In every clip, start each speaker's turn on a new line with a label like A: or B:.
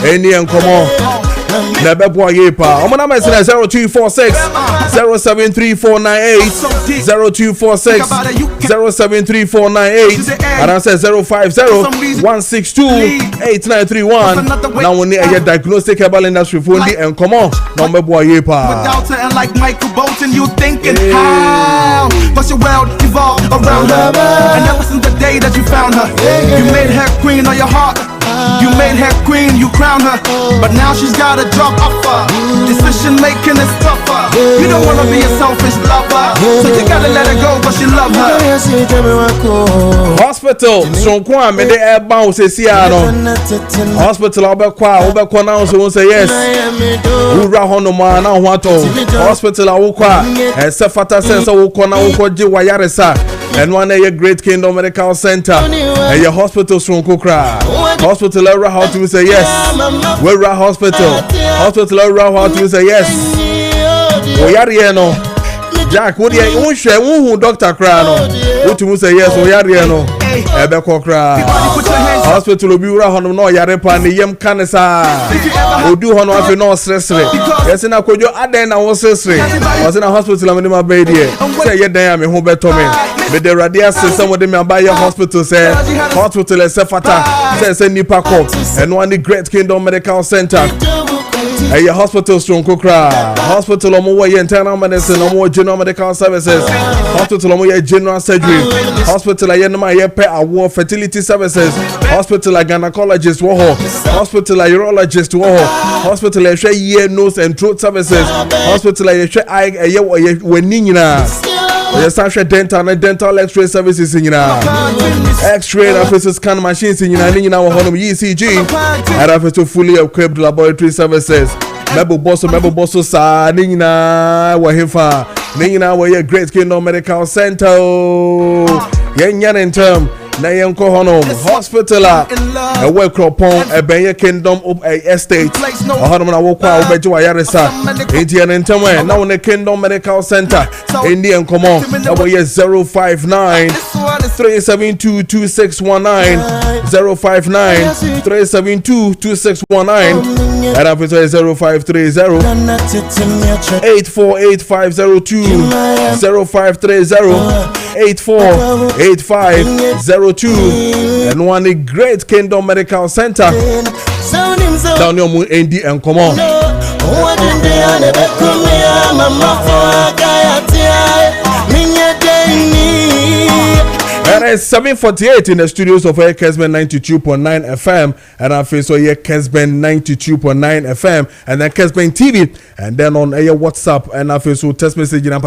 A: Any and come on. Never boy yepa. I'm gonna message 0246 073498 0246 073498 and I said 050 162 8931. Now we need a diagnostic herbal industry phone and come on. Number boy yepa.
B: Without her and like Michael Bolton, you thinking how? But your world evolved around her, and ever since the day that you found her, you made her queen of your heart. You made her queen, you crowned her, but now she's got a drop off her. Decision making is tougher. You don't wanna be a selfish lover, so you gotta let her go, but you love her.
A: Hospital, so come me the air bounce see hospital obekwa now so say yes. Ura hono ma na ho ato. Hospital awokwa e se fata sense awokwa na awokwa je wayaresa. And one a Great Kingdom Medical Center. And your hospital strong cry. Hospital Era how to say yes. Where hospital? Hospital Era how to say yes. Oyarieno. Jack, what do you share? Who doctor cry no? What to say yes, Oyarieno. Ebeko cry. Hospital will be around no Yarepa and Yem Canessa. Who do honor if you know stress. Yes, in a Kojo Aden, I was stress. Was in a hospital in my baby. Say, yeah, damn, who better me. But the radiation, some of them buy your hospital, say, hospital is Sefata, says Nipako, and one the Great Kingdom Medical Center. A hospital strong cry. Hospital more internal medicine, no more general medical services. Hospital more general surgery. Hospital I my pay award fertility services. Hospital a gynecologist woho. Hospital a urologist woho. Hospital a share ear, nose and throat services. Hospital a share eye wenina. Yes, I share dental and dental X-ray services in X-ray and officer scan machines in our home ECG and officer fully equipped laboratory services. Mebo bosso sa nina wahifa nina wa Great Kingdom Medical Center. Yan in term na yanko honom hospital a we kropon e benye Kingdom of a estate honom na wo kwa obeje wa yaresa enti en ntemwe na wo Kingdom Medical Center endi en komo we 059 372 2619 059 372 2619 and after 0530 848502 0530 848502 and one Great Kingdom Medical Center down your moon ND and come on. And it's 7:48 in the studios of Kessben 92.9 FM, and I feel so here Kessben 92.9 FM, and then Kessben TV, and then on WhatsApp, and I feel so text message in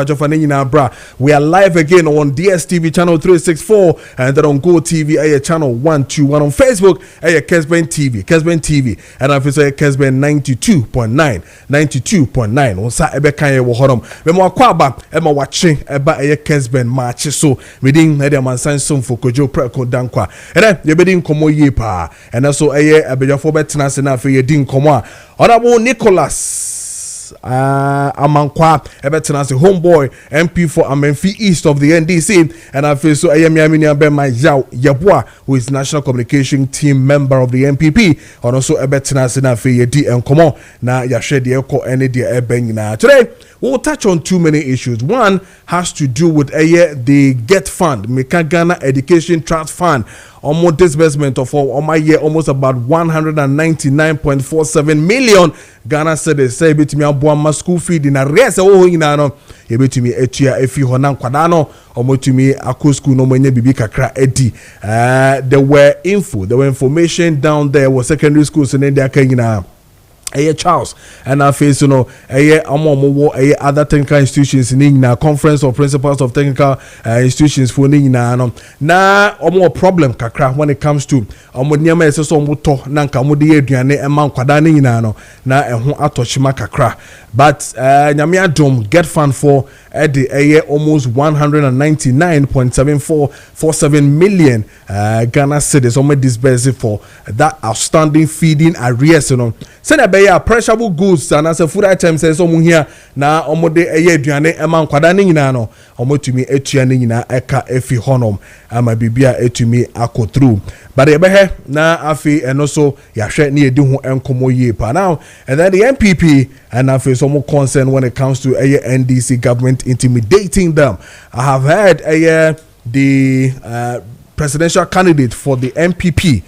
A: bra. We are live again on DSTV channel 364, and then on Go TV channel 121 on Facebook, Kessben TV, and I feel so Kessben 92.9 on sa ebekanye wo horom. Me mo akwaba e ma watching eba Kessben Maakye so reading na man some for Kojo Preko Dankwah. And you be komo ye pa. And also abejafo betena se na fe ye din komo. Honorable Nicholas Amankwa ebetena se homeboy MP for Amenfi East of the NDC, and I feel so Miamini be my Yabwa, who is National Communication Team member of the NPP, and also ebetena se na fe ye di en komo na ya share the eko any dia eben na. Today we'll touch on too many issues. One has to do with the Get Fund, Meka Ghana Education Trust Fund. Almost disbursement of my year, almost about 199.47 million Ghana cedis. Say bit me abuama school fee in a race. Oh, inano. You bit me etia efi honan kwadano. Omo to me ako school no mwenye bibi kakra edi. There were information down there. Was secondary schools in India Kenya. Charles and I face other technical institutions in conference of principals of technical institutions for na more problem kakra when it comes to nyama eseso moto nanka modi aduane ema nkwada na eho atochima kakra but nyame adom Get Fund for almost 199.7447 million Ghana cedis disbursed for that outstanding feeding arrears send a bear perishable goods and as a food item says so here na omode eye aduane e man kwada ne nyina no omotumi etua ne nyina eka efi honom ama bibia etumi akotru but e be na afi eno so yahwe ne edi ho enkomo yie pa now and then the MPP and afi so more concern when it comes to NDC government intimidating them. I have heard the presidential candidate for the MPP,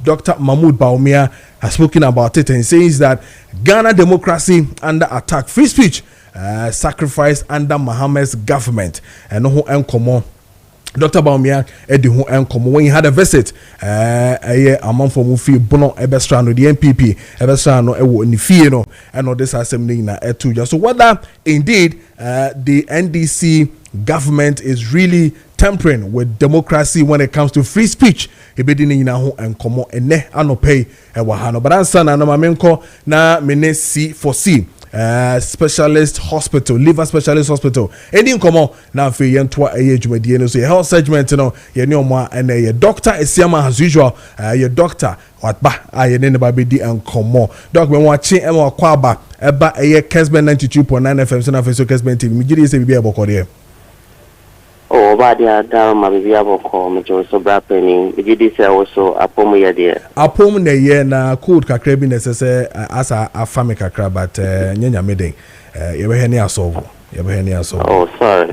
A: Dr. Mahmoud Baumia, has spoken about it and says that Ghana democracy under attack, free speech sacrificed under Mohammed's government. And no enkomo. Dr. Baumia edi ho enkomo when he had a visit among for mufi bono ebestra no the MPP ebestra no ewo ni fie no and this assembly na etu. So whether indeed the NDC government is really tampering with democracy when it comes to free speech, ebedi ni na ho enkomo ene anope ewa ha no but answer na no mamenko na mene C4C specialist hospital, liver specialist hospital. Any nkomo na fe yentwa adwumadie no so your health segment no ye ne omo and your doctor esiama as usual your doctor watba aye ne ba bedi nkomo doc me wachi e ma kwaba eba Kessben 92.9 FM so na fe so Kessben TV mi gidi se bibia bokode
C: oh ba dia da ma bibia boko me jo so bra penny mi gidi se also apom ye de
A: apom na ye na code kakra bi necessary asa afame kakra but nyanya meden ye be he ne asolve ye be he ne asolve
C: oh sorry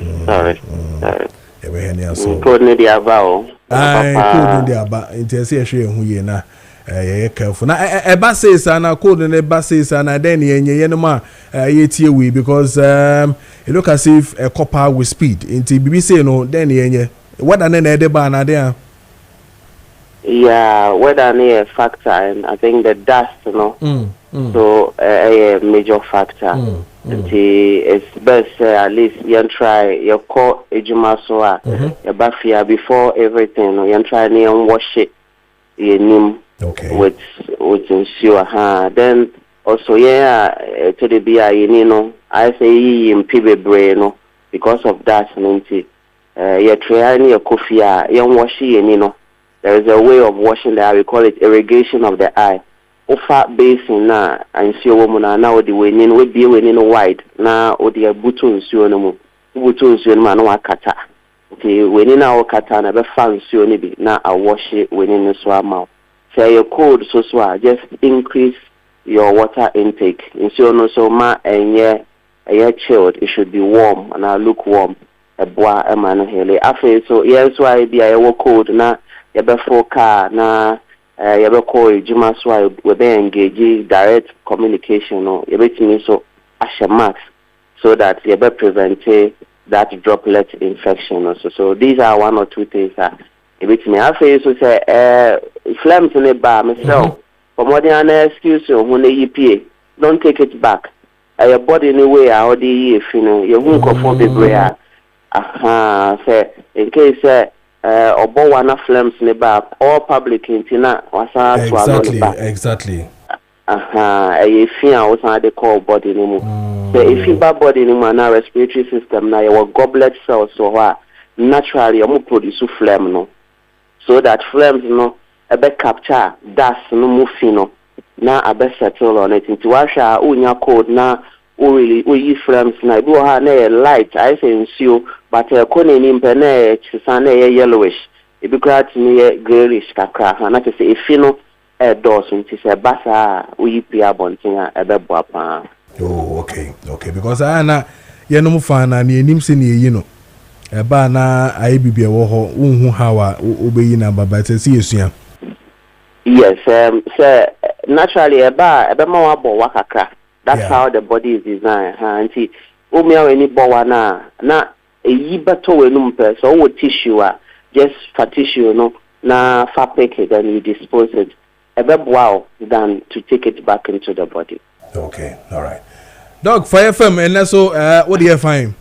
A: ye be he ne asolve
C: code ne dia ba o
A: code ne dia ba intese ye hwe hu ye na ye careful na eba says na code ne eba says na then ye no ma ye tie we because it look as if a copper with speed into BBC no then ye whether na e de ba na there
C: yeah whether na a factor and I think the dust so a major factor it's best at least you try your call ejuma so your bafia before everything you try and wash it your name with ensure then also to the BI I say in PB brain because of that you try your coffee you wash it there is a way of washing the eye. We call it irrigation of the eye. Ofa basin na ensure woman na odi wenin we be wenin wide na odi butu nsuo no mu butu nsuo no na wakata okay wenin na wakata na be fa nsuo ni bi na a wash wenin so ama say your code so just increase your water intake nsuo no so ma enye chilled it should be warm and lukewarm eboa ema no hele afa so yes why be a code na yabefo car na yabeko ejuma so we be engage direct communication no yabetimi so ashe mask so that yabe prevent that droplet infection so these are one or two things that yabetimi afa so say phlegm ne ba myself for more than an excuse who na yipa don't take it back your body anyway how dey you know you won't conform bebre say in case obo wana flames ne back all public intina wasa
A: exactly
C: e fia wasa dey call body no mu so if you bad body no na respiratory system na your goblet cells so naturally you produce phlegm no so that phlegms no ebe capture dust no mu fino na abe settle on it into washa unya code na we phlegms na bi ha na light I say nsio but kone ni mpe na chisana yellowish e bi krat ni grayish kakra ha na say efi no dos nti say basa we pia bontin ebe boa pa
A: oh okay because na ye no mfa na ni enim se ni eyi no eba na ayi bibia wo ho unhu hawa obeyi na baba say esua
C: yes say naturally eba ma wa bo wakakra that's how the body is designed anti umia we ni bo wa na eyi beto we no mpe so wo tissue just for tissue no na fabric then you dispose it wow than to take it back into the body.
A: Okay, all right. Doc, Fire FM and so what do you find?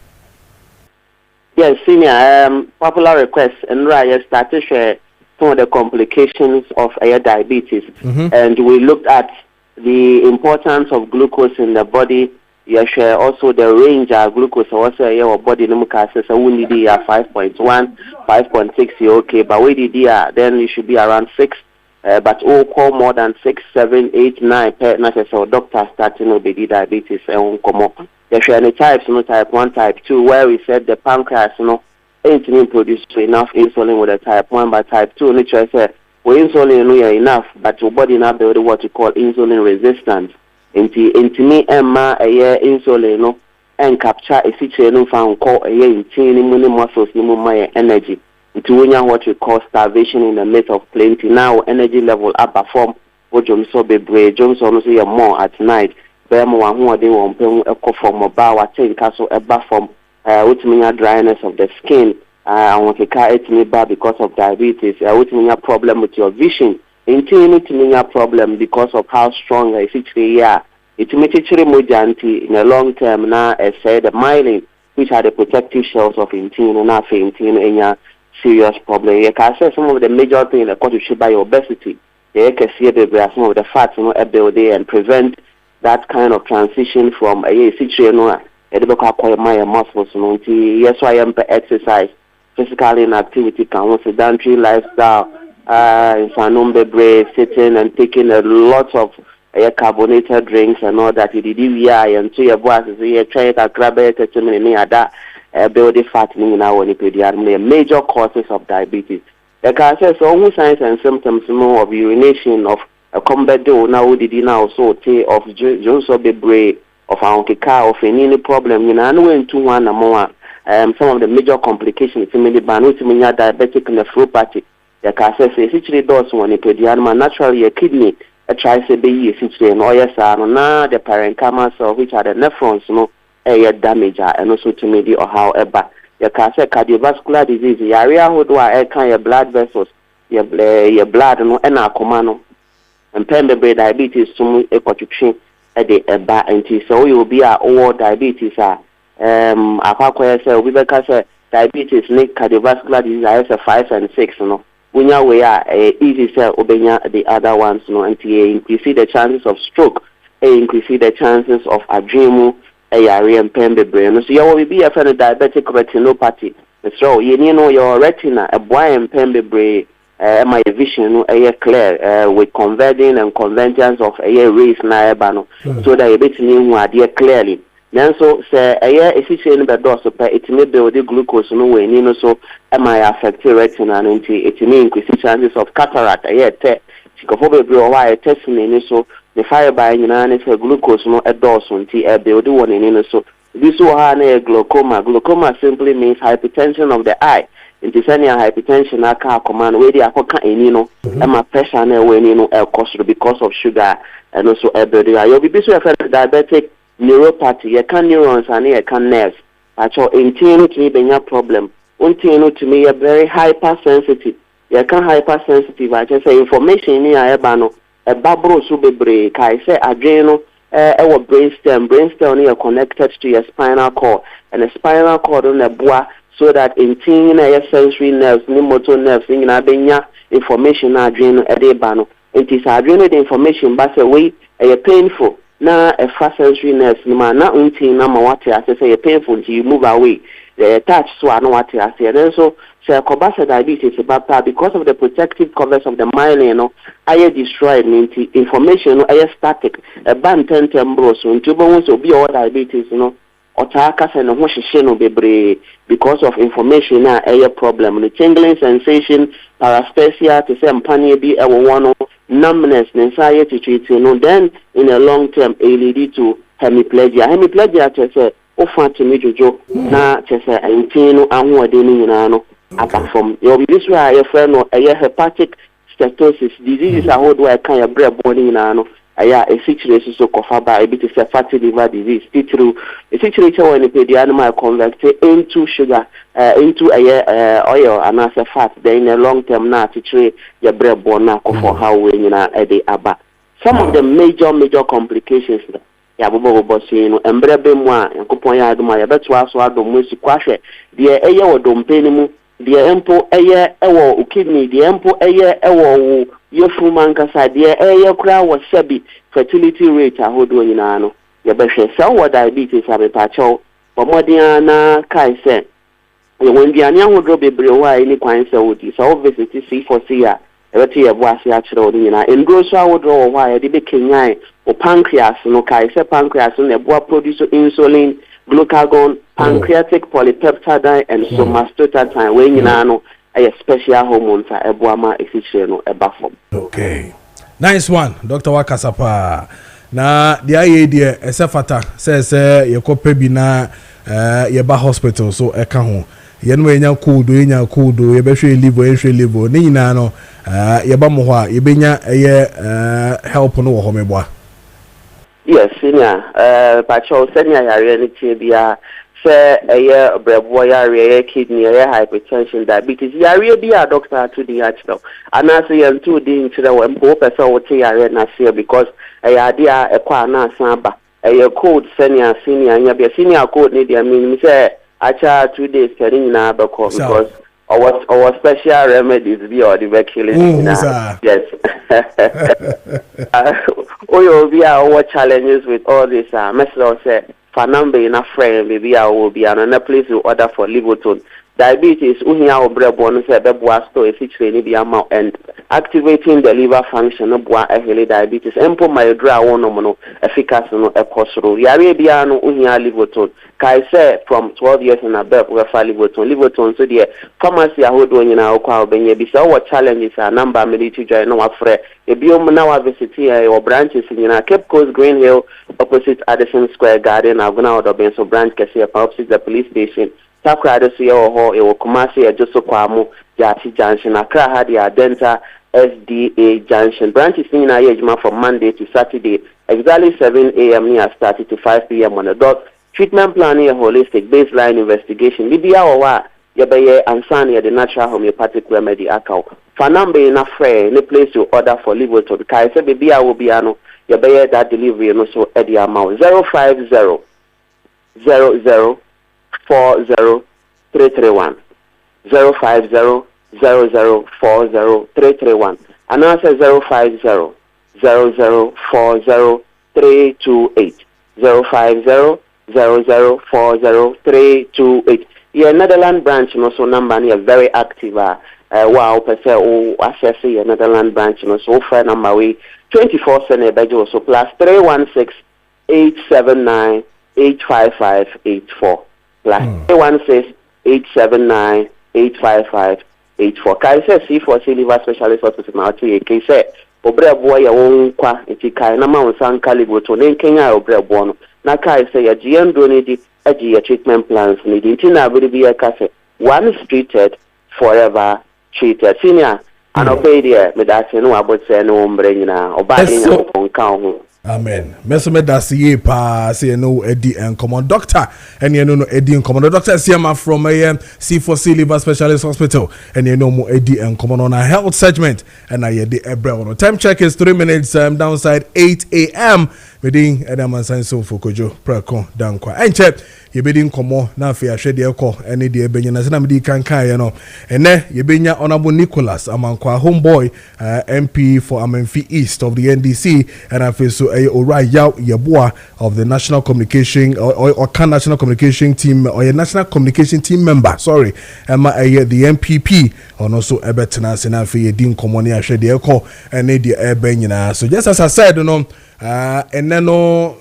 C: Yes, senior popular request and right start to share some of the complications of diabetes and we looked at the importance of glucose in the body. You share also the range of glucose also your body number so we need 5.1 5.6 you okay but we did then you should be around 6 but all call more than 6, 7, 8, 9 per natural doctor starting with the diabetes and come up. There's any types, type 1, type 2, where we said the pancreas, ain't produce enough insulin with the type 1, but type 2, nature said, insulin we enough, but your body not build what you call insulin resistance. Into me, Emma, a year insulin, and capture a situation found call a year in many muscles, my energy. Into what we call starvation in the midst of plenty. Now energy level up perform what you so be brave. Johnson see more at night. Bear more who are they won't pay a cough from a bar, I think castle a bath from which mean a dryness of the skin. I want to carry it me bad because of diabetes. Which mean a problem with your vision. Into it mean a problem because of how strong I see yeah. It makes it mojanti in a long term now as said the myelin, which are the protective shells of intine and not intine and serious problem. You can say some of the major things that contribute by obesity. You can see some of the fats ability and prevent that kind of transition from a situation my muscles. Yes, I am exercise, physical inactivity, can sedentary lifestyle, sitting and taking a lot of carbonated drinks and all that. You did and so your voice is try to grab it that. Building fattening now on the major causes of diabetes. The can say so signs and symptoms of urination, of a combat do now did now so of Jones of the brain, of our car, of any problem, into one or more. Some of the major complications in the diabetic nephropathy. The can say essentially does one pediatric naturally a kidney, a tricycle, essentially an OSR, the parenchyma cell, which are the nephrons, damage and also to maybe or however you can say cardiovascular disease area who do your blood vessels your blood and command and pembe diabetes to a contribution at the and so you will be our all diabetes we say diabetes link cardiovascular disease is 5 and 6 when we are easy cell obenya the other ones and increase the chances of stroke increase the chances of adrenal and pembe brain. So you will be a diabetic retinopathy. So you know your retina, a boy and pembe brain, my vision clear with converging and convergence of rays na ebano. So that you bet me clearly. Then so say a situation the door so it may build the glucose no way so am I affect retina and it may increase chances of cataract testing so the fire by glucose no a dose build one in so this one glaucoma simply means hypertension of the eye. It is any hypertension I can command where they are and my pressure and because of sugar and also you'll be diabetic neuropathy, you can neurons and you can nerves. Actually, intending to be a problem. Intending to be a very hypersensitive. You can hypersensitive. I just say information in a babro subebre. I say adrenal, our brainstem. Brainstem is connected to your spinal cord, and the spinal cord on the bois so that intending your sensory nerves, motor nerves, in a information adrenal edebano. It is adrenal information, but away a painful. Na a fast sensory nerves na unti na mawate ase say painful until you move away the touch so I know what I say and so cobasa diabetes because of the protective covers of the myelin I destroyed information static a band 10 bros until bones will be all diabetes otaka and no bebre because of information na problem the tingling sensation paresthesia to say panier be one numbness anxiety treating then in a long term it lead to hemiplegia to say often me jojo na to say intino ahode apart from this way your friend a hepatic steatosis disease are how do I kind of bread body a situation so by a bit of fatty liver disease through a situation when the animal convert into sugar into a oil and as a fat then in a long term now to trade your bread born for how we some of the major complications ya bobo bossino embrebe mwa nkopon ya aduma ya beto aso adom wesi kwahwe de eye wodompe ni mu de empo eye ewo kidney de empo eye ewo yefuma nkasa de eye kura wo sabi fertility rate ahodo nyina no ya behwe sa wo diabetes abepacho bomodin na kai se ye wendiane ahodo bebre wa ni kwan se wodi so visit C4C ya ebeti ye bo ase akire odi nyina enduro so awodo wo ha ye de kenyan o pancreas no kai se pancreas no ebo produce insulin glucagon pancreatic polypeptide and somatostatin we nyina no a special hormones ebo ama efichire no eba form.
A: Okay, nice one Dr. Wakasapa. Na the idea esefata says ye kope bi na ye ba hospital so eka ho ye no enya kudo ye behwe liver ni nyina no ye ba mo ho a ye benya help no wo ho meboa.
C: Yes, senior pacho senior yare ni tie bia say brebo yare kidney hypertension diabetes yare bia doctor to the actual and as you to the into when bo person wote yare na say because dia ekwa na samba code senior nya bia senior code ni dia mean say acha 2 days carrying na because our special remedies be or the killing. Yes. We be our challenges with all this. Meslo say for number in a friend, maybe I will be another place to order for Livoton. Diabetes, uhia obrebo say beboa store if it's any be amount and activating the liver function no boa ehele diabetes. Empo my dra one no efficacy no ekosoro. Yare bia no uhia Livoton. Kai say from 12 years and above we fa Livoton so the pharmacy ahodo nyina okwa obenye bi say what challenges are number military join no afre ebiom na wa visit your branches nyina Cape Coast Green Hill opposite Addison Square Garden aguna odoben so branch kese opposite the police station. Takrado so ye ho e wo Kumasi ejoso kwamu Jati Junction Accra had ya Denta SDA Junction branches nyina ye ejuma from Monday to Saturday exactly 7 a.m. near started to 5 p.m. on the dot. Treatment plan here holistic baseline investigation libya or wa ye be ansani the natural homeopathic remedy account for number in a free any place you order for Livoton kai say baby will be ano ye be that delivery no so at the amount 050 00 40331 050 00 40331 and answer 050 00 40328 050 004038. Your Netherlands branch no so number ni very active. Wow, per se o access your Netherlands branch no so phone number we 24/7 bejo so plus 316 879 85584 plus 316 879 85584. Kai say see for liver specialist hospital na ati ke say obrebo ya won kwa eti kai na ma won san kaliboto ne Kenya obrebo no na kai say ya GM ni di aji treatment plans ni di tina be be ya kase one is treated forever treated senior and obey there me that no about say no ombre nyina oba nya on kan ho.
A: Amen. Meso me da see pa say no edi and common doctor and you know edi and common doctor Siama from C4C liver specialist hospital and you know mo edi and common on a health segment and I the ebre time check is 3 minutes downside 8 a.m. Within Edaman Sanso for Kojo Preko Dankwah. And check you bidding komo na fe ahwe de ekọ ene de ebenya na se na medi kankan ye no ene ye benya honorable Nicholas Amankwa homeboy MP for Amenfi East of the NDC and afi so Ora Yeboa of the National Communication or National Communication Team or a National Communication Team member sorry the MPP and also ebetena se na fe ye din komo ne ahwe de ekọ ene de ebenya so just as I said you know and then no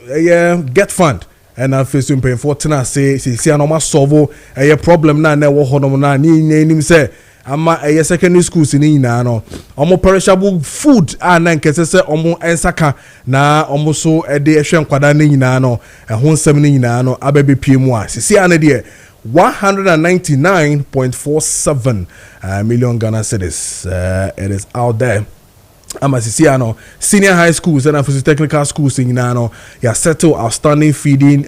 A: get fund and I feel super important say no solve a problem na wo hono na ni say ama a secondary schools ni na no omo perishable food na nkese se omo ensaka na omo so e de ehwe nkwada na nyina no ho nsem ni nyina no ababe pie mu a sisi ane de 199.47 million Ghana cedis it is out there. Amasisiano senior high schools and technical schools in Nano ya settle outstanding feeding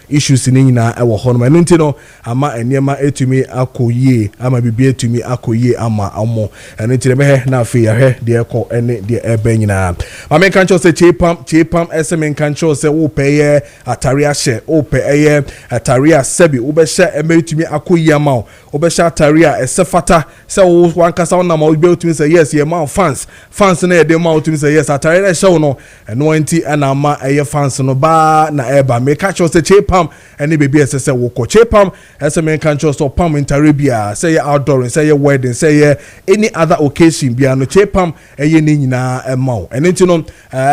A: issues in Nina ewo hono no ama enyema etumi akoye ama bibie etumi akoye ama amo eno ntire me na afi ya he de ekọ ene de ebe nyina ma kan cho se chepam SM kan cho se wo peye atare ahye wo peye atare asebi wo be hye emetumi akoye ama wo be hye atare a esefata se wo wankasa na ma wo be etumi se yes ye ma fans fans na dey ma to say yes atare na show no eno anti na ma eye fans no ba na eba me catch us say chepam ene baby say wo chepam ese me catch us so pam in Arabia say outdoor say wedding say any other occasion bia no chepam eye ni nyina ema ene nti no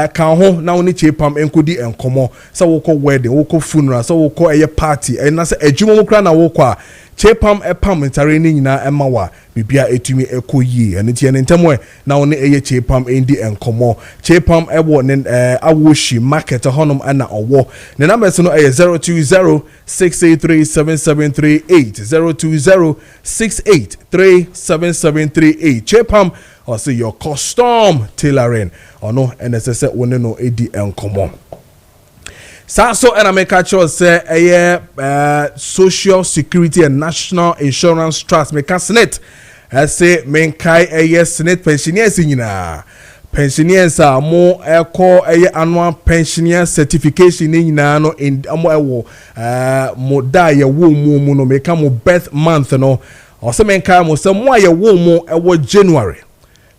A: kan ho na woni chepam enkodi enkomo say wo wedding wo funeral say wo eye party na say adwuma mo kra na wo a chepam epam ntare ni nyina ema wa bibia etumi ekoyi ene tie ntemo na woni eye chepam endi enkomo chepam ebo ne awoshi market honom ana owo ne numbers no eye 02068377338 02068377338 chepam or say your custom tailoring ono NSS woni no edi enkomo Saso and America chose say Social Security and National Insurance Trust make Senate say menkai Senate pensioners nyina pensioners are more call annual pensioner certification nyina no in amo mo da ye wo mu no make mo birth month no or say menkai mo say mo ye wo mu January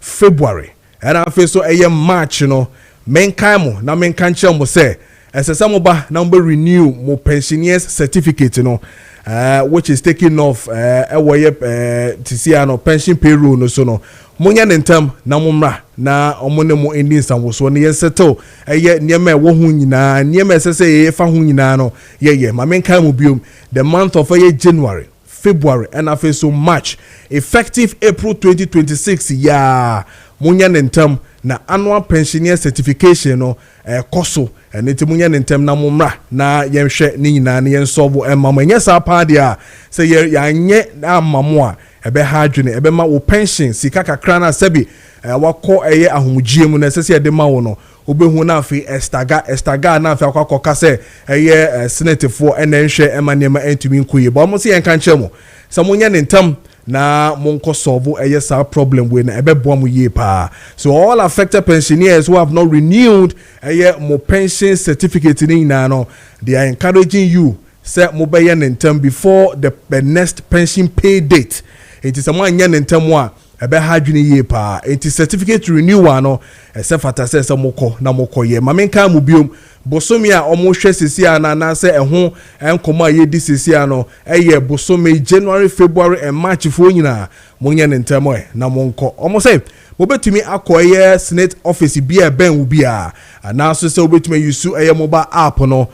A: February and afi so March no menkai mo na menkan che mo say Esesamoba number renew mo pensioners certificate no which is taking off tisiano pension payroll no so no munya nentam na mumra na omone mo ending sanwoso ne yesettle niema wo hu nyina niema sese fa hu nyina no ye ma menkan mo biom the month of January February and after so March effective April 2026 ya munya nentam na annual pensioner certification no koso enti munya nentem na mumra na yenhwe ni nyina ne yensobo emamanya sa pa dia se yanye na amamo a ebe ha adwene ebe ma wo pension sika kakra na sebi wakọ ahomujie mu na sese de ma wo no obehu na afi estaga na afi akọka se senate for enhwe emanema entumi nkoye bo mo se yenka nchemo se munya nentem na monko solve sa problem we na ebe boam ye pa so all affected pensioners who have not renewed mo pension certificate ni na no they are encouraging you say mo be yen ntem before the next pension pay date it is someone yen ntem wa ebe ha dwene ye pa it is certificate renewal no se fata se moko na moko ye ma menka mu biom bosomi a omo hwe sisi ana na se eho enkomo ye di sisi ano bosomi January February and March fo nyina monye ntemo na monko omo se mo betumi akoye Senate office bia ben wo bia ana so se obetumi use mobile app no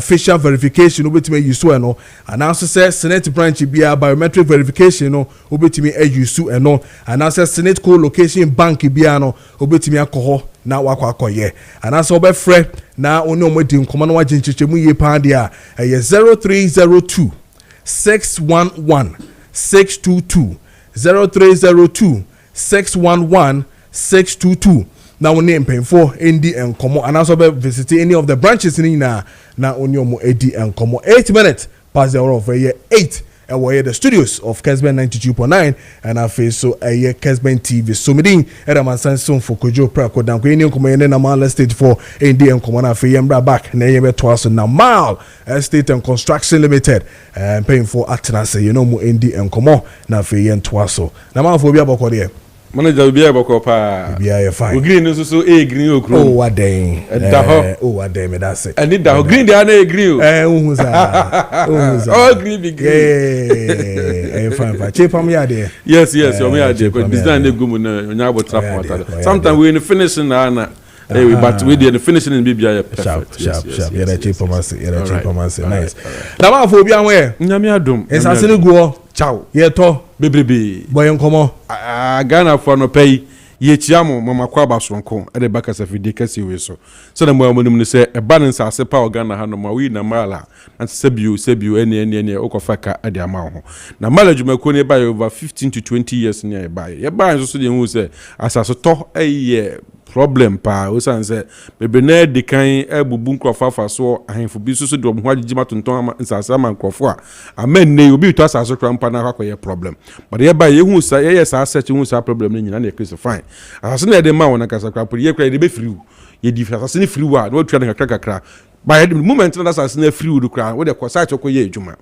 A: facial verification obetumi use no ana so se Senate branch bia biometric verification no obetumi use no ana so Senate co-location bank bia no obetumi akoho na wakwakoye ana so be frɛ na oni omodi nkoma na waje nchechemu ye pa dia 0302 611 622 0302 611 622 na woni mpemfo endi enkomo ana so be visit any of the branches ni na oni omo edi enkomo 8 minutes past the hour of 8 we the studios of Kessben 92.9 and I face so Kessben TV so medin era man sanson for Kojo Preko Dankwah any nkomo ene na mal stage for indi nkomo na fe yembra back na yebe toaso na mal estate and construction limited paying for atenase you know mo indi nkomo na fe yen toaso na mal for bia boko de
D: manager bia boko pa
A: bia you fine
D: green no so green okro
A: oh waden me that's it
D: and the green dey na green
A: ohun sa
D: all green be
A: green fine chepam ya there
D: yes you me ya there because design dey go mu na onya abotra for water sometimes we in finishing na but we dey finishing in bibia perfect
A: sharp yeah that chepam say nice na ma fo bia we
D: nyame adom
A: esase ne guo
D: ciao
A: ye to
D: bebrebe
A: boy nkomo
D: Ghana for no pay ye chiamo mama kwa basonko e de baka safide kasi we so na mo amunum ne se e balance ase pa Ghana ha no ma we na mala na sebiu ene okofaka ade ama ho na mala dwumako ne ba over 15 to 20 years ne e ba ye ba so de hu se asaso to problem pa o san se bebe na de kan ebubu nkrofafa so ahenfo bi so de ho agigima tonton nsasa man krofo a amen ne obi to asaso krampa na akwaye problem but ye ba ye hu sa ye sa search hu sa problem ne nyina na ekrise fine asaso na de ma wona kasa krapori ye kra de be free ye di asaso ne free wa no twa na kakra by the moment na asaso na free do kra we de ko site ko ye adwuma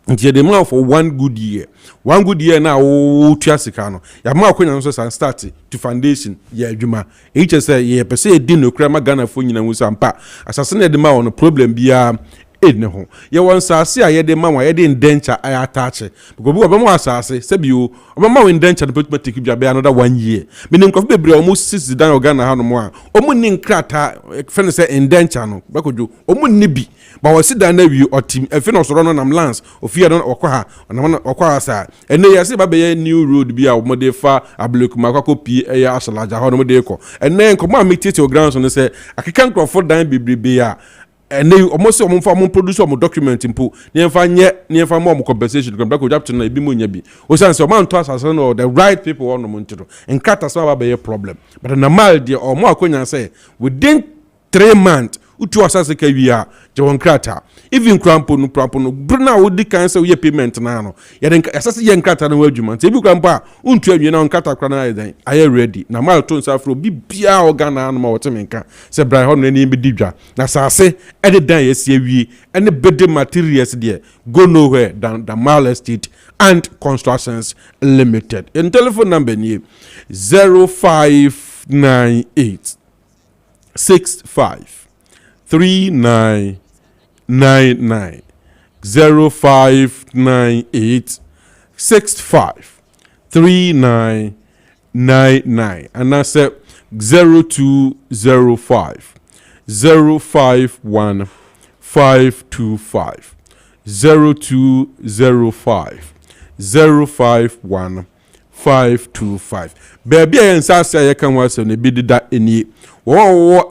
D: nti the man for 1 good year na o tua sika no ya ma akonya so san start to foundation ya adwuma eche say ye pese e di no kra ma Ghana fo nyina wusa mpa asase na de ma on problem bia ne ho ye won sase a ye de ma wa ye de ndencha ay atache because bi obama asase se bi o obama we ndencha no put take bia be another 1 year menim kof bebre almost 6 dan Ghana ha no mo a omu ni nkrata fene se ndencha no bakojo omu ni bi ba wasi dan na wi otim efe no soro no nam lance ofia no okwa ha sa ene ye se ba be ye new road bi a mo de fa ablekuma kwako pi eya asalaja ho no mo de ko ene nkomo a metete o ground so ne se akeka nkrofo dan bebrebe a ene almost omo fa mo produce omo document impo ne fa mo compensation ko Kojo chapter na ebi mo nya bi o san se o man to asase no the right people on mo ntiro nkata so ba be problem but na mal de omo akonya say within 3 months utu asase ka wi a je won krata even krampo no bruna wo di kan say we payment na no ye den asase ye nkrata na wadwuma nti bi krampo a untu awie na nkata kra na den aye ready na mal to nsafro bibia organa no ma wotemenka say brai ho no ni bi didwa na asase e de dan ye sie awie ene bede materials there go nowhere than the Mal Estate and Constructions Limited. In telephone number ni 0598 65 3999 0598 65 3999 and that's 0205 051 525 0205 051 525 baby ensasa ye kan wase ne bidida eni wo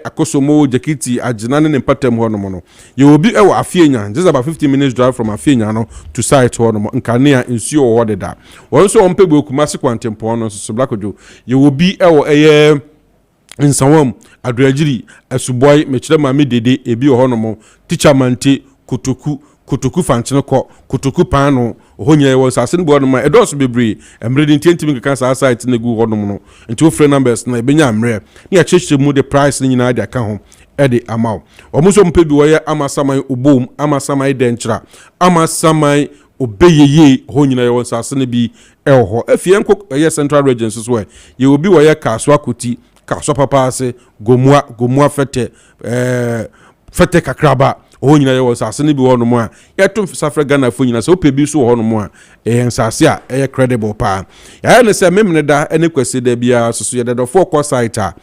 D: akosomo jakiti agina ne patam ho no mo no ye obi e wa afienya just about 15 minutes drive from afienya no to site ho no mo nkane a nsuo wo deda won so ompe be okumase kwantempo no so Kojo ye obi e wo nsawam adragiri asuboy mechire mame dede ebi ho no mo teacher mante kutuku fanchine ko kutuku pano honye wo sase nbo no ma edoso bebre emre din tientimi kan sa site na gu ho no no nti wo free numbers na ebenya amre na ya cheche mu the price ni nyina dia ka ho e de amaw omuso mpe bi wo ye amasamai obom amasamai denchra amasamai obeyeye ho nyina ye sase ne bi e ho afie nko ye central region so ye obi wo ye kaswa kuti kaswa papa ase gomua fete kakraba o nyina ye wo sase ne bi wo no mo a yeto safra Ghana fo nyina se o pebi so wo no mo a ensase a credible pa ya ne se memne da ene kwese da bia so ye da fo ko site a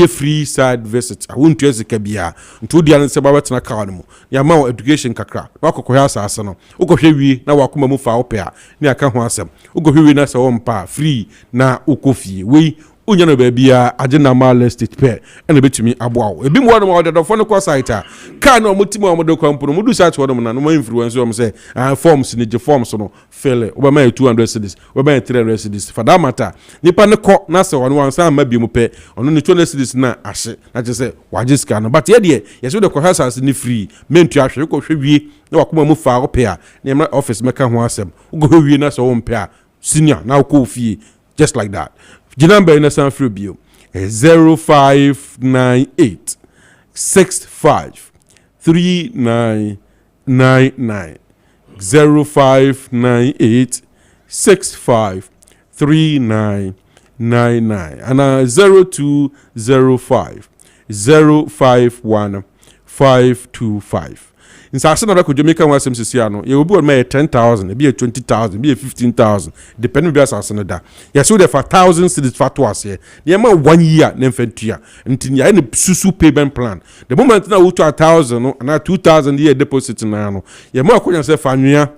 D: free side visit wontu ezika bia ntu dia ne se ba betena ka no mo ya ma education kakra wakoko ya sase no ukohwe wi na wakoma mu fa ope a ne aka ho asem ukohwe wi na se wo mpa free na ukofie we unya no baabia agena Mal Estate pe ene betumi aboawo ebi mo no de fo no ko site a ka na omutimi omodo kwampo no mudu site wo no na no influence o say forms ni je forms no fill o ba ma 200 cedis o ba 300 cedis for that matter nipa ne ko na se wono wan sa ma bi mu pe ono ni 200 cedis na ahye na je say wajiska no but ye de yeso de ko hasa ni free mentu ahwe ko hwe na wakoma mu fa o pe a na office meka ho asem go hwe na se wo mpe a senior na ko fie just like that. The number in the San Frubio is 0598 65 3999 0598 65 3999 and 0205 051 525. In Sasana Kojo make one some Siciano, you will be 10,000, be 20,000, be 15,000, depending on the assassin. Yes, so there for 1,000 cities for twice here. The amount 1 year, Nemfentia, until you any susu payment plan. The moment now to 1,000 and now 2,000 year deposit now. You more could say Fania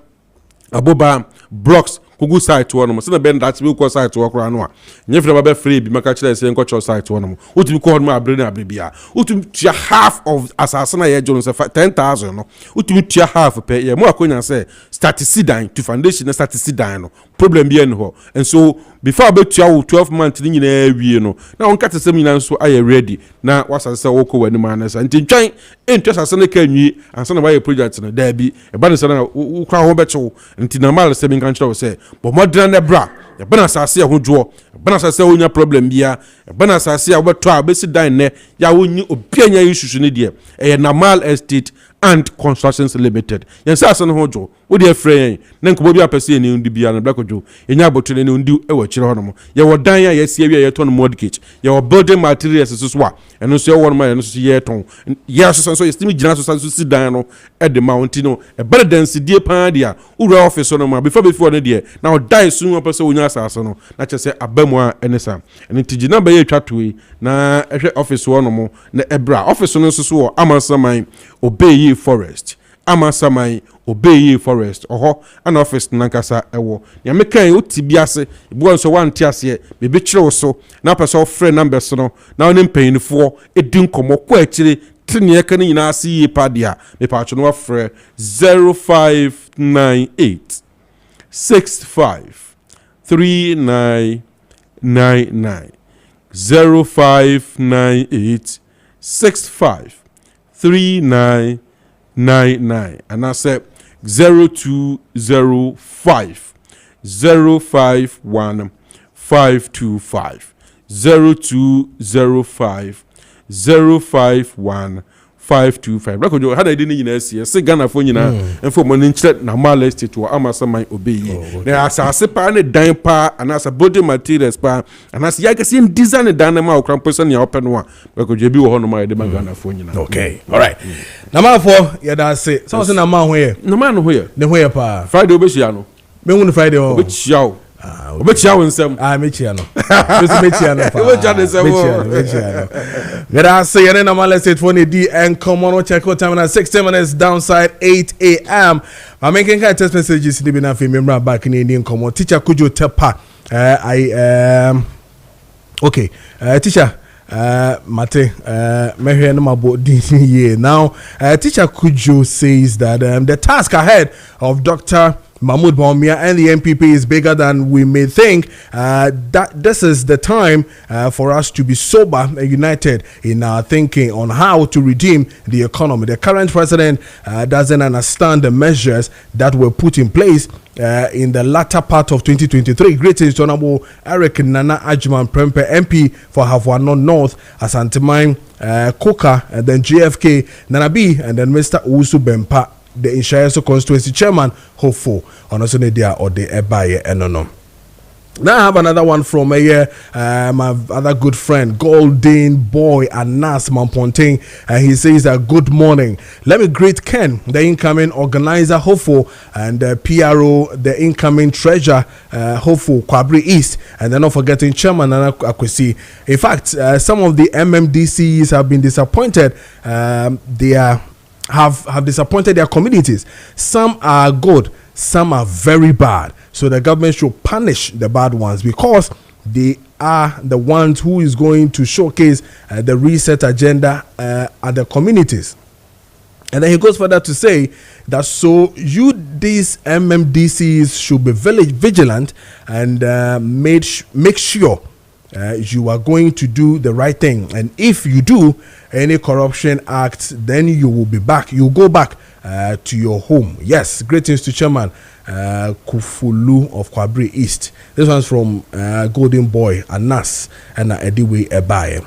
D: Aboba blocks. Kugu site one mo se na ben that we ko site wo kra no a nyefre ba be free bi maka kire se nko site one mo utumi ko ma abre na abre bia utumi tia half of asasana ye jono se 10,000 no utumi tia half pe ye mo akonya se statisidan to foundation na statisidan no problem bi en ho and so before be tia 12 months ni nyina wie no na on kata sem nyina so aye ready na wasase wo ko wani ma na sa ntintwan ento asasana ka nwi ansa na ba project no da bi e ba ne se na wo kra ho be chew ntina mal se bin kan kire se but modern nebra ya bana sase ho dwo bana sase wonya problem bia bana sase a wobeto a besi dan ne ya wonyi obianya isusu ne de na Mal Estate and Constructions Limited. Yensa no hojo. Wo de frɛ na nkobo bi apɛsɛ ni ndi bia no blakojo. Enya botule ni ndi e wo kyerɛ hono mo. Ye wo dan ya yesie wi ye ton mortgage. Ye wo building materials so a. Eno so ye wo no ma eno so ye ton. Ye so so ye stimi gyina so si dan no e de mountain no. E better density pa dia. Ura office no ma before no de. Na o die soon apɛsɛ wonya asase no. Na kyerɛ sɛ abamu a enesa. Eno tijina ba ye twatwe na ehwe office wo no mo na ebra office no so so amasaman obey forest amasamai obey forest oho an office nankasa ewo ya mekan oti biase bo nso wante ase be be kire so na person frɛ numbers no na onim panyinfo edin komo kwa akire tene ka ni nyina ase yi padia me pa cho no frɛ 0598 65 3999 0598 65 3999 and I said 0205 051 525 0205 051 525 Rekojo had I didn't say Ghana for and for money na mala estate to amasamai obey. There are sepa ne dan pa and as a body materials pa and as ya can design a dynamo or campus and your open one. Rekojo be one of my Ghana for
A: okay, all right. Number 4, yeah, that's it. So, no man here.
D: No man here.
A: The way pa
D: Friday Obesiano.
A: Me won Friday o.
D: Obechiao. Obechiao nsem.
A: Mechiano. Mechiano pa. Mechiano. Gada say yene na mala set for D and come on check out time na 60 minutes downside 8 a.m. I making kind text messages di be na fi memra back in Indian come on teacher Kojo Tepa. Okay. Teacher Mate, me no about this year. Now, teacher Kojo says that the task ahead of Dr. Mahmoud Bawumia and the MPP is bigger than we may think. That this is the time for us to be sober and united in our thinking on how to redeem the economy. The current president doesn't understand the measures that were put in place in the latter part of 2023. Greetings to Honorable Eric Nana Ajman Prempe MP for Havana North, Asantemine, Koka, and then JFK, Nanabi, and then Mr. Usu Bempa, the Inshayaso constituency chairman, hopeful on a Sunday or the Ebaye and no. Now I have another one from my other good friend, Golden Boy Anas Mamponting. He says, good morning. Let me greet Ken, the incoming organizer, hopeful, and PRO, the incoming treasurer, hopeful, Kwabri East, and then not forgetting Chairman Nana Akwesi. In fact, some of the MMDCs have been disappointed. They have disappointed their communities. Some are good, some are very bad. So the government should punish the bad ones because they are the ones who is going to showcase the reset agenda at the communities. And then he goes further to say that so these MMDCs should be vigilant and make sure you are going to do the right thing. And if you do any corruption act, then you will be back. You go back to your home. Yes, greetings to Chairman Kufulu of Kwabri East. This one's from Golden Boy Anas and Ediwe Ebaye.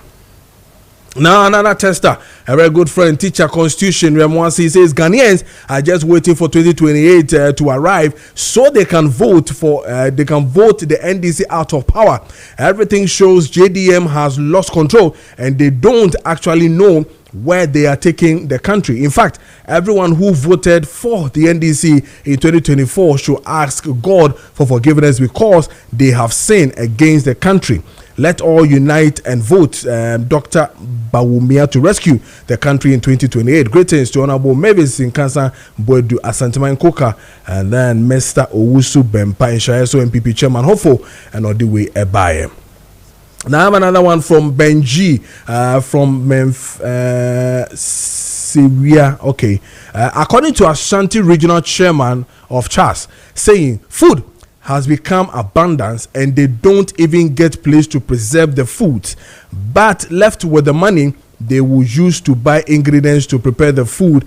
A: Now another tester, a very good friend, teacher Constitution Remwansi says Ghanaians are just waiting for 2028 to arrive so they can vote the NDC out of power. Everything shows JDM has lost control and they don't actually know where they are taking the country. In fact, everyone who voted for the NDC in 2024 should ask God for forgiveness because they have sinned against the country. Let all unite and vote Dr. Bawumia to rescue the country in 2028. Greetings to Honorable Mavis in Kansa Boydu Asanteman Koka and then Mr. Owusu Bempa Inshayaso MPP Chairman Hofo and Odiwe Ebaye. Now I have another one from Benji from Syria. Okay. According to Ashanti Regional Chairman of CHAS, saying food has become abundance and they don't even get place to preserve the food, but left with the money they will use to buy ingredients to prepare the food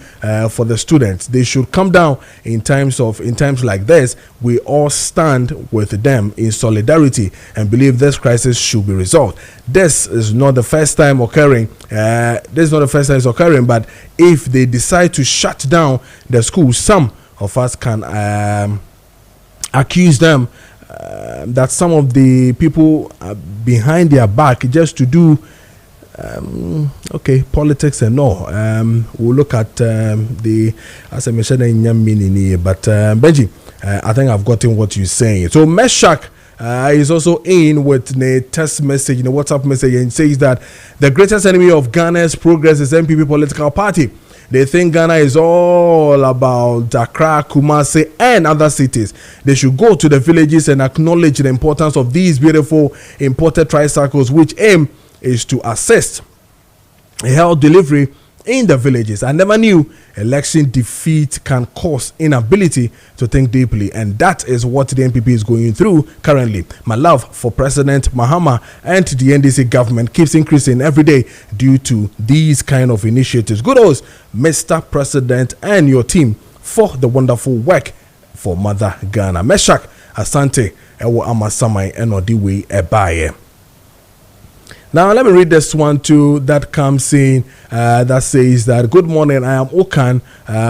A: for the students. They should come down in times like this. We all stand with them in solidarity and believe this crisis should be resolved. This is not the first time occurring. But if they decide to shut down the school, some of us can accuse them that some of the people are behind their back just to do politics and all. We'll look at as I mentioned in meaning, but Benji, I think I've gotten what you're saying. So Meshach is also in with a text message, in a WhatsApp message, and says that the greatest enemy of Ghana's progress is MPP political party. They think Ghana is all about Accra, Kumasi, and other cities. They should go to the villages and acknowledge the importance of these beautiful imported tricycles, which aim is to assist health delivery in the villages. I never knew election defeat can cause inability to think deeply, and that is what the NPP is going through currently. My love for President Mahama and the NDC government keeps increasing every day due to these kind of initiatives. Kudos, Mr. President and your team, for the wonderful work for Mother Ghana. Meshach Asante Ewo Amasamai Enodiwe Ebaye. Now, let me read this one too that comes in that says that, good morning, I am Okan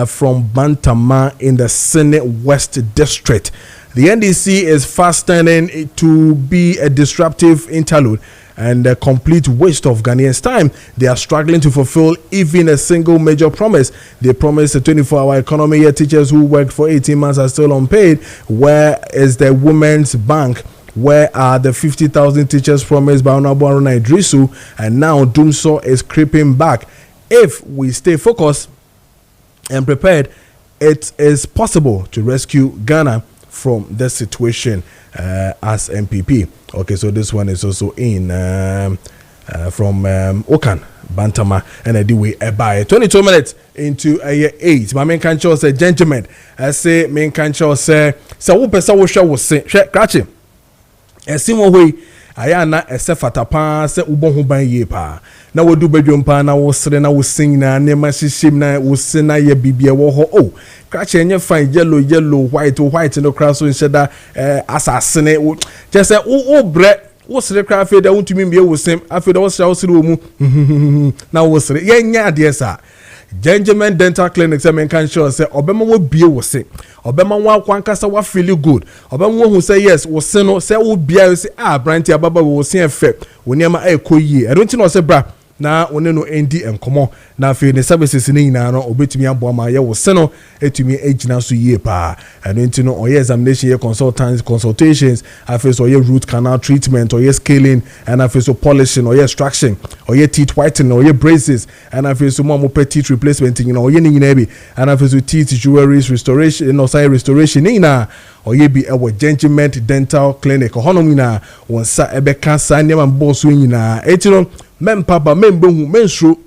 A: from Bantama in the Senate West District. The NDC is fast turning to be a disruptive interlude and a complete waste of Ghanaians' time. They are struggling to fulfill even a single major promise. They promised a 24-hour economy, yet teachers who worked for 18 months are still unpaid. Where is the Women's Bank? Where are the 50,000 teachers promised by Honorable Aruna Idrisu? And now Doomsaw is creeping back. If we stay focused and prepared, it is possible to rescue Ghana from this situation as MPP. Okay, so this one is also in from Okan, Bantama, and Ediwe Ebaye. 22 minutes into 8. My main country say, gentlemen, I say, main country say, so who person will show was say, catch him. Esimo hoi aya na esefata pa se ubon ho ban ye pa na wodu badwom pa na wo sere na wo sing na ne ma hihim na wo se na ye bibie wo ho o crash enye fine yellow white no cross so nsheda asase ne just say wo bre wo sere cra fe da wontumi mbie wo sem afi da wo sere wo sere wo mu na wo sere ye nya ade sa Gentleman Dental Clinic say men can sure say obema wo bie wo se obema wo akwankasa wa feel good obema wo hu say yes wo se no say wo bia say branti ababa wo se efe wo niam ekoyie I don't know say bra na one no endi enkomo na fe ne services ni nyina no obetumi abo ma ye wo se no etumi agina so yie pa I don't know or examination ye consultations afi so ye root canal treatment or ye scaling and afi so polishing or ye extraction or ye teeth whitening or ye braces and afi so mo teeth replacement you know or ye ni nyina bi and afi so teeth jewelries restoration no say restoration ni na or ye be a Gentleman Dental Clinic honom nyina won sa ebe cancer nyama mboso nyina etino mempaba membohu mensro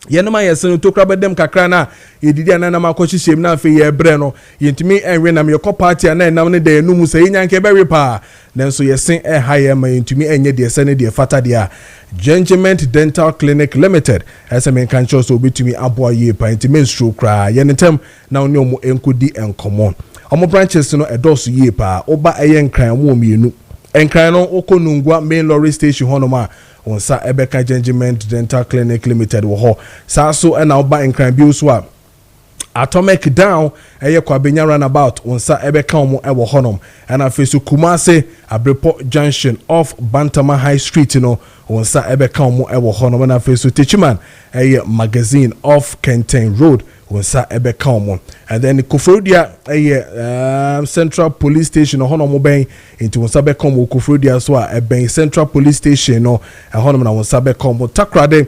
A: yenoma yeseno tokra dem kakra na yedidi anana makohihiem na afi ye bre no yentimi enwe na me party na enam ne de enum se yenyanke bewe pa nanso yesen haye ma yentimi enye de ese ne de fata de a Gentleman Dental Clinic Limited SMN kan cho so betumi aboa ye pa yentimi nsro kra yenentem na oni omo enkodi enkomo omo branches no edoso ye pa oba eyenkran mo mienu enkran no okonungwa main lorry station honoma onsa ebeka Gentleman Dental Clinic Limited wo ho sa so na oba enkran bi so a Atomic Down eye kwa benya runabout onsa ebeka omo e wo honom and afesu Kumase Abrepo Junction off Bantama High Street no onsa ebeka omo e wo honom and afesu Techiman eye Magazine off Kenten Road onsa ebeka omo and then Kofrodia eye Central Police Station honom ben into onsa beka omo Kofrodia so a ben Central Police Station no honom na onsa beka omo Takrade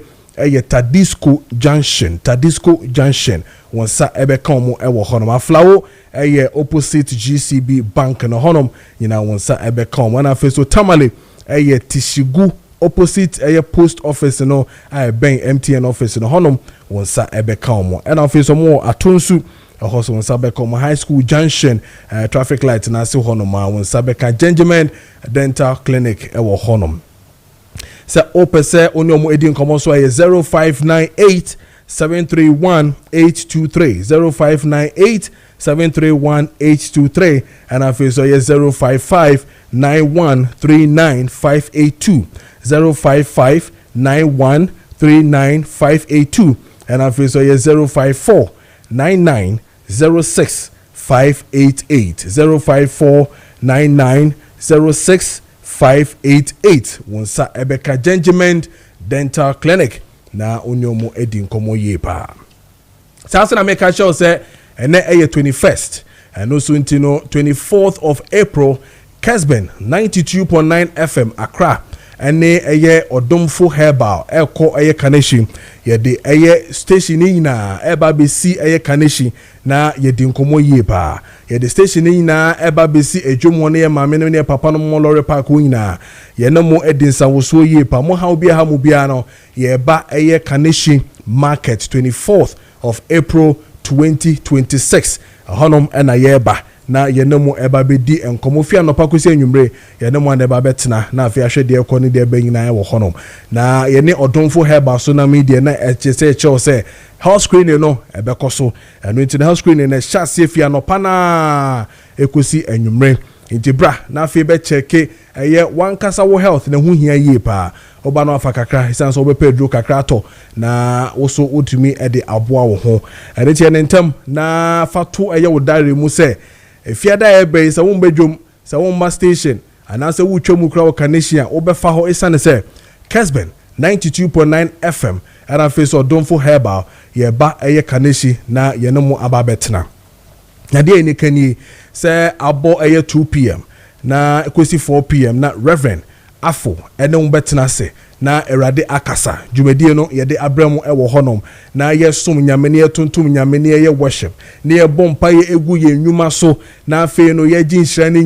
A: Tadisco Junction onsa ebeka omo ewo honom aflawo opposite GCB Bank no honom nyina onsa ebeka omo na feso Tamale Tishigu opposite post office no ben MTN office no honom onsa ebeka omo na feso mo atonsu hoso onsa beka omo High School Junction traffic light na se honom onsa beka Gentleman Dental Clinic ewo honom sɛ opɛ sɛ oni omo edi nkomo so aye 0598 731-823 0598-731-823 and afei so yɛ 055-9139-582 055-9139-582 and afei so yɛ 054-9906-588 054-9906-588 wonsa ebeka Gengement Dental Clinic na onyomo edi nkomo ye pa sasa na make sure say ene 21st and also intino 24th of April Kessben 92.9 FM Accra ene eye odomfo herbal eko eye kaneshi ye de eye station ni na eba be si eye kaneshi na ye di nkomo ye pa ye de station ni na eba be si edwom ne maame ne papa no mo lorry park nyina ye na mo edinsa woso ye pa mo ha obi ha mo bia no ye ba eye kaneshi market 24th of April 2026 honom na ye ba na ye na mo eba be di enkomo fi anopa kosi anwumre ye na mo na eba betena na afi ahwe de ekɔ ne de eba nyina wo honom na ye ne odomfo heba so na media na echese eche se house screening no ebe koso eno nti house screening na hyase fi anopa na ekosi anwumre nti bra na afi be cheke eye wankasa wo health na hu hia yie pa oba no afa kakra isan so be pedro kakra to na woso otumi e de aboa wo ho ene tie ne ntem na fato eye wo dare mu se efiada ebe se wo mbedwom se wo ma station anase wo twam kra wo kanehia wo be fa ho isane se Kessben 92.9 FM era face odomfo herbal ye ba eye kaneshi na ye no mu aba betena na de ni kani se abo eye 2 pm na ekosi 4 pm na Reverend Afo ene wo betena se na erade akasa dwumadie no ye de abramu ewo honom na ye som nyamene ye tontom nyamene ye worship na ye bompa ye egu ye nwuma so na afei no ye ginhira ne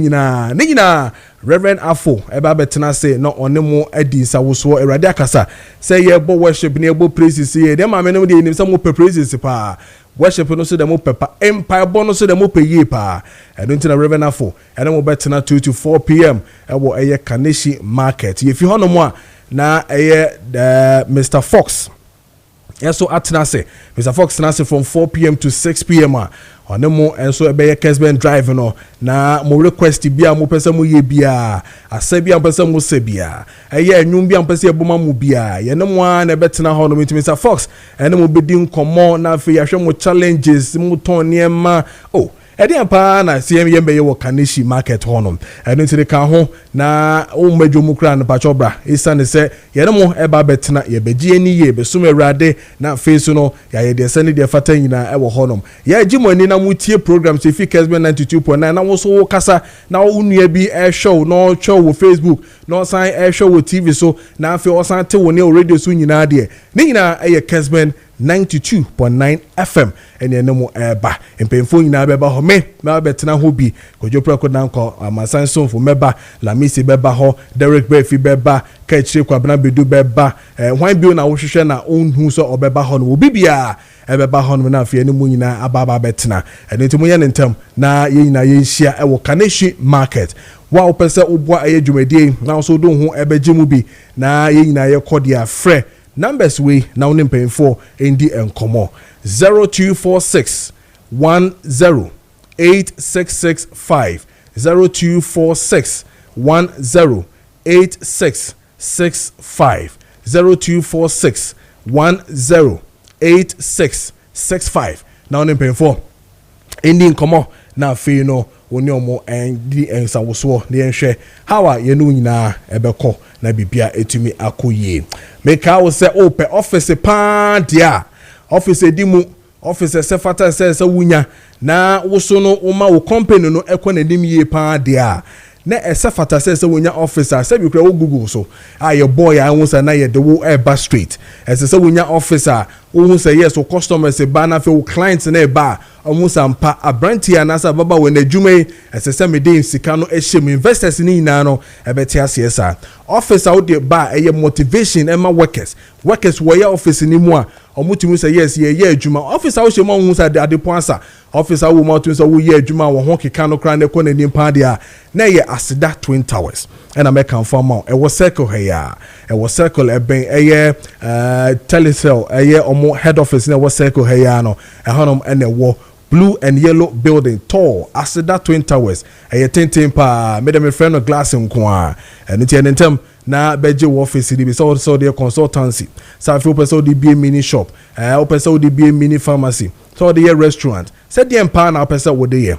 A: nyina Reverend Afo eba betena se no onemo adi nsawoso erade akasa se ye bo worship na ye bo praises ye de maame no de nim se mo praises pa worship no so de mo pepa empire bo no so de mo peye pa eno ntina Reverend Afo ene mo betena 2 to 4 pm ewo eye Kaneshi market ye fi honom a na Mr. Fox so atnase Mr. Fox nase from 4 pm to 6 pm onemo enso ebe Kessben drive no na mo request bia mo pese mo ye bia asabia pese mo se bia enwum bia pese eboma mo bia ye ne mo na betena ho no Mr. Fox ene mo bedi nkomo na afi yahwe mo challenges mo ton niema Edian pa na CM yembe ye wo Kaneshi market honom eno ntire ka ho na o madwomu kra no pachobra isane se ye no mo eba betena ye begie ani ye besum awrade na face no ya ye de sane de fata nyina e wo honom ya gimo ani na mutie program se fi Kessben 92.9 na wo so wo kasa na wo nua bi air show no show wo Facebook no sign air show wo TV so na afi o san te wo ne radio so nyina de ni nyina e ye Kessben 92.9 FM ene nemo eba empemfo nyina beba ho me betena ho bi Kojo Preko Dankwah amasan sonfo meba Lamisi beba ho Derek Befi beba Kachire Kwabena bedu beba hwan bio na wo hwehwe na onhu so obeba ho no obi bia ebeba ho no na afie ne mu nyina ababa betena ene ntimo ye ntem na ye nyina ye nhia e wo Kaneshi market wa opese obua aye dwumadie na so do ho ebegimu bi na ye nyina ye kodia frɛ numbers we now name paying for indi enkomo 0246 10 8665 0246 10 8665 0246 10 8665 now name paying for indi enkomo na fe no oni omo endi ensawoso na yenhwe hawa yenu nyina ebekọ na bibia etumi akoyie meka wo se ope office pa dia office edimu office se fata se wunya na woso no uma wo company no ekọ na nim yie pa dia na ese fata se wunya officer se bi kra wo Google so aye boy anwo sa na ye de wo eba straight ese se wunya officer who say yes, or customers a banner for clients in a bar, almost ampa a brandy and as a baba when the Jume as a semi day in Sicano Eshim investors in Inano, a better CSR. Office out there bar a motivation and my workers were your office in Imua. Omutu say yes juma office house mo hu say de ponsa office awu mo tun say wo ye juma wo ho keka no kran de ko na nimpa dia na ye aseda twin towers and I can form out e was circle here e was circle e ben e ye telecell e ye omo head office na was circle here no e honom and e wo blue and yellow building tall aseda twin towers e ye tenten pa me dem friend no glass nko a eno ti entem na beje office ni be so the consultancy so if person dey be a mini shop person dey be a mini pharmacy so the restaurant said the empower na person wo dey here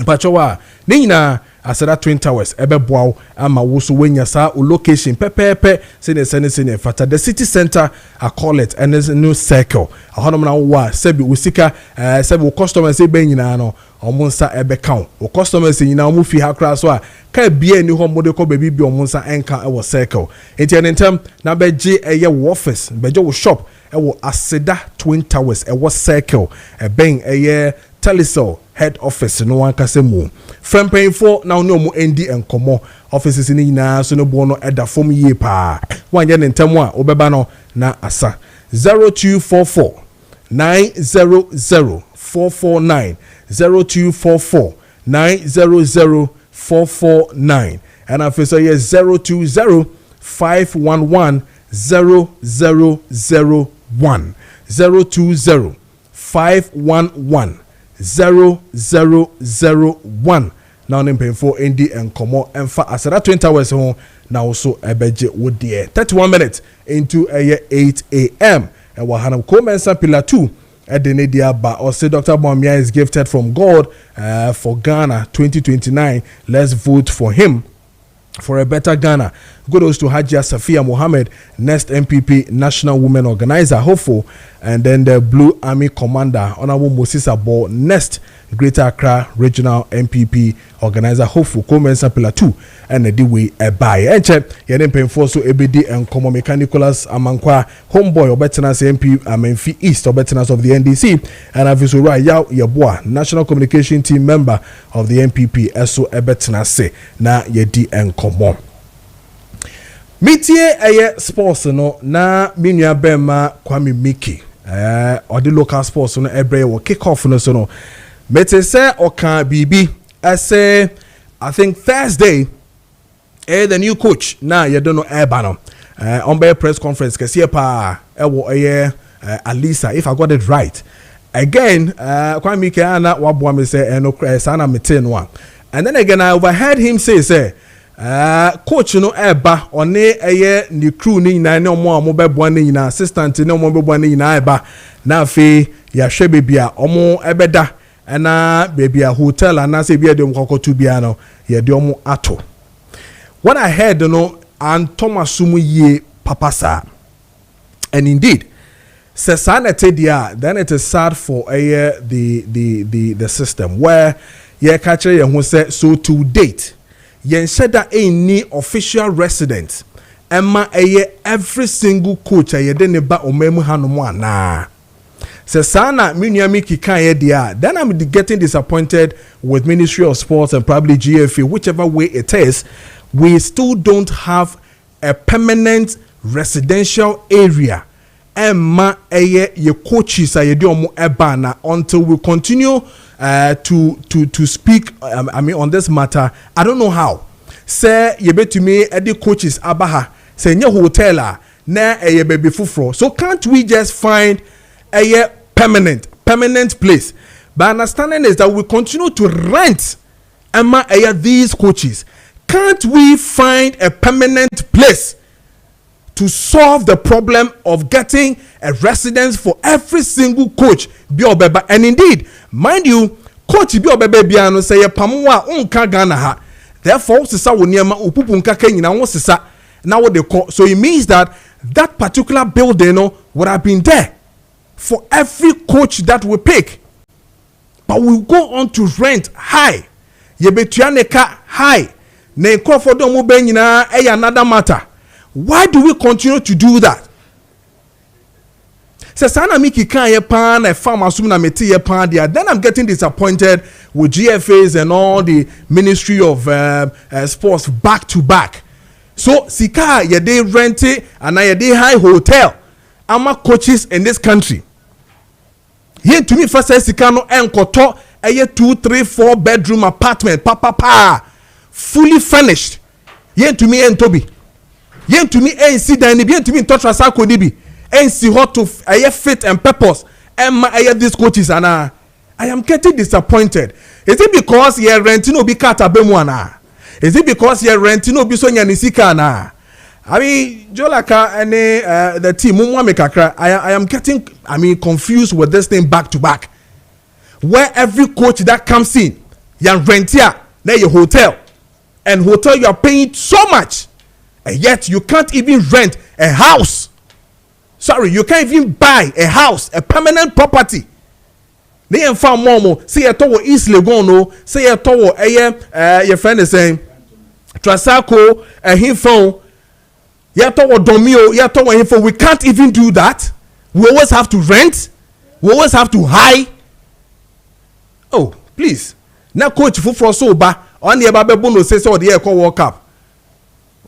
A: pachowa ni nyina asada twin towers ebeboa ama wo so wenya sa location pepepe sene fata the city center I call it and there's a new circle ahonom na wo sebi usika sebi customers e ben nyina no omunsa ebeka wo customers nyina omu fi hakra so a ka bia ni ho mode ko baby bi omunsa enka e wo circle enti entem na beje eye wo office beje wo shop e wo asada twin towers e wo circle e ben eye telecell head office no one kase mu from paying for now no mu endi enkomo offices ni nyina so no bo no eda form ye pa wanye ne ntem a obeba no na asa 0244 900 449 0244 900 449 and after yes 020 511 0001 020 511 0001 now nem pay for ND and Komo and for asada 20 hours home now also ebeje would there 31 minutes into 8 a.m. and wahanam Komensa Pillar 2 at the Nedia ba or say Dr. Bawumia is gifted from God for Ghana 2029. Let's vote for him for a better Ghana. Kudos to Hajia Safia Mohammed, next MPP National Women Organizer, hopeful, and then the Blue Army Commander, Honorable Moses Abo, next Greater Accra Regional MPP Organizer, hopeful, Comensa Pillar 2, and the way a buy. And check, Yaden Penfo, so ABD and Komo Mechanicals Amankwa, Homeboy, or Betterness MP, Amenfi East, or Betterness of the NDC, and Avisura Yao Yabua, National Communication Team member of the MPP, SO Betterness, na Yedi and Komo. Mitie eye sports no na minua bema Kwame Miki or the local sports no ebre wo kick off no so no mete say oka bibi I say I think Thursday the new coach na you don't know eba no on by press conference kese pa wo Alisa if I got it right again Kwame Miki ana wabua me say no sana mete no and then again I overheard him say coach no eba one eye ni crew ni nyina ne omo beboa ni nyina assistant ne omo beboa ni nyina eba na afi ya hwe bebia omo ebeda na bebia hotel ana se bia de mkokotu bia no ye de omo ato what I heard no and Thomas ye papasa and indeed says dia then it is sad for the system where ye catch ye who say so to date yen sheda any official resident emma every single coach de ne ba omemu hanomu ana se sana minua kika ye dia then I'm getting disappointed with Ministry of Sports and probably GFA whichever way it is we still don't have a permanent residential area emma ye coaches ye de omo eba na until we continue to speak I mean on this matter. I don't know how say ye betumi edi coaches abaha say nye hotel na ye baby fufro so can't we just find a permanent place but understanding is that we continue to rent emma these coaches. Can't we find a permanent place to solve the problem of getting a residence for every single coach bi obeba? And indeed, mind you, coach bi obeba bia no say pamoa unka Ghana ha. Therefore, sisa wo niema upupu nka ka nyina wo sisa na wo de call. So it means that particular building no would have been there for every coach that we pick. But we go on to rent high. Ye betuaneka high. Na nkofo do mo ben nyina another matter. Why do we continue to do that? So sana miki kan ye pan a farm assume na meti ye pan there. Then I'm getting disappointed with GFAs and all the Ministry of Sports back to back. So sika ye dey rent it and ye dey high hotel. Ama coaches in this country. Here to me first say sika no enkoto a 2, 3, 4 bedroom apartment pa fully furnished. Here to me and Toby. Here to me and see dan here to me touch asako dibi. And see how to fit and purpose and my these coaches and I am getting disappointed. Is it because you're renting no be kata bemuana? Is it because you're renting no be so nisika na? I mean, Jolaka and the team I am getting confused with this thing back to back. Where every coach that comes in, you're renting there your hotel, and hotel you are paying so much, and yet you can't even rent a house. Sorry, you can't even buy a house, a permanent property. They ain't found momo. Say a tower East Legono. Say a tower your friend is saying Trasako a him phone. Yeah, tower Domio. Yeah, tower him phone. We can't even do that. We always have to rent. We always have to hire. Oh, please. Now coach for sober on the Bababuno says so the Eco World Cup.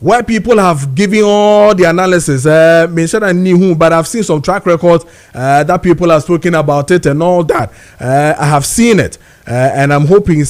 A: Where people have given all the analysis, I knew who, but I've seen some track records that people have spoken about it and all that. I have seen it, and I'm hoping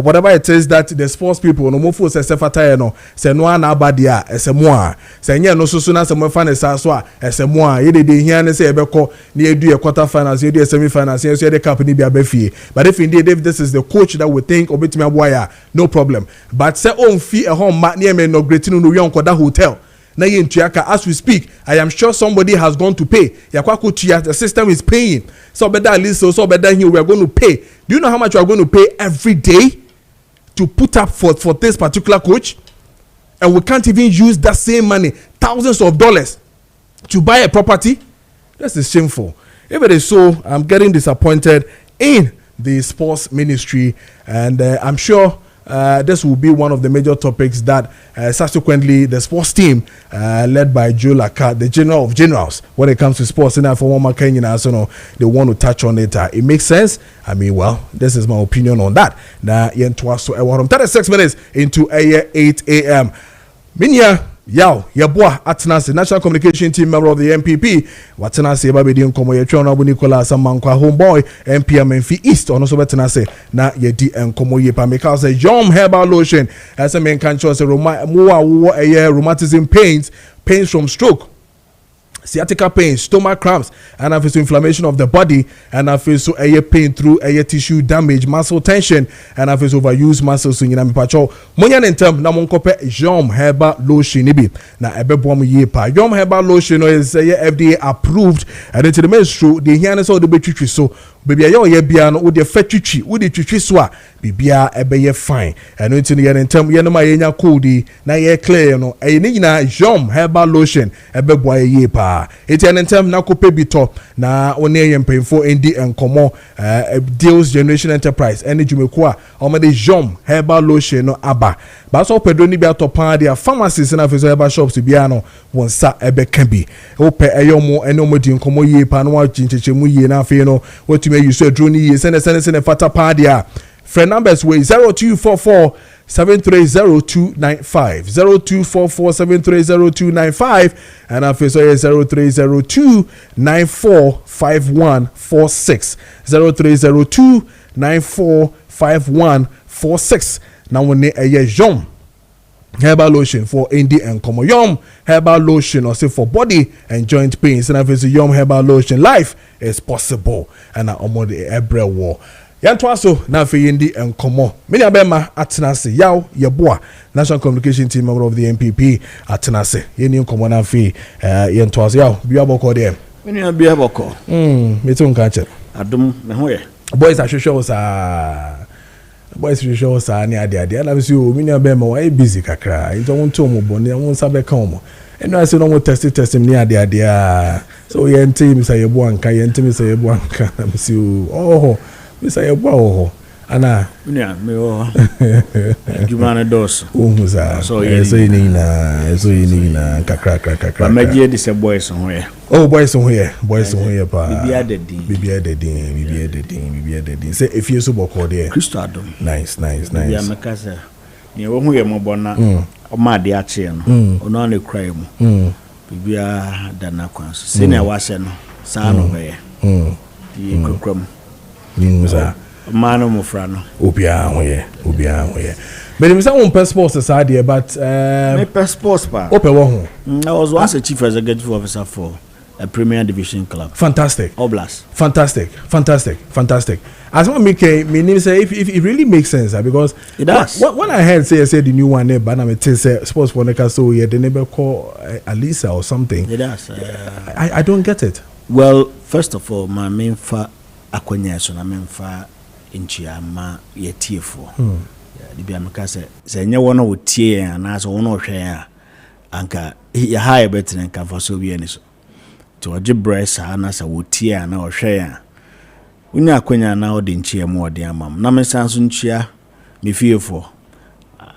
A: whatever it is that the sports people no more force sefata no say no na abadia esemoa say nya no so na semo fa ne sa so a esemoa ye de hia ne say ebeko na edu quarter finals edu semi finals ye so the cup ni bia bafie. But if indeed if this is the coach that we think obetimi aboya, no problem. But say on fee a home ma near me no great no we on that hotel na ye ntuaka. As we speak, I am sure somebody has gone to pay. Yakwako tia, the system is paying. So better at least so better here we are going to pay. Do you know how much we are going to pay every day to put up for this particular coach? And we can't even use that same money, thousands of dollars, to buy a property. This is shameful. If it is so, I'm getting disappointed in the sports ministry, and I'm sure this will be one of the major topics that subsequently the sports team led by Joe Laka, the general of generals when it comes to sports, and for one Maakye, they want to touch on it. It makes sense. I mean, well, this is my opinion on that. Now, 36 minutes into 8 a.m. Minya Yao Yabwa Atenase National Communication Team member of the MPP. Watenase Babedi Nkomo Yetwa Abu Nicholas Amankwa homeboy MPM Menfi East ono so betenase na yedi Nkomo Yepa make say Yom Herbal Lotion as a man can choose rheumatism pains from stroke, sciatica pain, stomach cramps, and also inflammation of the body, and also a pain through a tissue damage, muscle tension, and also overuse muscles. So you know, Monyan in term na monkope Yom Herbal Lotion ibi na ebebom yepa. Yom Herbal Lotion is FDA approved, and it's the menstru the hiane so the betwitwi so baby ayo ye bia no wo de fatwitwi wo de twitwi so a bibia ebeye fine. And it's in term ye no ma yenya cold na ye clear no e ni nyina Yom Herbal Lotion ebebo yepa. It's an term na kope bito na one yem painful indi enkomo deals generation enterprise any jumekwa omade Yom Herbal Lotion no aba ba so pedro ni bia topan dia pharmacies na feso herbal shops bia no wonsa ebe kan bi ope eyomo ene omodi enkomo yepa no wa chinchechemu ye na afi no wotumi use drone ye sene fata pa dia. Friend numbers way 0244 730295 0244 730295 and our face 0302 945146 0302 945146. Now we need a Yom Herbal Lotion for Indie and Komo. Yom Herbal Lotion also for body and joint pains, and if it's a Yom Herbal Lotion, life is possible. And I am on the Ebra war. Yantwaso na fe yendi enkomo meni abema atenase yaw yeboa National Communication Team member of the MPP atenase yeni enkomo na fe yantwaso yaw bia boko de
E: meni bia boko
A: metu nka
E: adum me ho ye
A: boys ahwehwe sa ni ade na bisi o meni abema wa busy kakra into wonto mo bone won sabe kan mo eno ase no mo test ni ade so yenti mi say yeboa nka na bisi o Mr. Yeboa Ana.
E: Yeah, me oh. Jumane dos.
A: Umuza. So you na kakra.
E: Maakye this a boys somewhere.
A: Oh, boys somewhere pa.
E: Bibia the
A: din. Say if you so boko there.
E: Christo Adam.
A: Nice.
E: Yeah, makasa. Ni wo hu ye mo bona. O ma de a che no. Ono na krai mu. Bibia da na kwan so. Se na wa se no. Sa no hwe. Yi kokrom.
A: Nimuza.
E: Mano mufra no.
A: Obia hoye. But me say one passport is there, but
E: me passport pa.
A: Open wo.
E: I was once a chief executive officer for a Premier Division club.
A: Fantastic.
E: Oblast.
A: Fantastic. As one me name say if it really makes sense because
E: it does.
A: When I heard say the new one there, but I say sports for neka so yeah, they never call Alisa or something.
E: It does.
A: I don't get it.
E: Well, first of all, my main fa akwanya so na main fa inchiama ye tiefo. The be amaka say nye wona wo tie na so wona hwe a anka ya high bet na kan for so bi ani so. To oje breast na sa wo tie na wo hwe a. Unya akwanya na o de nchia mu ode amam. Na me sanso nchia me fiefo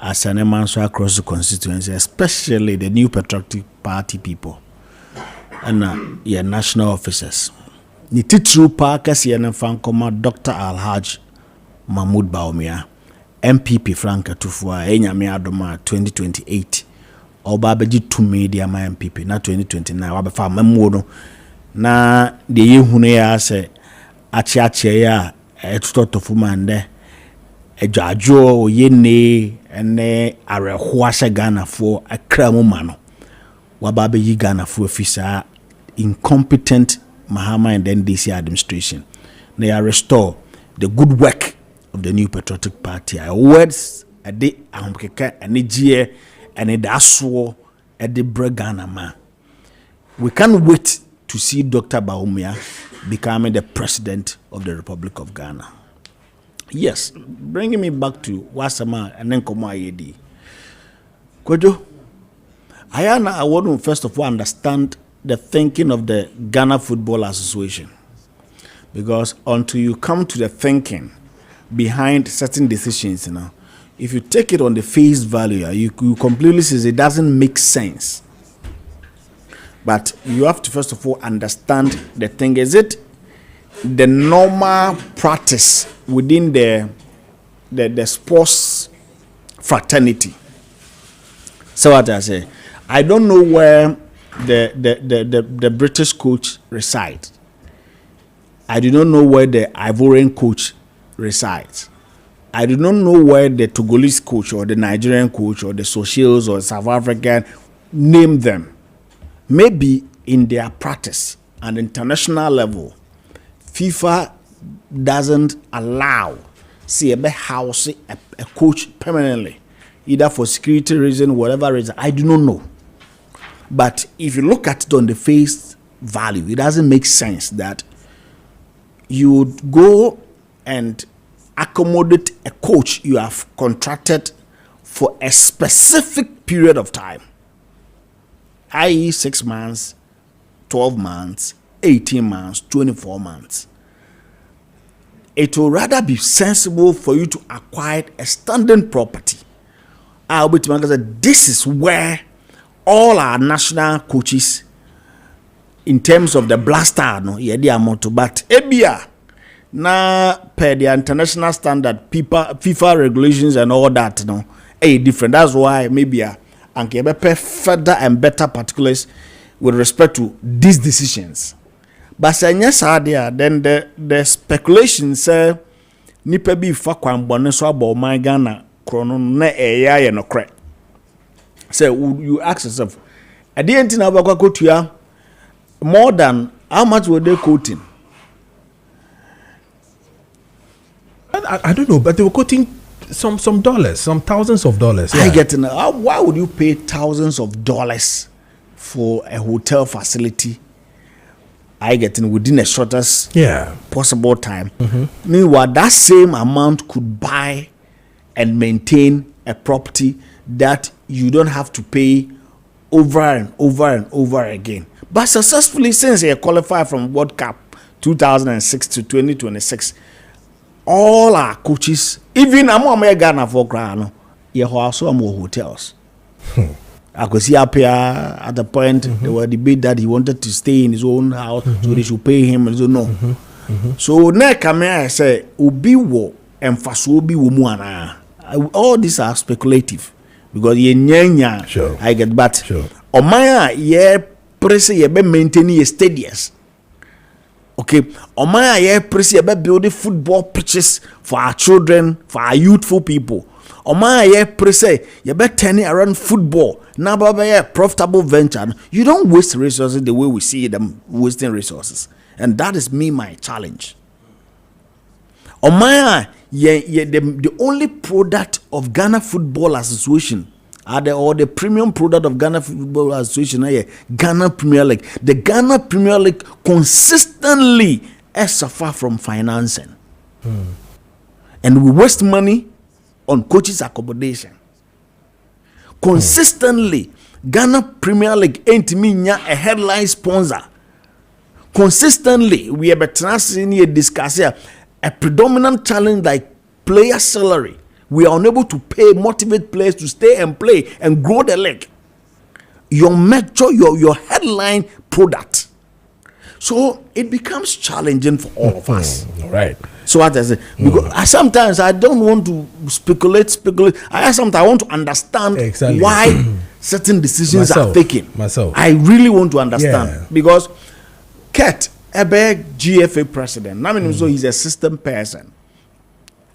E: asane man so across the constituency, especially the New Patriotic Party people and your national officers. Ni titru pa kasi na fankoma Dr. Alhaj Mahmoud Baumia MPP Franka Tufua enyame adoma 2028 oba beji to media ma MPP na 2029 wabefa mamuo no na de yehunu ya se achiache ya etotofuma nde ejajo oyene ene areho ahye Ghana fo akramu ma no waba beyi Ghana fo ofisa incompetent Mahama and NDC administration. They are restore the good work of the New Patriotic Party. Words a day amkeka and a and a daswo at the Bregana ma. We can't wait to see Dr. Baumia becoming the president of the Republic of Ghana. Yes, bringing me back to Wasama and then Komo Ayedi. Kojo, I want to first of all understand the thinking of the Ghana Football Association, because until you come to the thinking behind certain decisions, if you take it on the face value, you completely see it doesn't make sense. But you have to first of all understand the thing. Is it the normal practice within the sports fraternity? So what I say, I don't know where the British coach resides. I do not know where the Ivorian coach resides. I do not know where the Togolese coach or the Nigerian coach or the Socials or South African, name them. Maybe in their practice and international level, FIFA doesn't allow a house a coach permanently, either for security reason, whatever reason. I do not know. But if you look at it on the face value, it doesn't make sense that you would go and accommodate a coach you have contracted for a specific period of time, i.e. 6 months, 12 months, 18 months, 24 months. It will rather be sensible for you to acquire a standing property. I'll be to say this is where all our national coaches, in terms of the blaster, no, yeah, they are moto, but ebia na per the international standard, FIFA regulations and all that, no, different. That's why maybe and be further and better particulars with respect to these decisions. But yes, then the speculation say nipa bi fa kwan bone so abo man Ghana krono na eya no kre. Say you ask yourself, at the end of our more than how much were they quoting?
A: I don't know, but they were quoting some dollars, some thousands of dollars. Yeah.
E: I get to know. Why would you pay thousands of dollars for a hotel facility? I get in within the shortest possible time. Mm-hmm. Meanwhile, that same amount could buy and maintain a property that you don't have to pay over and over and over again. But successfully, since you qualify from World Cup 2006 to 2026, all our coaches, even I'm Ghana for Grano, you also more hotels. I could see up here at the point there were debate that he wanted to stay in his own house, so they should pay him and so no. So now come here I say Ubi wo and Fasobi Wumuana. All these are speculative because ye
A: sure.
E: I get but
A: sure.
E: Omaya ye press ye be maintaining a stadiums. Okay, Omaya ye press ye be building football pitches for our children, for our youthful people. Omaya ye press ye be turning around football. Now be a profitable venture. You don't waste resources the way we see them wasting resources. And that is my challenge. Omaya the only product of Ghana Football Association or the premium product of Ghana Football Association, Ghana Premier League. The Ghana Premier League consistently suffer from financing. And we waste money on coaches' accommodation. Consistently, Ghana Premier League ain't me a headline sponsor. Consistently, we have been discussing a predominant challenge like player salary. We are unable to motivate players to stay and play and grow the league. Your headline product. So it becomes challenging for all of us.
A: Right.
E: So what I say, because sometimes I don't want to speculate. Sometimes I want to understand why certain decisions are taken. I really want to understand because Ket Ebe GFA president. I mean, so he's a system person.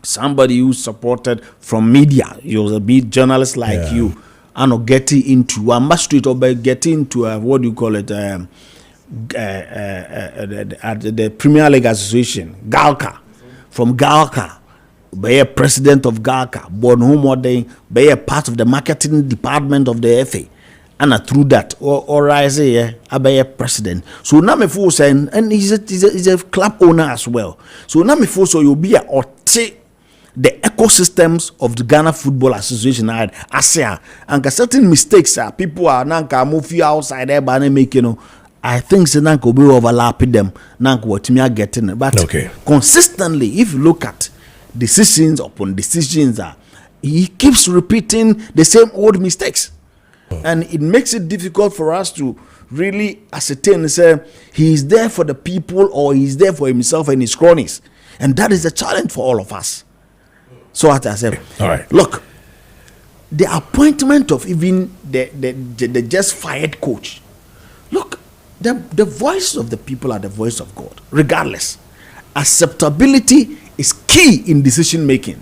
E: Somebody who supported from media. You're a big journalist like you. And getting into a street or getting into what do you call it? The Premier League Association, Galka. From Galka, be a president of Galka, born home be a part of the marketing department of the FA. And through that, or I say, I be a president. So now me for saying, and he's a club owner as well. So now me for so you'll be a the ecosystems of the Ghana Football Association I say, and certain mistakes people are now moving outside there by making. I think so now could be overlapping them. Now what me are getting, but consistently, if you look at decisions upon decisions, he keeps repeating the same old mistakes. And it makes it difficult for us to really ascertain and say he is there for the people or he is there for himself and his cronies. And that is a challenge for all of us. So as I said,
A: all right.
E: Look, the appointment of even the just fired coach. Look, the voice of the people are the voice of God. Regardless, acceptability is key in decision making.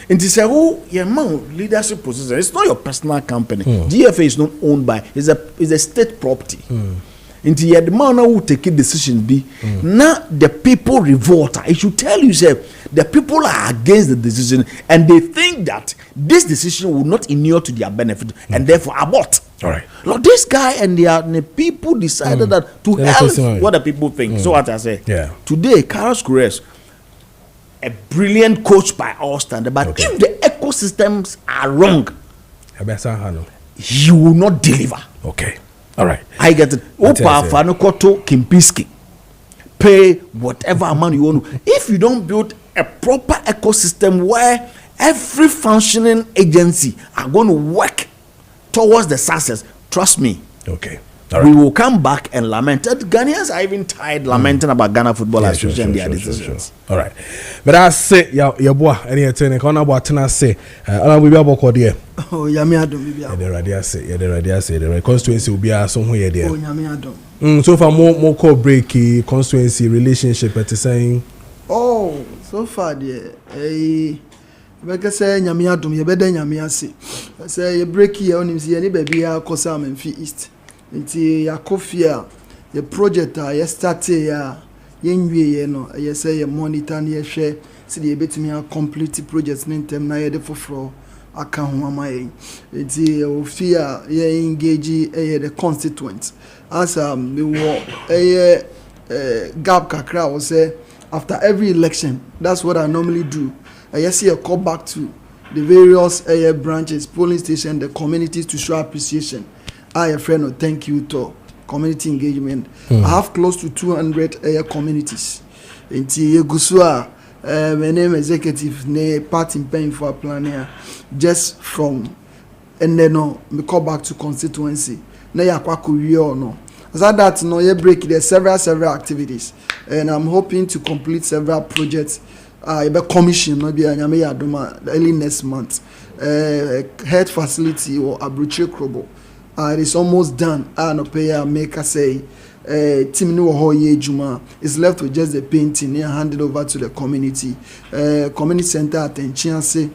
E: And to say, leadership position, it's not your personal company. GFA is not owned by, it's a state property. And the man who take a decision now the people revolt. I should tell you, sir, the people are against the decision and they think that this decision will not inure to their benefit and therefore abort.
A: All right.
E: Look, this guy and the people decided that to help what the people think. So what I say, today, Carlos Corres, a brilliant coach by all standards, but if the ecosystems are wrong, he will not deliver.
A: Okay. All right.
E: I get it. Opa Fanokoto Kimpiski. Pay whatever amount you want. If you don't build a proper ecosystem where every functioning agency are going to work towards the success, trust me.
A: Okay.
E: We will come back and lament. Ghanaians are even tired lamenting about Ghana Football Association and their decisions.
A: All right. But I say, your boy, any attorney, can I say, I will be able to do.
F: Oh, Yami Adom,
A: the radius, the constituency will be somewhere there.
F: Oh, Yami Adom.
A: So far, more call breaky constituency relationship at the saying.
F: Oh, so far, dear. Beka say Yami Adom, you better Yami Asi. Say you break here on him, see any baby, Kosam and Fee East. Nti ya kofia the project ya start ya yenwie no ya say ya monitor na ya hwe se de betimi a complete project ntem na ya de foforo aka ho amaye nti ofia ya engage the constituents as we were gap kakra was say after every election. That's what I normally do. I see a call back to the various branches, polling station, the communities to show appreciation. I friend or thank you to community engagement. I have close to 200 communities. Inti Yegusua my name executive ne party paying for planning just from and then no me call back to constituency na yakwa kowie or no so that no you break there several activities and I'm hoping to complete several projects be commission no be anyame yadoma early next month health facility or Abuche Krobo it is almost done no pay make say team no ho ye juma is left with just the painting and hand it over to the community center attention say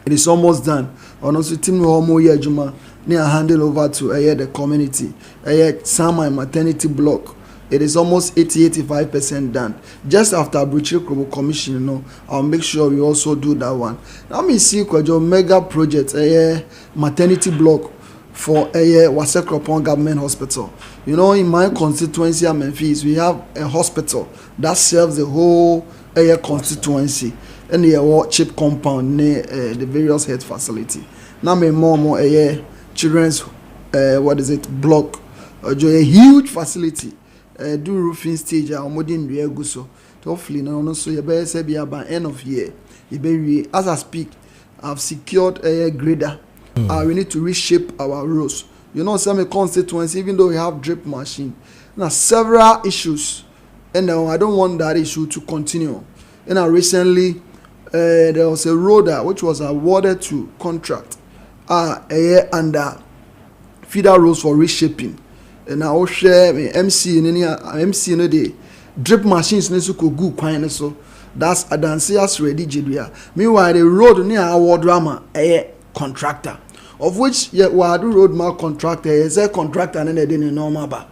F: it is almost done and also team no mo ye juma near handed over to the community some maternity block. It is almost 80-85% done. Just after Abuche Krobo commission, you know, I'll make sure we also do that one. Now me see Kojo mega project maternity block for Wasekropon Government Hospital. You know, in my constituency at Memphis, we have a hospital that serves the whole constituency and the chip compound near the various health facility. Now me more children's block, a huge facility. Do roofing stage modern so hopefully no so you better say by end of year you be as I speak I've secured a grader. We need to reshape our roads. You know, some constituency, even though we have drip machine, now several issues, and I don't want that issue to continue. And recently there was a road which was awarded to contract under feeder roads for reshaping. And I will share MC the drip machines ne so kogu kwan ne so that's Adansias ready Jidria. Meanwhile the road near our drama contractor of which we do road mark contractor is a contractor and then in normal ba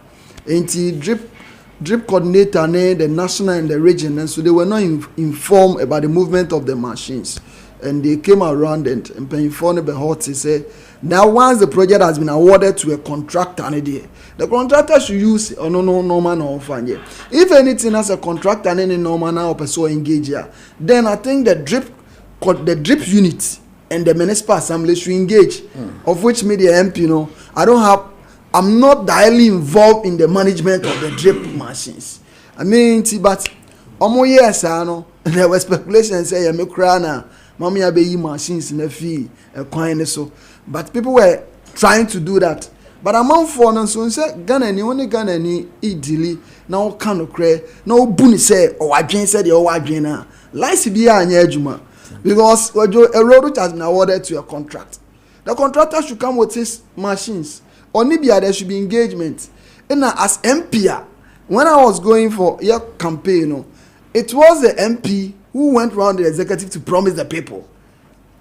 F: drip coordinator ne the national and the region, and so they were not informed about the movement of the machines, and they came around and informed the hot say now once the project has been awarded to a contractor the contractor should use normal fund. If anything as a contractor and any normal now person engage here, then I think the drip unit and the municipal assembly should engage, of which me the MP, you know, I'm not directly involved in the management of the drip machines. I mean, but almost yes, I know there was speculation say me crana, mommy abe machines in the fee so, but people were trying to do that. But among foreigners, so say Ghana ni idili now kind of cray no buni say or adwen said the adwen na license be anya adwuma because a road which has been awarded to a contract. The contractor should come with his machines. Or maybe there should be engagement. And as MP, when I was going for your campaign, it was the MP who went around the executive to promise the people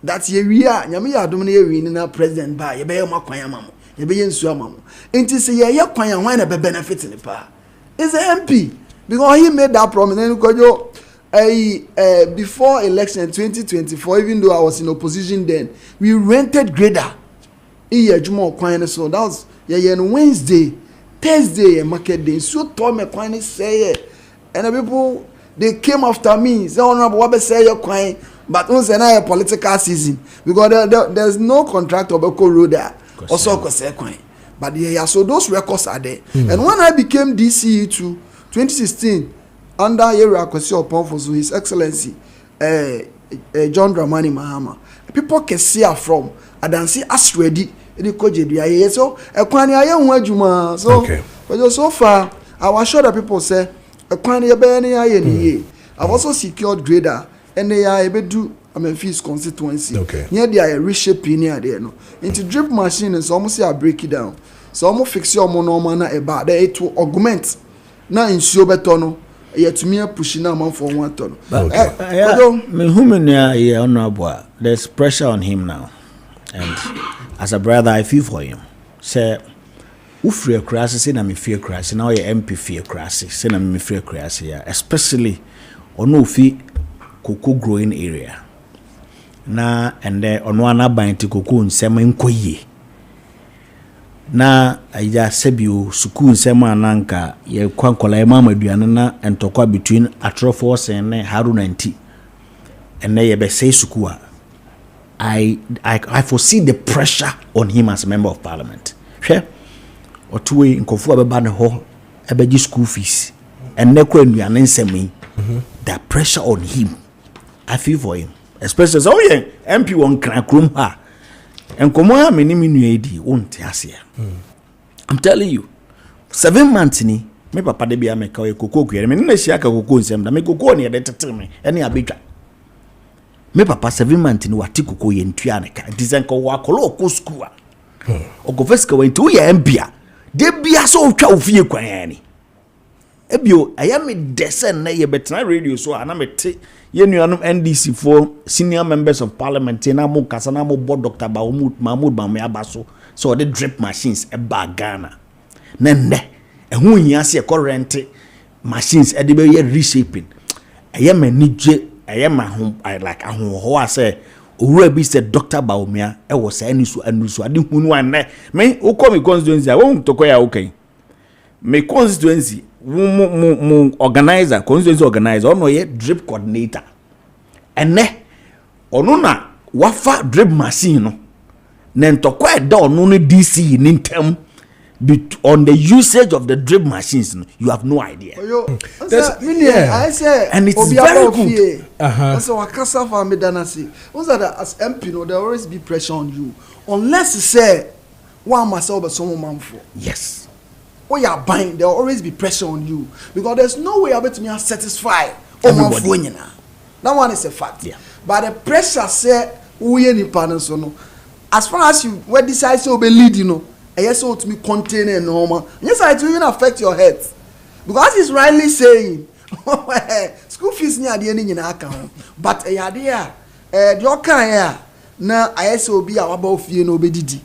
F: that you are dominating president by you be makwanya you be nsu amamu. Enti say ye kwanya wan na be benefit in the pa. It's the MP because he made that promise. And Kojo before election 2024, even though I was in opposition then, we rented grader. So that was Wednesday, Thursday, market day. So told me quite say and the people they came after me. Say honorable what say your coin, but once a political season because there's no contract of a road there. Also coin. But yeah, so those records are there. And when I became DCE to 2016 under area question upon for His Excellency John Dramani Mahama, people can see her from Adansi as ready. So so far I was sure that people say I've also secured grader and they are able to Memphis constituency. Near they are reshaping near there no. Into drip machine and so almost I break it down. So almost fix your monomana about there to augment. Now in Siobetono, yet to me pushing a man for 1 ton.
E: There's pressure on him now. And as a brother, I feel for him. Say, fear crisis, say na me fear crisis. Now your MP fear crisis. Say na me fear crisis. Especially on no fee cocoa growing area. Na and then on one abandoned cocoa in Semen Koye. Na I said you suku in Sema Nanka ye kwankola mama duanana and tokwa between Atrofos and Harun and T. And they be say sukua. I foresee the pressure on him as a member of parliament. Sure? Or two way in Kofu Ababan Ho, Abaji school fees, and Neko and Yanen Semi, the pressure on him I feel for him, especially so MP won Krakrum ha. And come on, many minute won't here. I'm telling you, 7 months ni me papa de bia me ka koko kwere me na shia ka koko nsem da me koko ne de tetere ene abetwa me papa 7 months ni wati koko ye ntua ne ka dizen ko wa kolo ko school a ogoveska we ntu ye mbia de bia so twa ofie kwan ni ebio aya me desen na ye betena radio so ana me te ye nuanom NDC for senior members of parliament na mo kasa na mo board Dr. Mahmoud Bamwe abaso so the drip machines e ba Ghana nende ehun yin ase current machines e de be reshaping eye manage eye ma ho like ahun ho ase owura bi se Dr. Baumia e wo sa anisu ade hunu ane me wo come constituency a wo toko ya okay me constituency mu organizer constituency organizer ono ye drip coordinator ene ono na wafa drip machine no na ntoko e da ono no DC ni ntem on the usage of the drip machines, you have no idea.
F: I say,
E: and it's very good.
F: So I can't say for me danasi. Once that as MP, no, there always be pressure on you, unless you say one myself or someone for.
E: Yes.
F: Or you are buying, there will always be pressure on you because there's no way about me satisfied.
E: Everybody.
F: That one is a fact.
E: Yeah.
F: But the pressure say we any partners no. As far as you we decide to be lead, you know. Yes, so to me contain and normal. Yes, it will even affect your health. Because he's rightly saying, school fees near the end in account. But a idea, your kind now I so be our about fear no be didi.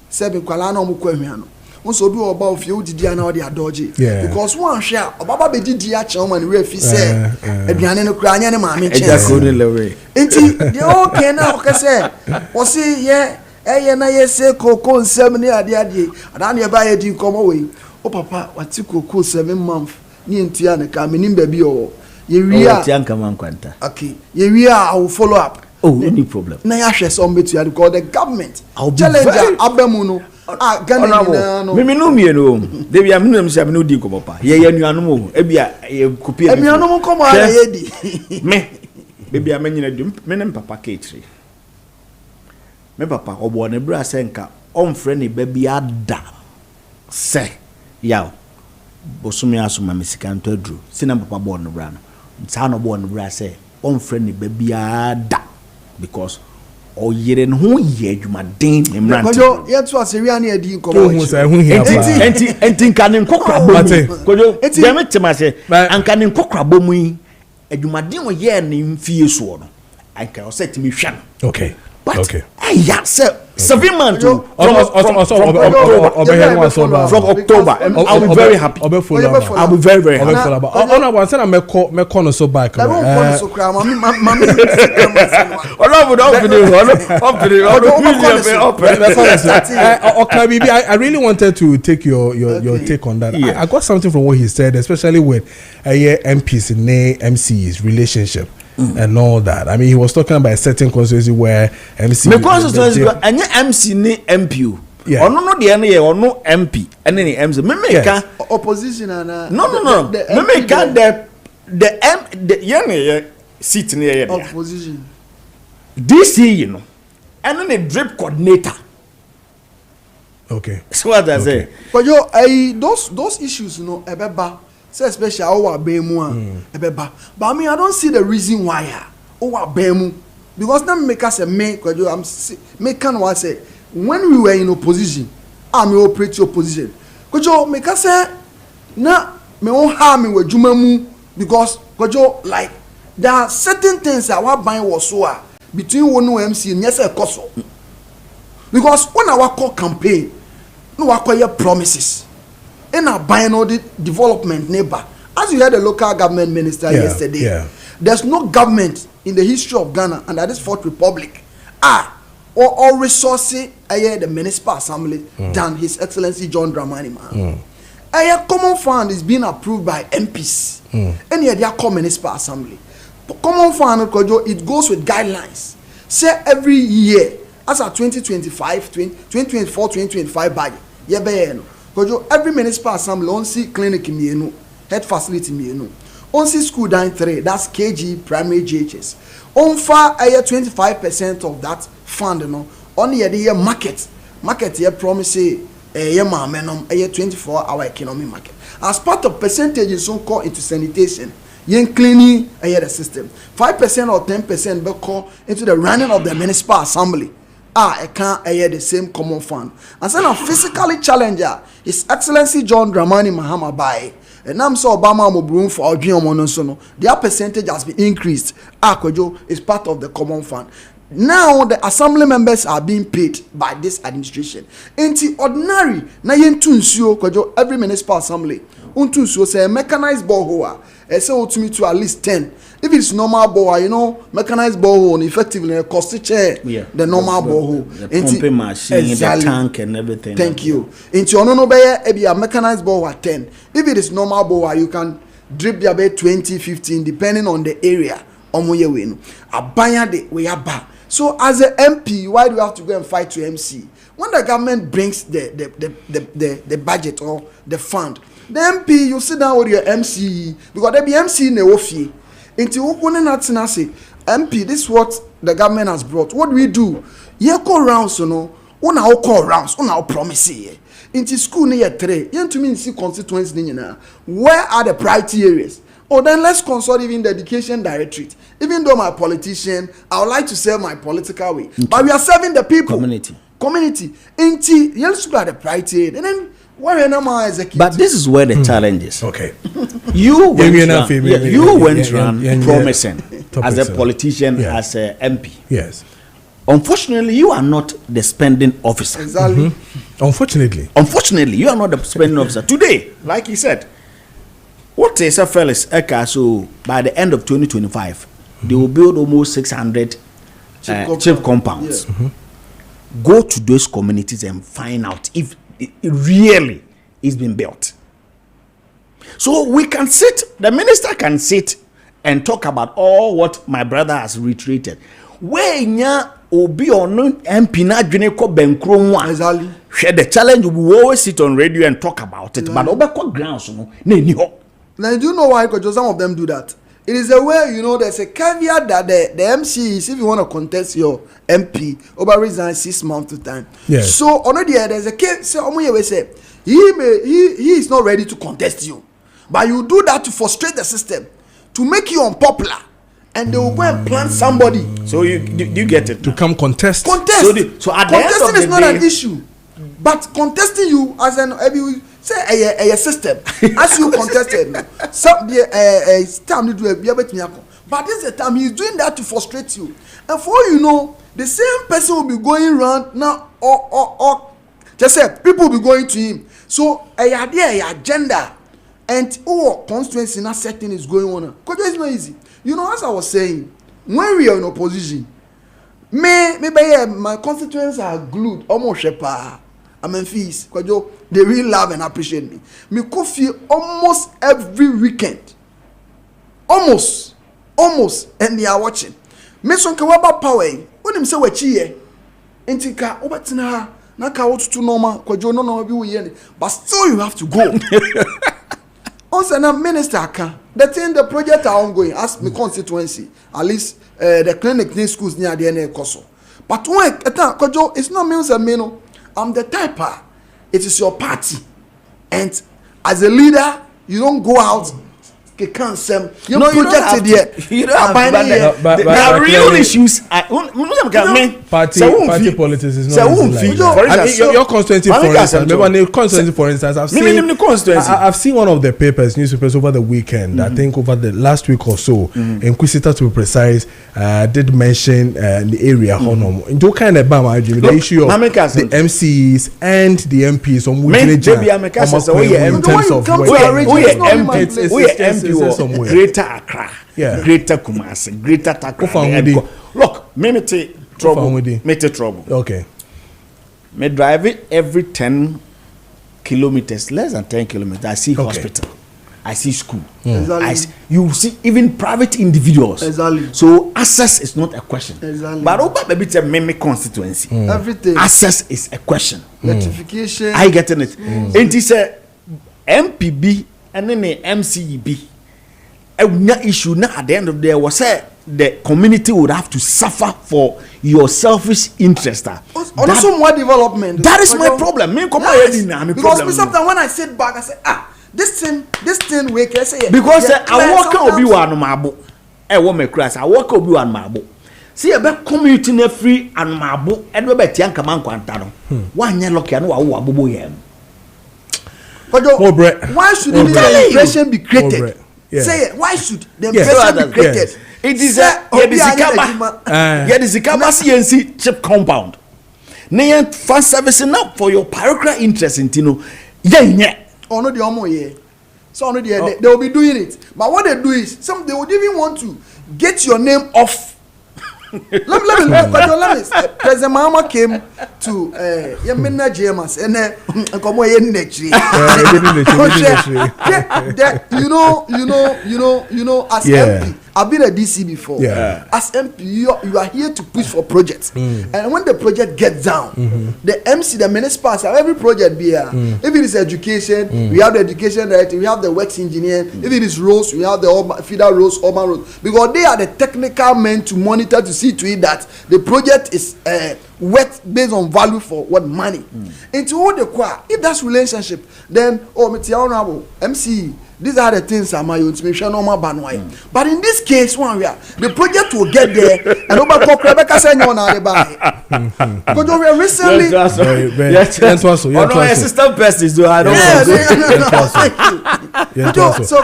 F: Seven Kalano Mukwemiano. Also do about few didi and all the dodgy. Because one share about be didi at Chowman refi say, a piano crying and mammy.
E: Just couldn't away.
F: The old can now say, was see, yeah. Na yese koko 7 ni ade and na buy it come away. Oh papa, what you koko 7 months ni ntia ne ka menim ba bi o. Ye wi a
E: tianka man kwanta.
F: Okay. Ye wi a I will follow up.
E: Oh, any problem.
F: Na ya hwe some betu because the government challenge abemu no. Ghana no.
E: Me no mienu. De bia me no se me no di ko papa. Ye nuanom o. E bia ye kopia.
F: E nuanom ko ma na ye di.
E: Me. Be bia me nyina dum. Me nem papa ketri. Me papa obo ne bra senka on friend ba bia da se yaw bosumi asoma mesikanto adru sina papa bo ne bra no sa no bo ne bra se on friend ba bia da because o yere no ho ye adwumaden ne mrante
F: kojo ye to asewia na edi nkomo
E: enti kanen kokra bomu kojo de me tema se ankanen kokra bomu adwumaden o ye ne mfie so no anka o set me hwa no
A: okay.
E: But
A: okay.
E: Yeah, 7 months from October. I'll be very happy. I'll be very, very happy.
A: On one side, I'm call so back. I really wanted to take your take on that.
E: Yeah.
A: I got something from what he said, especially with MPs and MCs relationship. And all that. I mean, he was talking about a certain constituency where MC.
E: Because and MC ni MP.
A: Yeah.
E: Or no the any or no MP and any MC. Me make
F: opposition and
E: no. Me make the young seat near
F: opposition.
E: DC, you know, and then the drip coordinator.
A: Okay.
E: So what I say.
F: But those issues, you know, ebeba. Say especially our bemu ebeba. But I mean, I don't see the reason why our bemu because them make us a make. I'm making what say when we were in opposition, I me operate opposition. Kojo make us say na me won harm me with jumamu because kojo like there are certain things that our buying was so between one MC and yes koso because when our call campaign no acquire promises. In our buying all the development neighbor. As you heard the local government minister yesterday, there's no government in the history of Ghana under this Fourth Republic or resources the municipal assembly than His Excellency John Dramani Man. A common fund is being approved by MPs. And yet they are municipal assembly. Common fund it goes with guidelines. Say every year as a 2025, 2024, 2025 budget. Every municipal assembly on see clinic mienu, health facility mienu. only school down 3, that's KG primary GHS. On far 25% of that fund, you know, only a year market here promise a 24-hour economic market. As part of percentages so called into sanitation, yen cleaning the system. 5% or 10% be call into the running of the municipal assembly. I can't the same common fund. And so now physically challenger His Excellency John Dramani Mahama Bai. And I'm so Obama Mobroom for Odrian Monosono. Their percentage has been increased. Kojo is part of the common fund. Now the assembly members are being paid by this administration. Into ordinary na yen tunsuo Kojo every municipal assembly. Untunsuo say mechanized borehole. Say ultimately to at least 10. If it's normal borehole, you know, mechanized borehole effectively cost the normal borehole.
E: The pumping machine, exactly. The tank and everything.
F: Thank you. Into ono be a mechanized borehole at 10. If it is normal borehole, you can drip the about 20, 15 depending on the area. Omoye wenu. Abaya de we aba. So as a MP, why do you have to go and fight to MC? When the government brings the budget or the fund, the MP, you sit down with your MC because there be MC in the office. Until MP, this is what the government has brought. What do we do? You call rounds, you know. Una call rounds. Una promise here. Into school near 3. You to me see constituency now. Where are the priority areas? Or then let's consult even the education directorate. Even though my politician, I would like to serve my political way, but we are serving the people. Community. Into you look at the priority area, and then. But
E: this is where the challenge is.
A: Okay.
E: You went around promising as a politician, as a MP.
A: Yes.
E: Unfortunately, you are not the spending officer.
F: Exactly.
E: Unfortunately, you are not the spending officer. Today, like he said, what is a fellas so by the end of 2025, they will build almost 600 cheap compounds.
F: Yeah.
E: Go to those communities and find out if it really is being built. So we can sit, the minister can sit and talk about all what my brother has reiterated. Where nya obi ono MP na dwene ko benkro mu a.
F: Exactly.
E: The challenge we always sit on radio and talk about it, but obekọ grounds no na ni ho.
F: Now do you know why? Because some of them do that. It is a way, you know, there's a caveat that the MC is, if you want to contest your MP, over resign 6 months to time.
A: Yes.
F: So already there's a case. So say he is not ready to contest you, but you do that to frustrate the system, to make you unpopular, and they will go and plant somebody.
E: So you get it
A: to come contest.
E: So at the
F: contesting
E: end of
F: is
E: the
F: not
E: day,
F: an issue, but contesting you as an say a system as you contested some time you do a but this is the time he's doing that to frustrate you, and for you know the same person will be going around now or just say people will be going to him. So a agenda and constituency not setting is going on because it's not easy, you know. As I was saying, when we are in opposition, maybe my constituents are glued almost shepa. I mean, fees, because they really love and appreciate me. Me coffee almost every weekend. Almost, and they are watching. Me son kawaba power. When him say we chiye, intika obatina na ka otutu normal. Because no be we yen, but still you have to go. Also, now minister can the thing the project are ongoing. As me constituency, at least the clinic near schools near the NA Koso. But when Kojo, it's not means a meno. I'm the type. It is your party, and as a leader, you don't go out. You can't say you projected yet.
E: You don't have the real issues.
A: Party politics is not like that. Your constituency, for instance, I've seen one of the newspapers over the weekend. I think over the last week or so, Inquisitor to be precise, did mention the area. Do kind of the issue of the MCs and the MPs on
E: Greater Accra, Greater Kumasi, Greater Takrady. Look, me trouble.
A: Okay.
E: Me drive it every 10 kilometers, less than 10 kilometers. I see hospital, I see school. You see even private individuals.
F: Exactly.
E: So access is not a question.
F: Exactly.
E: But over maybe it's a meme constituency.
F: Everything.
E: Access is a question.
F: Rectification.
E: I getting it. And it's a MPB and then a MCEB. issue now at the end of the day was say the community would have to suffer for your selfish interest.
F: Also more development.
E: That is my problem.
F: Because sometimes when I sit back, I say, this thing we can say
E: because I walk obi one mabo. Want me crash. I walk obi one mabo. See about community na free and mabo. And we bet yanka man kwanta no. One year lucky and wa bobo yem.
F: Why should the impression be created?
A: Yeah.
F: Say it. Why should the impression be created?
A: Yes.
E: It is a CNC chip compound. Nayan fast servicing up for your parochial interest in Tino. Yeah.
F: Oh no, the omo yeah. So no, they will be doing it. But what they do is they would even want to get your name off. let me. President Mahama came to Yemena GMS and come away in next you know, as MP, I've been a DC before. Yeah. As MP, you are here to push for projects. And when the project gets down, the MC, the municipals, every project be here. If it is education, we have the education director, we have the works engineer. If it is roads, we have the feeder roads, urban roads. Because they are the technical men to monitor to see to it that the project is worth based on value for what money. Into all the choir, if that's relationship, then MC. These are the things I'm going to make sure no more banway. But in this case, one where the project will get there and over Rebecca saying on our buy. Because we recently
E: assistant persons do I don't
F: so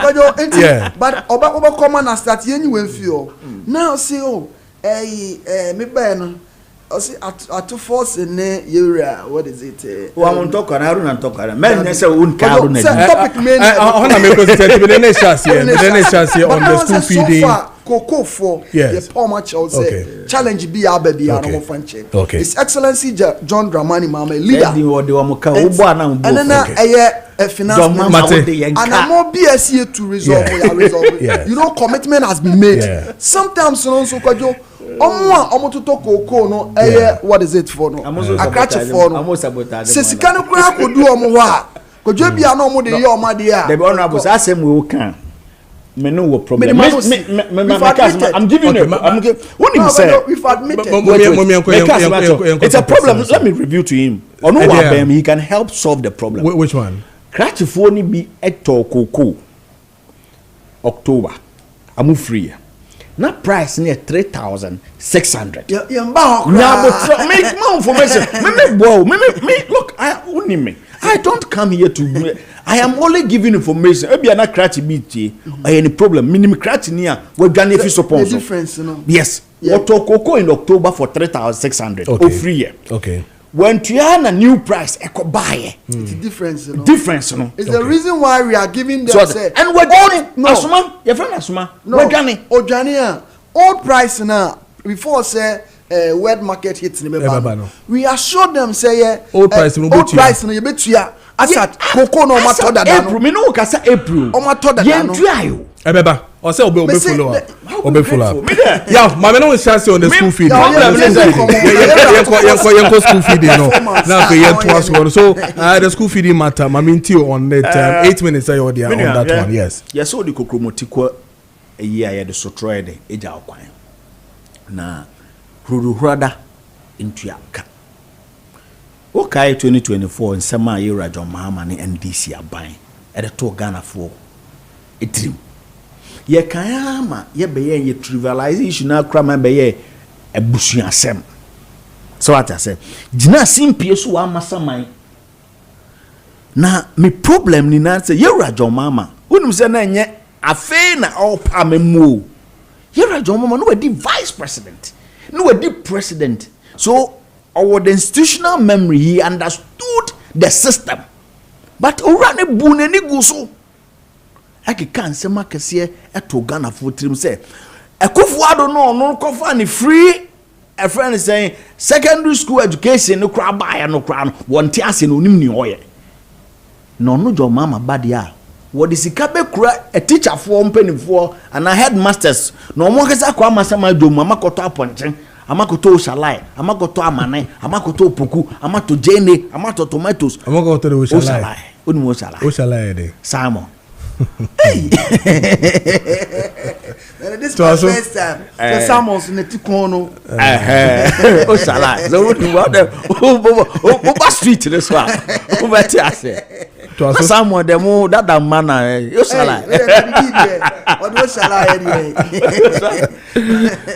F: but over common as that anyway feel now see me ben see at force in area what is it
E: I'm talking Haruna talk men say un car
F: topic main
A: on make us on the school feeding
F: Coco for the poor much say challenge be our baby and function. His Excellency John Dramani Mama leader and then a finance and a more BSc to resolve you know commitment has been made sometimes so Kojo to talk no what is it for no I catch it for no se sikano kura ko du omo wa Kojo bia no mo de ye omo de a
E: the honorable asem we can me no problem I'm giving you what him say
F: we've admitted
E: it's a problem. Let me review to him or no he can help solve the problem.
A: Which one?
E: Cratch phone be eto koko October I'm free. Na price near 3,600.
F: Yeah,
E: make more information. Me look, I don't come here to I am only giving information. Maybe I not cratch beat any problem. Minimum cratch near what Ghana if you suppose.
F: The difference, you know.
E: Yes. What cocoa in October for 3,600
A: okay.
E: or free year.
A: Okay.
E: When you have a new price, I could buy.
F: It's a difference, you know.
E: Difference, you know.
F: It's the reason why we are giving them say.
E: And we're going Asuma, your friend Asuma.
F: No,
E: we're going.
F: Ojania, old price now. Before say wet market hits in the we assure them say
A: old price no
F: you bet you. As at cocoa no matter that
E: April, me no can say April.
F: O matter that
E: no. Yen
A: Ebeba. O say obe follow. Obe follow. Yeah, my no chance on the school feed. Yenko school feeding no. Now for yen twice so the school feeding matter. My minti on that 8 minutes I on that one. Yes.
E: Yes, so the kokromotiko a year the sotroy de eja okwan. Na ruruhurada into yaka. Okay, 2024 in Sama Yura John Mahama ni NDC aban at the to Ghana for a dream. Ye kayama ye beye ye trivialization na krama beye a busuan sem. So what I say, Jina simpie so amasaman. Na me problem ni na say Yura John Mahama. Unum say na nye afe na all pa memo. Yura John Mahama no we di vice president. No we di president. So our the institutional memory, he understood the system. But Urane Buneni Guso, I can't say Makassia at Ghana for trim say. A Kufuado no coffee free. A friend is saying secondary school education, no crab buy no crown, one tias in Unimni oil. No, your mama badia. What is the Kabe a teacher for penny for, and I had masters. No more as I call my do Mama Kota punching. Amakoto shalai, amakoto amane, amakoto puku, amato jene, amato tomatoes,
A: amakoto shalai.
E: Unmo shalai.
A: O shalai de.
E: Salmon. Hey.
F: This is the first time. So Samuel's in the Tikono.
E: Oh, Salah. So what the street this one? Over here. Someone the more that man. You Salah.
F: What was Salah anyway?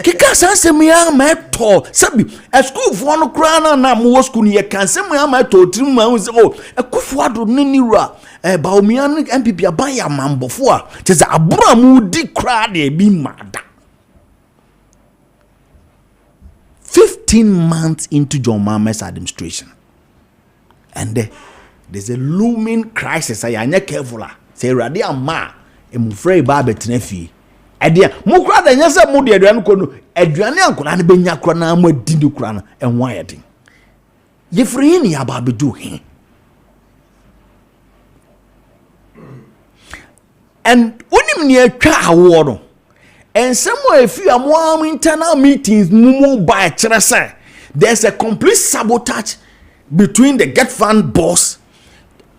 E: Kika sanse me am to. Sabi, a school for no crown na mo school ni kan se me am to trim ma say oh, a kufu ado ni ra. Baomian MPP aban ya mambofo a tese abura mu di kra de bi mada. 15 months into John Mahama's administration, and there's a looming crisis. I am careful. Say ready ama emufrey ba betena fie. Ede mu kra da nya se mu de aduane ko no aduane ankona ne benya kra na mu adi ni kra na enwa yeden. Ye free ni aba bedu he. And unim ni atwa awo and somewhere if you are internal meetings mumu by chere there's a complete sabotage between the Get Fund boss,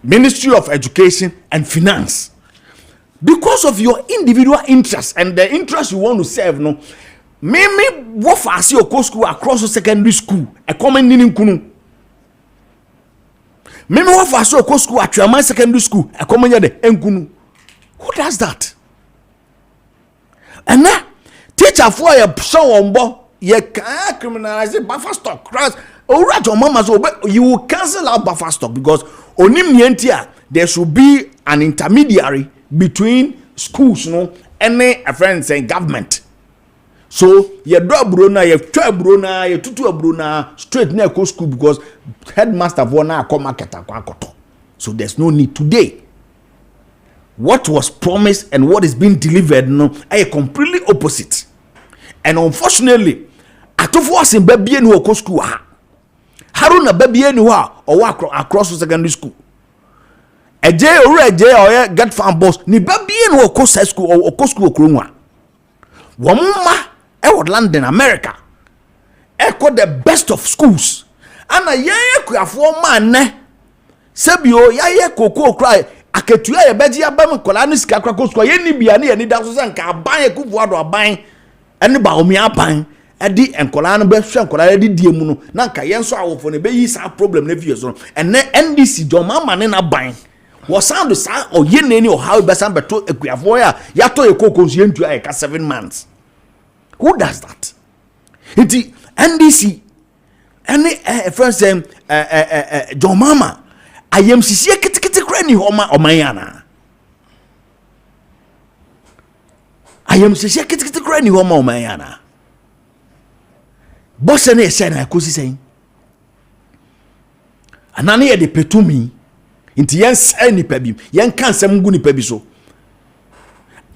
E: Ministry of Education and Finance because of your individual interests and the interests you want to serve. No, me what fast your school across the secondary school a common meaning kunu. Me what fast your school at your secondary school a common yade enkunu. Who does that? And now, teacher for a show on board, you can't criminalize buffer stock. Alright, your mama, you will cancel out buffer stock because only there should be an intermediary between schools, no, and a friend saying government. So you draw brona, you try brona, you tutu brona straight near school because headmaster for now come market. So there's no need today. What was promised and what is being delivered no are completely opposite. And unfortunately, atofo asin baby no ko school ha. Haruna baby no ha or across secondary school. Eje or Get Fund boss ni baby no ko school or ko school okronwa. Wamma e would land in America. E ko the best of schools. Ana yeye kuafo man ne. Sebio yeye koko cry aketua ye beji abam kola ni sika kwako sko ye ni bia ne ye ni da so se nka aban ye kufu ado aban ene ba omi aban edi enkola no be hwe enkola edi die mu no na nka ye nso awofo ne be yi sa problem na fie so ene NDC Joma mane na ban wo sound sa o ye ne ni o how be san beto ekuafo ya to ye kokon so ye ntua ye ka 7 months. Who does that? Iti NDC any friends Joma I am sisi kitikiti krani homa omayana. I am sisi kitikiti krani homa omayana. Boss na ese na akosi sen. Anane ye de petumi. Inti yen sai ni pabim. Yen kan sem gu ni pabi so.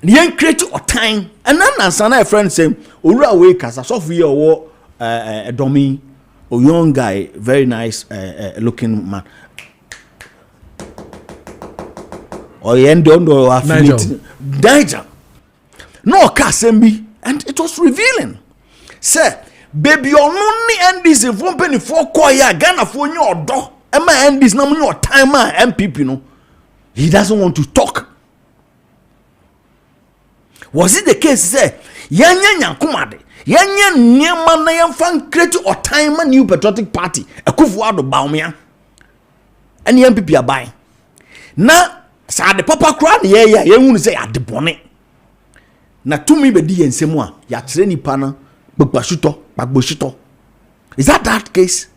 E: Yen create otan. Anana sana friend say owura we kasa so for ye owo domi a young guy, very nice looking man. Or Yendondo affinity. Niger. No Kasembi. And it was revealing. Say, baby, you're only end this if one penny for choir, Ghana for your door. Am I end this number your time, MPP, no? He doesn't want to talk. Was it the case? Say, Yanya Kumade, Yanya Niaman, I am fan create or time a new patriotic party, a Kufuado Baumia, and the MPP are buying. Now, sa de papa kra na ye hunu say ade bone na tumi be di ensemu a ya kire nipa na gbagboshito. Is that case?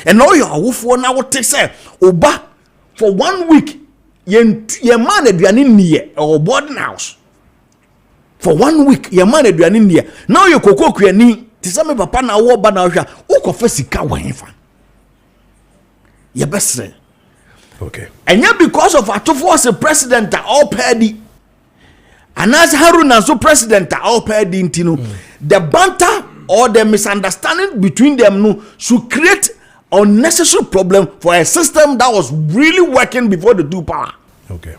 E: And all your awofo na wote say oba for 1 week ye man aduane niye or boarding house for 1 week ye man aduane niye now you kokokua ni ti say me papa na wo ba na hwa ukofa sika wanfa ye besre.
A: Okay.
E: And yet because of Atofo was a president all party, and as Haruna so president all party, the banter or the misunderstanding between them no should create unnecessary problem for a system that was really working before the two power.
A: Okay.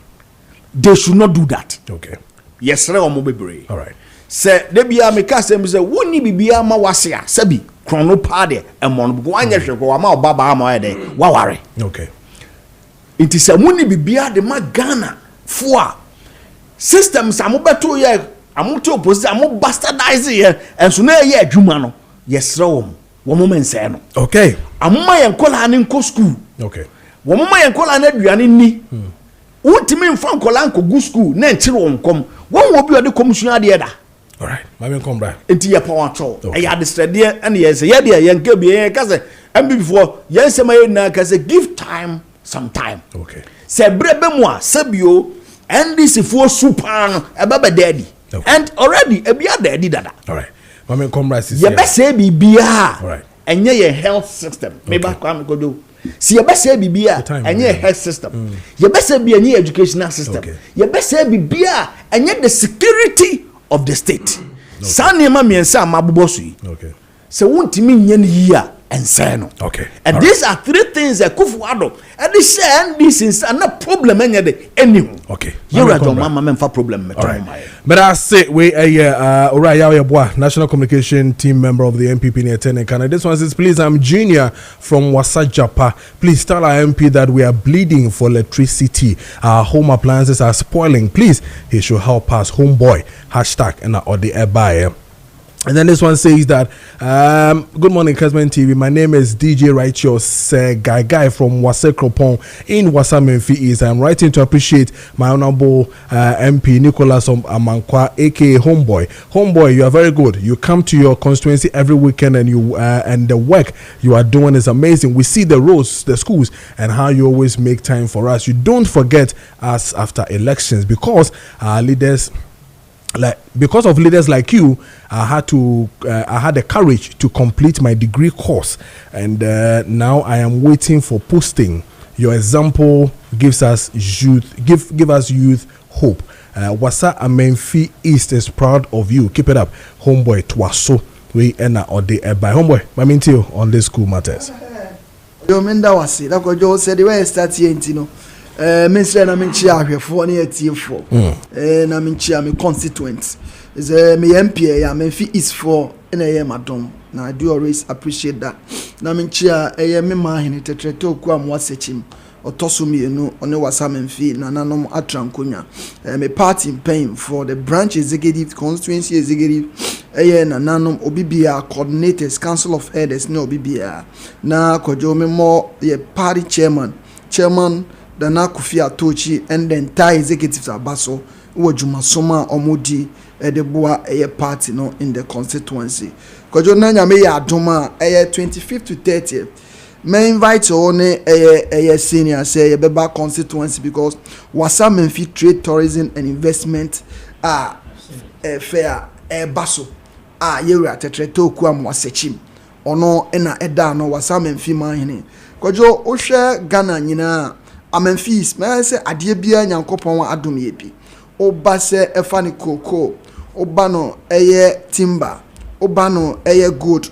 E: They should not do that.
A: Okay.
E: Yes, sir. All
A: right.
E: Say they be a mekasem say woni bibia ma wasia sabi chrono party e mon go anya hweko ma obaba ma e de wa ware.
A: Okay.
E: It is a money bibia de Ghana for systems amobeto ye amoto opposite amo bastardize ye enso na ye adwuma no yesre wo moment say no
A: okay
E: amoma ye nkola ne nko school
A: okay
E: wo moma ye nkola na aduane ni wontimi mfa nkola nko go school na nkyere wo nkom won wo bi ode komsun ade da
A: all right mama come back
E: enti ye power cho e ya distrade and ye say ye de ye nka bi ye ka say am before ye say my na ka say give time some time
A: okay
E: say brebe mu a sabio and this for super ebaba daddy and already ebia daddy dada
A: all right mama come right
E: ye be say bibia
A: all right
E: enye ye health system me ba kwa me godo si ye be say bibia enye health system ye be say bia enye educational system ye be say bibia enye the security of the state sane ma miensa mabobo so yi
A: okay
E: se wontimi nye ne yi a ense no
A: okay
E: and all these are three things that Kufuado and they say and this is a problem enye de anywho
A: okay
E: you are the mama memfa problem
A: but I say we alright ya boy national communication team member of the MPP in attending Canada. This one says please I'm Junior from Wasajapa. Please tell our MP that we are bleeding for electricity. Our home appliances are spoiling. Please he should help us. Homeboy hashtag and or the air. And then this one says that good morning Kessben TV, my name is DJ Righteous Guy from Wase Kropon in Wasa Memphis East. I'm writing to appreciate my honorable MP Nicholas Amankwa aka Homeboy, you are very good. You come to your constituency every weekend and you and the work you are doing is amazing. We see the roads, the schools, and how you always make time for us. You don't forget us after elections because our leaders because of leaders like you, I had the courage to complete my degree course, and now I am waiting for posting. Your example gives us youth, give us youth hope. Wasa Amenfi East is proud of you. Keep it up, homeboy. Twaso we ena ode by homeboy. Maminti on the school matters.
F: Yo menda wasi. That Kojo said the way I start here, you know. Minister na minchi ahwefo na etiefo na minchi am constituent is me MP ya Memphis East for na ye madom na I do always appreciate that na minchi me ma hene tetreto ku am wasechim otosumi enu one Wasa Memphis na nanom atrankonya me party paying for the branch executive constituency executive na nanom obibia coordinators council of elders na obibia na Kojo me more ye party chairman Dana Kufi Atochi and the entire executives are baso wo juma soma omodi the boa party no in the constituency Kojo na nyame ya adoma 25th to 30th may invite on senior say beba constituency because Wasa Memphis trade tourism and investment fair baso yewe atetreto ku am wasechim ono na eda no Wasa Memphis mahene Kojo o hwe Ghana nyina Memphis me say ade bia nyankopon adom ye bi oba se efa ne koko oba no timber oba no gold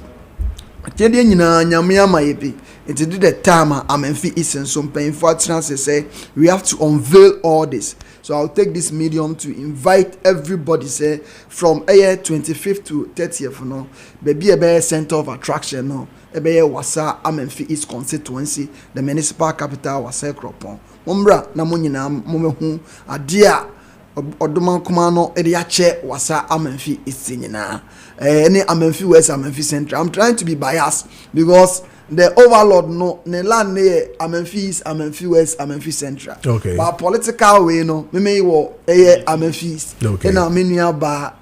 F: tede nyina nyame ama ye bi it did the time Memphis is in some pain for trans say we have to unveil all this. So I'll take this medium to invite everybody say from 25th to 30th no baby a center of attraction no ebe Wasa Memphis East constituency the municipal capital Wasa Kropon mombra na monyina momehu ade a odoman kuma no ede ya che Wasa Memphis East nyina any Memphis West Memphis Central. I'm trying to be biased because the overlord no ne land ne Memphis West Memphis Central.
A: Okay.
F: But political way no me wo Memphis.
A: Okay.
F: And menua ba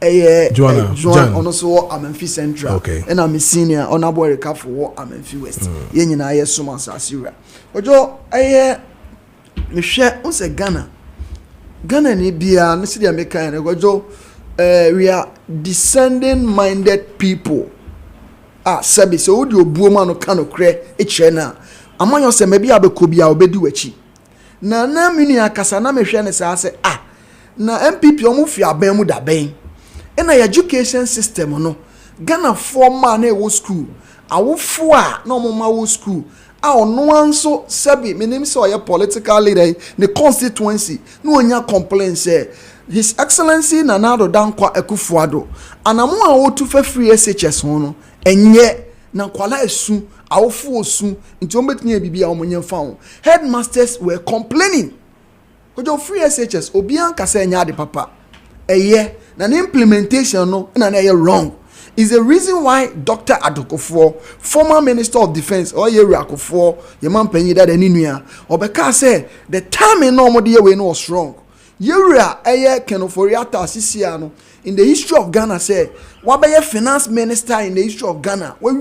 F: Joan ono so Memphis Central.
A: Okay.
F: And I'm senior honorable Reka for Memphis West. Ye nyina ye soma sasira. Ojo me hwe unse Ghana ni bia no se dia me kan ojo we are descending minded people. Sabi so wodi obuoma no ka no kre ekire na amanyo se mebi abekobia obedi wachi na mini akasa na mehwe ne sa se na MPP omufi aban mu da ben na education system no Ghana formal na wo school awofo na omoma wo school ono anso sabi menim se oye political leader the constituency no onya complain say His Excellency Nanado Dankwah Ekufuado anamu a wotu fa free SHS ho no enye na kwala esu awofo osu nti ombetini bibia omonye fa ho. Headmasters were complaining Kojo free SHS obian ka say nya de papa eye na implementation no na wrong is the reason why Dr. Adokofo, former Minister of Defense, or Yerakofo, Yaman Penny that any nua, or Beka say the timing no more way no was wrong. Yera eye kenoforiata sisiano in the history of Ghana say wabaye finance minister in the history of Ghana we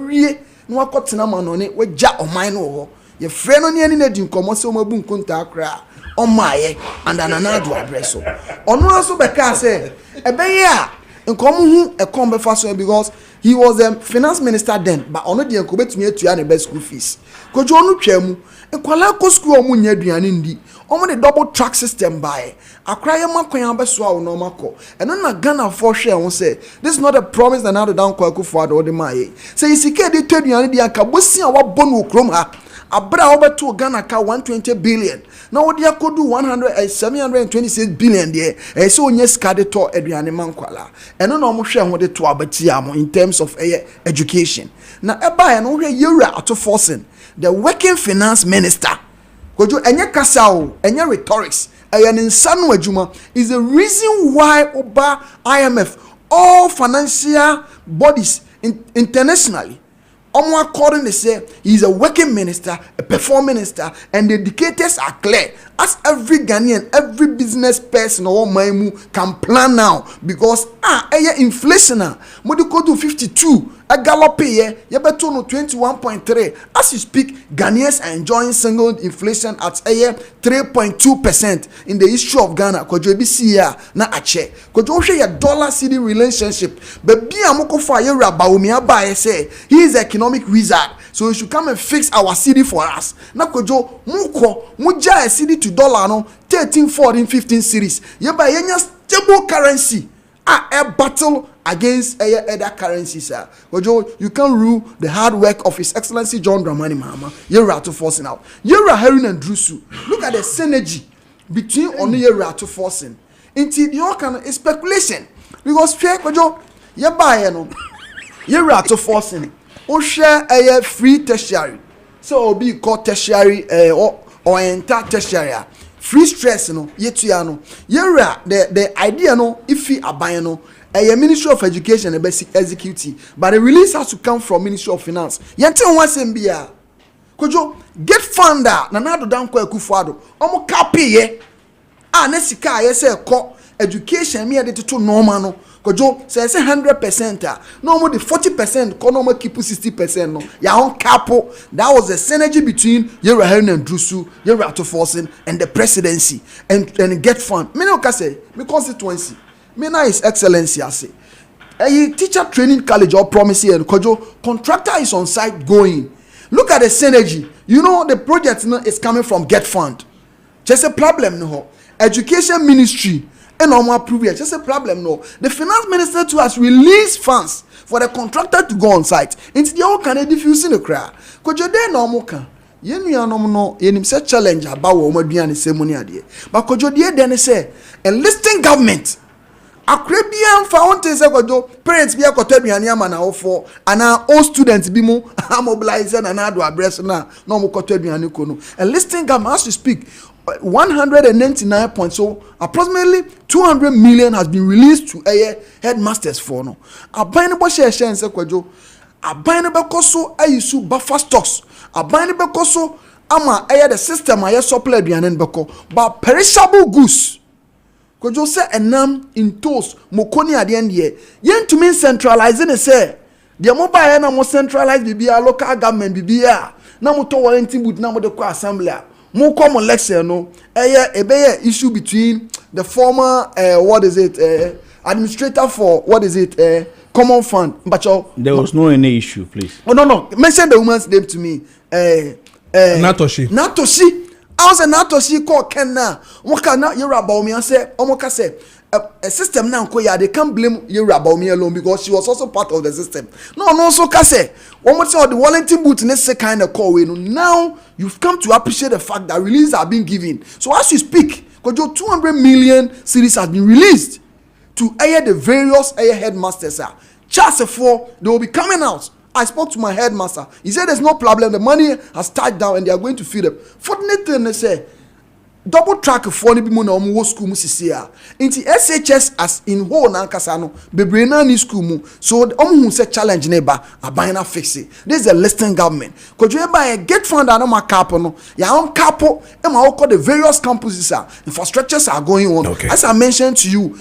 F: no akotena manone we ja oman no ye friend no ne di nkomo se o mabu nkunta akra o maye and ananado abreso ono aso Beka say ebeye a nkomo hu ekom befa so because he was a finance minister then but ono de enko betumi atua ne best school fees kojo onu twam nkwala ko school omu nya aduane ndi omo the double track system by akra ye makwan abeso a no mako eno na Ghana for hwe won say this is not a promise that now the down kwaku for the maye say isike de twaduane di aka bosi a wabɔ no krom ha abra obeto Ghana ka 120 billion na wodi akodu 726 billion there say onye sika de to aduane mankwala eno na omo hwe ho de to abati am in terms of education na eba no hwe yewura ato forcing the working finance minister Kojo enye kasao enye rhetorics ayan insanu adwuma is the reason why oba IMF all financial bodies internationally according they say he is a working minister, a performing minister, and the indicators are clear. As every Ghanaian, every business person or maimu can plan now because inflation modiko to 52 a gallop ye beto no 21.3 as you speak Ghanaians are enjoying single inflation at 3.2% in the history of Ghana kojo bi sia na ache kojo hwe ye dollar cedi relationship baby amoko fa ye rabaomi aba say he is economic wizard so he should come and fix our cedi for us na kojo muja cedi to dollar no 13 14 15 series ye ba yenya stable currency a battle against other currencies sir kojo you can rule the hard work of His Excellency John Dramani Mahama yera to forcing out yera Harun and Drusu look at the synergy between on yera to forcing into the kind of speculation because fair kojo ye buy no yera to forcing o share a free tertiary so obi called tertiary or enter tertiary free stress no yetua no yera the idea no if he aban no a Ministry of Education and basic executive but the release has to come from Ministry of Finance yente won asembia kojo get funder na nado Dankwah Akufo-Addo omo KPD na sika ye say ko education me dey to normal no kojo say 100% no more the 40% ko no more keep 60% no ya on capo that was the synergy between Yera Harun and Drusu Yera to forcing and the presidency and get fund me no ka say me constituency me na His Excellency ase a teacher training college or promise here kojo contractor is on site going look at the synergy you know the project is coming from get fund just a problem no education ministry and normal approve it just a problem no the finance minister too has released funds for the contractor to go on site into the all can diffuse in the crowd kojo dey normal kan yenuanom no yenim say challenge about wo maduane semoni ade but kojo dey then say enlisting government Akrebian found say kojo parents bi akoto aduane ama na ofo ana all students bi mu mobilize na na do address na no mo koto aduane ko no enlisting government as to speak 199 points so approximately 200 million has been released to headmasters for no aban no bo share say kojo aban no be koso ayisu buffer stocks aban no be koso ama the system aye supply aduane no be ko but perishable goods kojo say enam in toast mokoni ade ende yentumi centralizing it say the mobile na mo centralize bibia local government bibia na mo to warranty boot na mo de ko assembly mo come election no ebeye issue between the former administrator for common fund but
E: there was no any issue please
F: no mention the woman's name to me Natoshi I was Natoshi call Kenna waka na Yera Baomi say omoka say a system now they can't blame Yera Baomi alone because she was also part of the system no so ka say one more the Wellington boot next kind of call we now you've come to appreciate the fact that releases are being given so as you speak because your 200 million series has been released to air the various headmasters just for they will be coming out. I spoke to my headmaster. He said there's no problem. The money has tied down and they are going to feed them. Fortunately, they say double track for ni bi mu na omo school mu sisi a nti SHS as in whole na nkasa no bebre na ni school mu so omo hu say challenge na ba aban na fix it. This is a listing government Kojo eba get fund na ma cap no ya on cap e ma call the various campuses infrastructures are going on. As I mentioned to you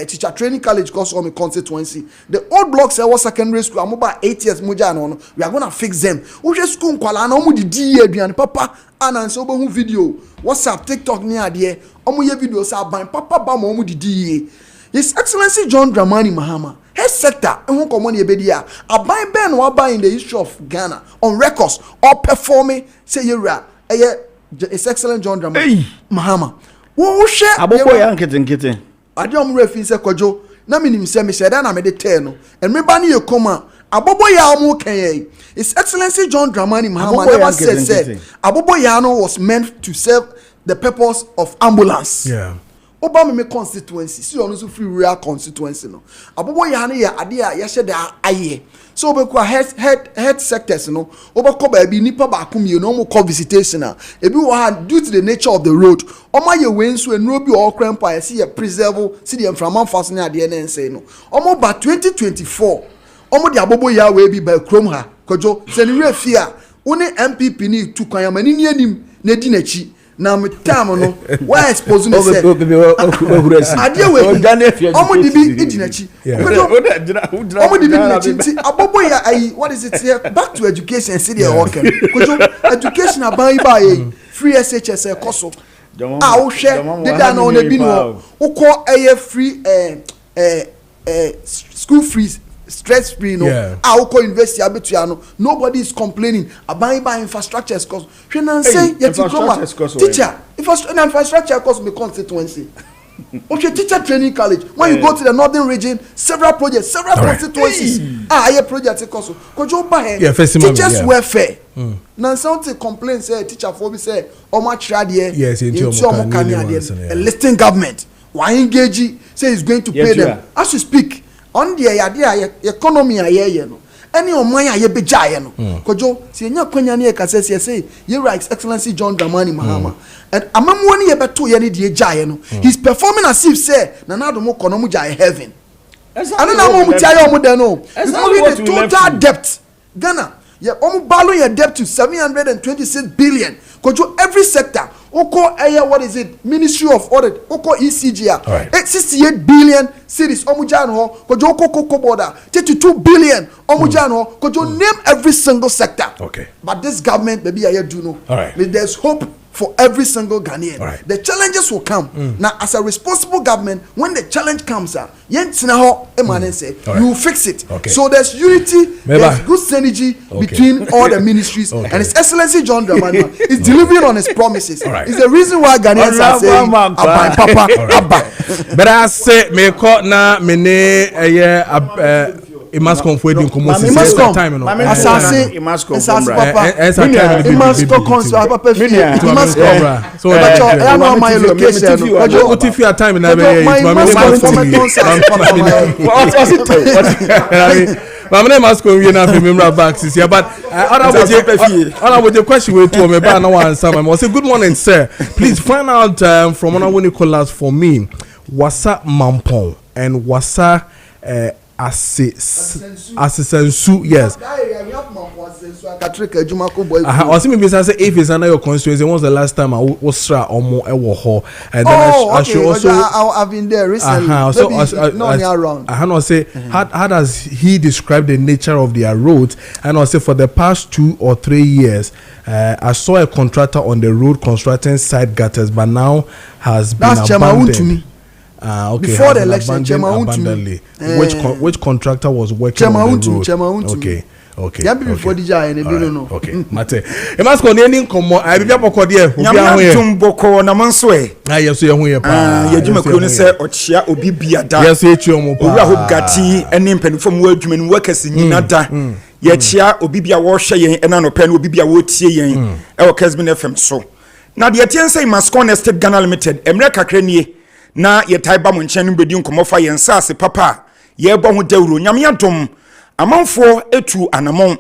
F: teacher training college course on my constituency the old blocks was secondary school am about 8 years moja no we are going to fix them we school kwala na omo di aduane papa and so obo hu video WhatsApp, TikTok ni ade omo ye video sa ban papa ba mo omo didi His Excellency John Dramani Mahama health sector ehun komo ni ebedi a aban ben wa ban in the history of Ghana on records or performing say yera His Excellency John Dramani Mahama wo hwe
E: abobo ya nkete
F: ade omo refi se Kojo na minim se me sheda na me de tell no and me ba ni ekoma abobo ya omo kan His Excellency John Dramani Mahama never said abobo ya no was meant to serve the purpose of ambulance.
A: Yeah.
F: Obama me constituency. See on so free real constituency no. Abobo ya no ya ade a ya hye aye. So obekwa head sectors no. Obekọ ba bi nipa ba akomie no mo call visitation a. Ebi wo ha due to the nature of the road. Oma ye we nso enuro bi o krempa ya see ye preserve see the inframan fast na ade na nse no. Omo ba 2024. Omo di abobo ya we bi ba krom ha. Kojo se ni refi a wo ne MPP ni tu kwan amani ni anim na di nachi. Na me time no why expose no say adie we omo di bi idinachi omo di bi idinachi nti abobo ya ayi what is it here back to education see the working kojo education aban ba ye free SHS ekoso a wo hwe de da na ona bi no ukọ free school free stress free no ukọ university abetua no nobody is complaining about infrastructure cost hwe say teacher infrastructure cost me constituency okay teacher training college when you go to the northern region several projects several constituencies aye project cost kojo ba here teachers welfare na something complain say teacher for be say omo trade here into omo kanya there a listing government why engage say he's going to pay them as you speak on the economy aye no any oman aye bejaye no Kojo se nya kwanya ne kase say your Excellency John Dramani Mahama and amamwo ne ye beto ye ne de jaye no he's performing as if say na na do mo kono mo jaye heaven and na mo tiaye o mo de no because the total debt Ghana omo balloon your debt to 726 billion Kojo every sector oko what is it Ministry of Audit oko ECGR 68 billion cities omujan ho Kojo oko border 32 billion omujan ho Kojo name every single sector but this government baby I do know there's hope for every single Ghanaian. The challenges will come. Now, as a responsible government, when the challenge comes, you will fix it. So there's unity, there's good synergy between all the ministries, and His Excellency John Dramani is delivering on his promises. It's the reason why Ghanaians are saying, Papa.
A: But I say, me call na mene it must come for you come see time no
F: asase papa
A: it must come so
F: I know my location
A: what if your time na be my name must come here now for me back this year but other with the question we to me ba na one answer I say good morning sir please find out from one Nicholas for me wasa mampon and wasa Asisensu, yes. I see maybe say if it's under your constituency, when was the last time I was or more and then I should also
F: I've been there recently.
A: So I say how does he describe the nature of their roads? And I say for the past 2 or 3 years, I saw a contractor on the road constructing side gutters, but now has been abandoned. To me. Okay.
F: Before the election,
A: which contractor was working on the road? Okay.
F: Yeah, before the jay, and no.
A: Okay. Mate. E must go any come. I be boko there.
G: Nyam boko na manswe.
A: Yes, you here pa.
G: Ye djuma kro ne se ochia obi biada.
A: Yes, e twa mo pa.
G: Owura ho gati ene mpanifo mu adwuma nu wakasi nyina da. Ye chia obi bia wo hwe yen ena no pe na obi bia wo tie yen. E wo Kessben FM so. Na de tiense Mascon State Ghana Limited. Emre kakra nie. Na ye taiba mo nchen bedi nkomofa ye nsase papa ye bo ho dawuro nyame adom amanfo etu anamon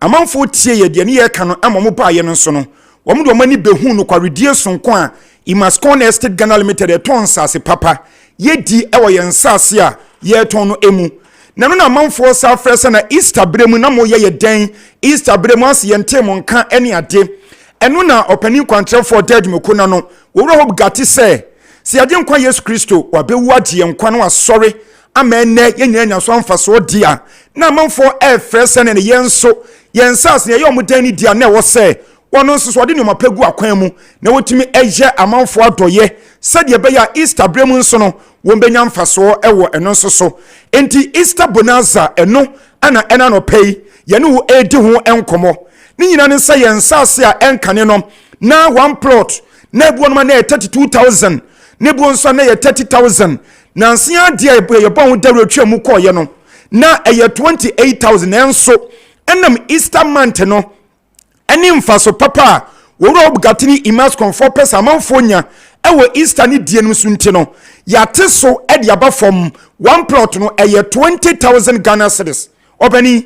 G: amanfo tie ye de ne ye ka no amamo ba ye no so no wɔn de wɔn ani behu no kwaredie sonko a Imascon Estate Ghana Limited eton sase papa yedi ɛwɔ yɛn sase a yɛton no emu na no na manfo sa frɛsɛ na Easter bremu na mo yɛ den Easter bremu ase yɛnte mo nka ɛne ade ɛno na ɔpanin kwantrɛfo dead mekona no wɔwura hope gati sɛ si ade nkwa Yesu Kristo wabewu ade nkwa no asɔre ama ene yɛnyanya so amfaso dia na manfo frɛsɛ ne yɛnso yɛnsase yɛ ɔmo dan ni dia na ɛwɔ sɛ wɔn nso so ɔde nneɛma pegu akwan mu na wɔtumi ɛyɛ amanfo adɔyɛ sɛdeɛ bɛyɛ Easter bremu nso no wɔn bɛnya mfasoɔ ɛwɔ ɛno nso so enti Easter bonanza ɛno ana ɛna no pɛyi yɛne wo edi ho ɛnkɔmɔ ne nyina ne sɛ yɛn nsase a ɛnkane no na one plot na ebuo no na 32,000 na ebuo nso na 30,000 na nsia deɛ yɛbɔ ho dawuro twa mu kɔɔyɛ no na ɛyɛ 28,000 ɛnso ɛnam Easter month no ɛne mfaso papa wɔwura obugatini Imascon for pesa amanfo nya ɛwɔ Easter ne die no so nti no yate so ɛde aba from one plot no ɛyɛ 20,000 Ghana cedis ɔbɛni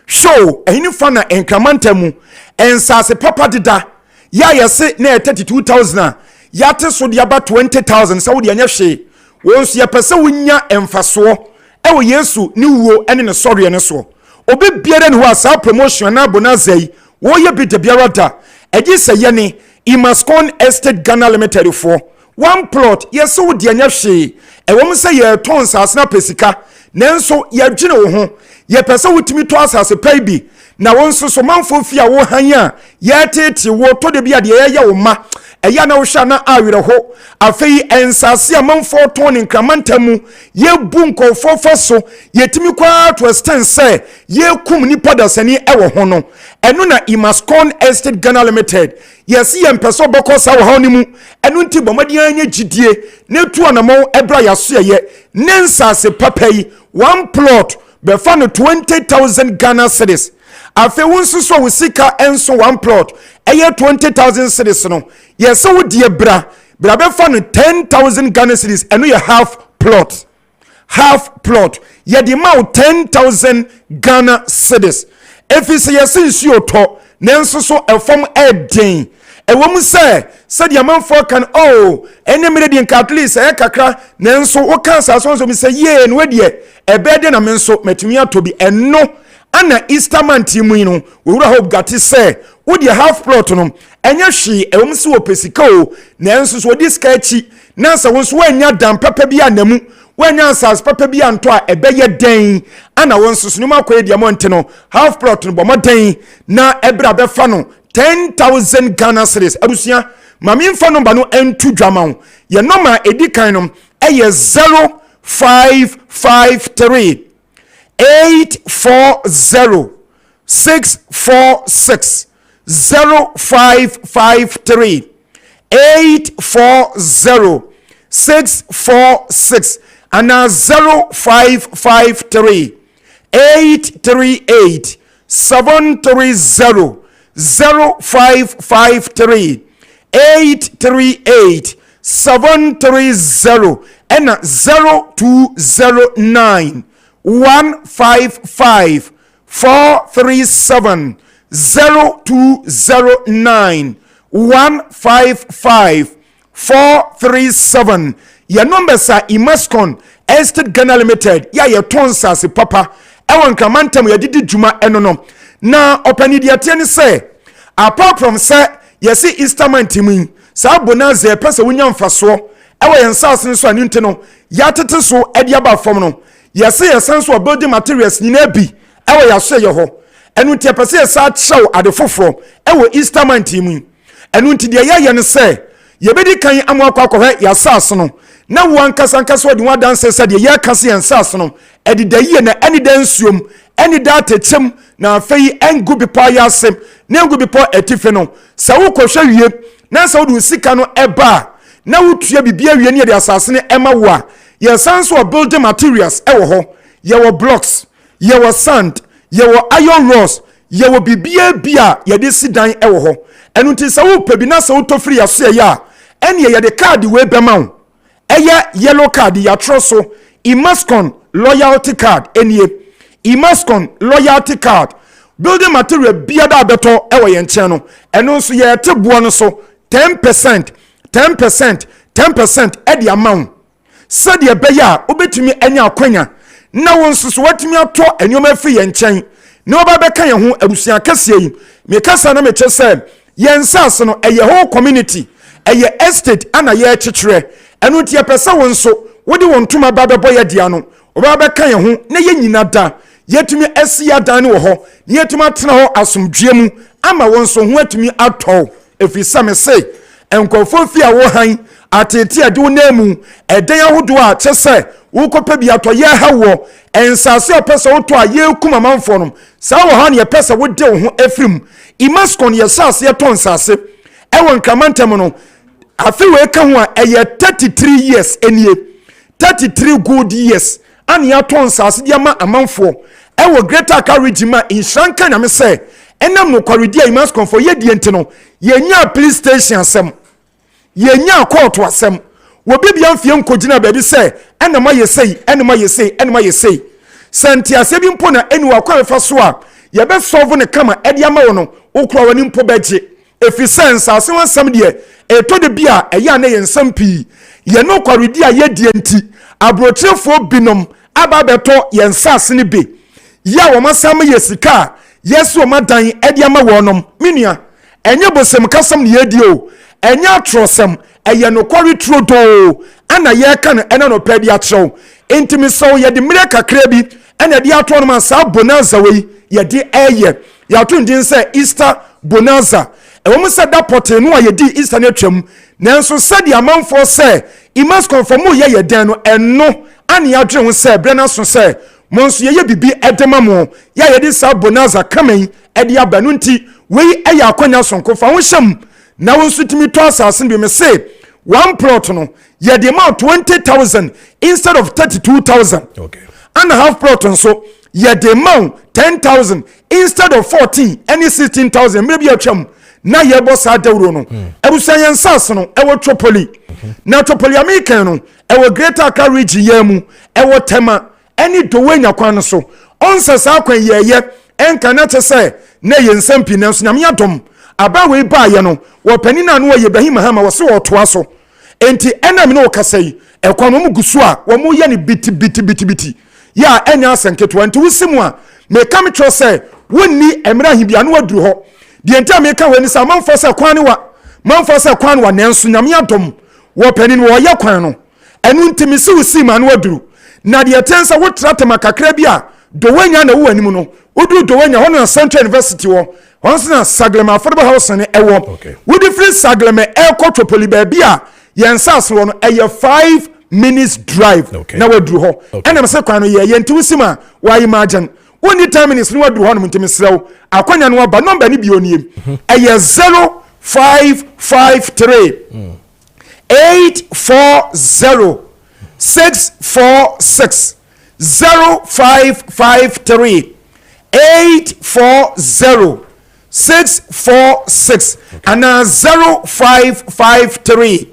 G: show ɛhini fa na enkramanta mu ɛnsase papa deda ya yɛse na 32,000 a yate so de aba 20,000 sɛ wo de anya hwe wɔn so yɛpɛ sɛ wonya mfasoɔ ɛwɔ Yesu ne wuo ɛne ne sɔreɛ ne so obi biara ne ho a saa promotion na bonanza yi woyɛ bi de biara da ɛgye sɛ yɛne Imascon Estate Ghana Limited for one plot yɛsɛ wo de anya hwe ɛwɔm sɛ yɛtɔn nsase na pesika nanso yɛdwene wo ho yɛpɛ sɛ wotumi tɔ asase pɛi bi na wɔn nso so manfo fi a wo han a yɛtete wo tɔ de bi a de yɛyɛ wo ma ɛya na wo hwa na awere ho afei ensase a manfo tɔn ne nkramanta mu yɛbu nkɔfo fa so yɛtumi kwa to extend sɛ yɛkum nipa dasani ɛwɔ ho no ɛno na Imascon Estate Ghana Limited yɛsi yɛmpɛ sɛ bɔkɔ sa wɔ ha ne mu ɛno nti bɔmɔden anya gyidie ne tu anamɔ ɛbra yasoɛyɛ ne nsase papa yi one plot bɛfa no 20,000 Ghana cedis afe wo nso so wo sika enso one plot ɛyɛ 20,000 cedis no yɛsɛ wo die bra bɛfa no 10,000 Ghana cedis ɛno yɛ half plot yɛde ma wo 10,000 Ghana cedis efi sɛ yɛsɛ nsuo tɔ nanso so ɛfam ɛden ɛwɔ mu sɛ sɛdeɛ amanfoɔ kan ɛne mmere di nka at least ɛyɛ kakra nanso wo ka asase nso mi sɛ yee no wedeɛ ɛbɛde na me nso matumi atɔ bi ɛno ana Easter month mu yi no wowura hope gati sɛ wo de half plot no ɛnyɛ hwe ɛwɔ mu sɛ wɔ pesika o nanso so odi ska akyi na sɛ wo nso woanya dan papa bi anamu woanya asase papa bi anto a ɛbɛyɛ den ana wo nso so no makɔyɛ deɛ mɔnte no half plot no bɔmɔ den na ɛbra bɛfa no 10,000 Ghana cedis abusua mame mfa number no entu dwama wo ye number edi kan no ɛyɛ 0553 840 646 0553 840 646 and 0553 838 730 0553 838 730 and 0209 155 437 0209 155 437 your numbers are Imascon Estate Ghana Limited ya ye ton sase papa ewon kramantam ya didi djuma eno no na opani dia tie ne say apart from say yesi Easter month mu sa bonanza pese wonya mfaso ewo ye nsase nso ani nte no ya tete so ade aba fam no yesi yesenso building materials nyina bi ewo ya so ye ho enu tie pese yesa chew ade foforo ewo Easter month mu enu nti dia ye ne say yebedi kan amwakwa akɔhɛ yasase no na wankasa nkasa odi wadanse sɛ de yɛ kase yensase no edi da yie na eni da nsuom eni da tetem na afei engu bipo yasem na engu bipo etife no sɛ wokɔhwɛ wie na sɛ wodi sika no ɛba na wotua bibia wie ne de asase ne ɛma wo a yesanso building materials ɛwɔ hɔ yɛwɔ blocks yɛwɔ sand yɛwɔ iron rods yɛwɔ bibia bia yɛde sidan ɛwɔ hɔ ɛno nti sɛ wo pɛ bi na sɛ wotɔ firi yaso ɛyɛ a ɛne yɛde card we bɛma wo ɛyɛ yellow card yɛatwerɛ so Imascon loyalty card ɛnie Imascon loyalty card building material bia da beto ewo ye nche no eno nso ye te buo no so 10% e di amount said ye be ya obetumi anya akwanya na won so watumi ato enyoma fi ye nchen na oba be kan ye ho abusia kase yi me kasa na me che se ye nsase no eye whole community eye estate ana ye chichire eno tie pese won so wodi won tuma ba be boye dia no oba be kan ye ho na ye nyina da yetumi asia dan wo ho yetumi atena ho asomdwe mu ama won so ho atumi atɔ efisa me se enkofo fi a wo han atete ade wo namu eden ahodo a kyese wo kopa bi atɔ ye ha wo ensase opese wo to a ye kuma manfo no sa wo ha ne pese wo de wo ho afrim imaskon ye sase ye ton sase ewon kramantem no afi we ka ho a eye 33 years enie 33 good years ani aton sase de ma amanfo ewo greater Accra region ma inshanka na me say enam no kwaredi a imas konfo ye die ntino ye nya police station asem ye nya court asem wo bibia mfie nkogina ba bi say enama ye say santia se bi mpo na eni wa kwa fa so a ye be solve ne kama ede ama wo no okura wani mpo beje efi sense ase wansam de eto de bia eya na ye nsam pi ye no kwaredi a ye die nti abrotrefo binom aba beto ye nsase ne be ya wo masam ye sika yesu omadan ede ama wonom minua enye bosem kasam ne yedi o enye atrosem eye no kwari trodo ana ye ka no ena no pedi atrew intimi so ye de mire kakra bi ena de ato no ma sa bonanza we ye de eye ya to ndin say Easter bonanza e wo se da pote no ye di Easter na twam nanso se de amanfo say I must confirm ye den no eno ani adwe ho say brena so say monso ye bibi edema mo ya ye di sa bonanza kamen e di abanu nti we eye akwanya sonko fa ho hyem na won sutimi to asase bi me say one plot no ye di amount 20,000 instead of 32,000
A: okay
G: and a half plot so ye di amount 10,000 instead of 14 any 16,000 maybe atwam na ye bo sa dawro no ebusan ye nsase no e wo Tropoli na Tropoli American no e wo Greater Accra region ye mu e wo Tema any dowenya kwan so onse sa kwan ye enka na te se na ye nsampi na so nyame adom aba we ba ye no wo panina no ye Ibrahim Hama wo se wo toa so enti enam no kasai e kwan mo gusu a wo mo ye ne biti ya enya asenketo enti wusimu a me kam tro se wonni emra hibia no aduru ho de enti ameka wani sa manfo se kwan wa nenso nyame adom wo panina wo ye kwan no enu ntimi se wusima no aduru na de tensa wo tratema kakra bi a dowenya na wo anim no odu dowenya ho na Central University wo once na Saglema Affordable House ne ewo wo di free Saglema Kojo Tropoli ba bi a yensase wo no eye 5 minutes drive na waduru ho ena me se kwan no ye nti wusima wa imagine woni 10 minutes ni waduru ho no ntimi serew akwanya no ba number ni bi oniem eye 0553 840 646 0553 840 646 and 0553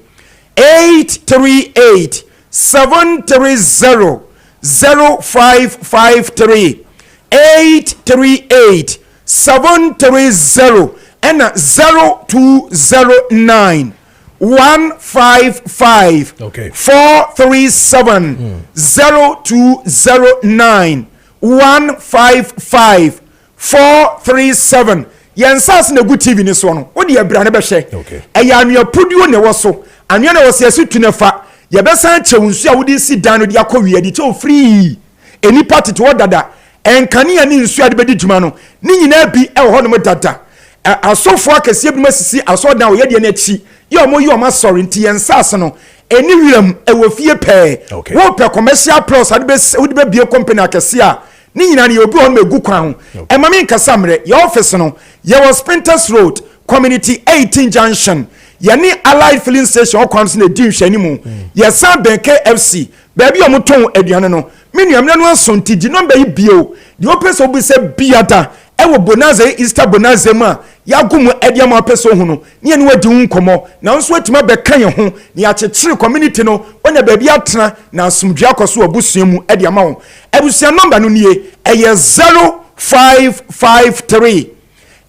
G: 838 730 0553 838 730 and 0209 155 437 0209 155 437 yensas na good TV ni so no wo de abra ne be hye eya anua poduo ne wo so anua na wo se tunefa ye be san chewunsu a wo di si dan no de akɔwie di che free eni party to dada enkane ya ni nsu ade be di djuma no ni nyina bi e ho no dada asofo akese bi masisi asodan wo ye de na chi yo mo sorry nti yensas no eni wiram e wo fie pe wo pe commercial plus ade be wo de be bie company akese a ni nyina ne obi ho megu kwan ho e mame nkasa mre your office no ye was Sprinters Road Community 18 Junction ye ni Allied Filling Station okwan so na di nhwani mu ye san ben KFC baby o moton aduane no menuam na no asonti di number yi bio di opeso bi se biada e wo bonanza Easter bonanza ma ya gumu ediam opeso hu no ne ne wadi nkomo na nso atima be kan ye ho ne ya chechire community no onya baby atena na asumdua akoso obusuamu ediam ho ebusia number no nie eye 0553 0553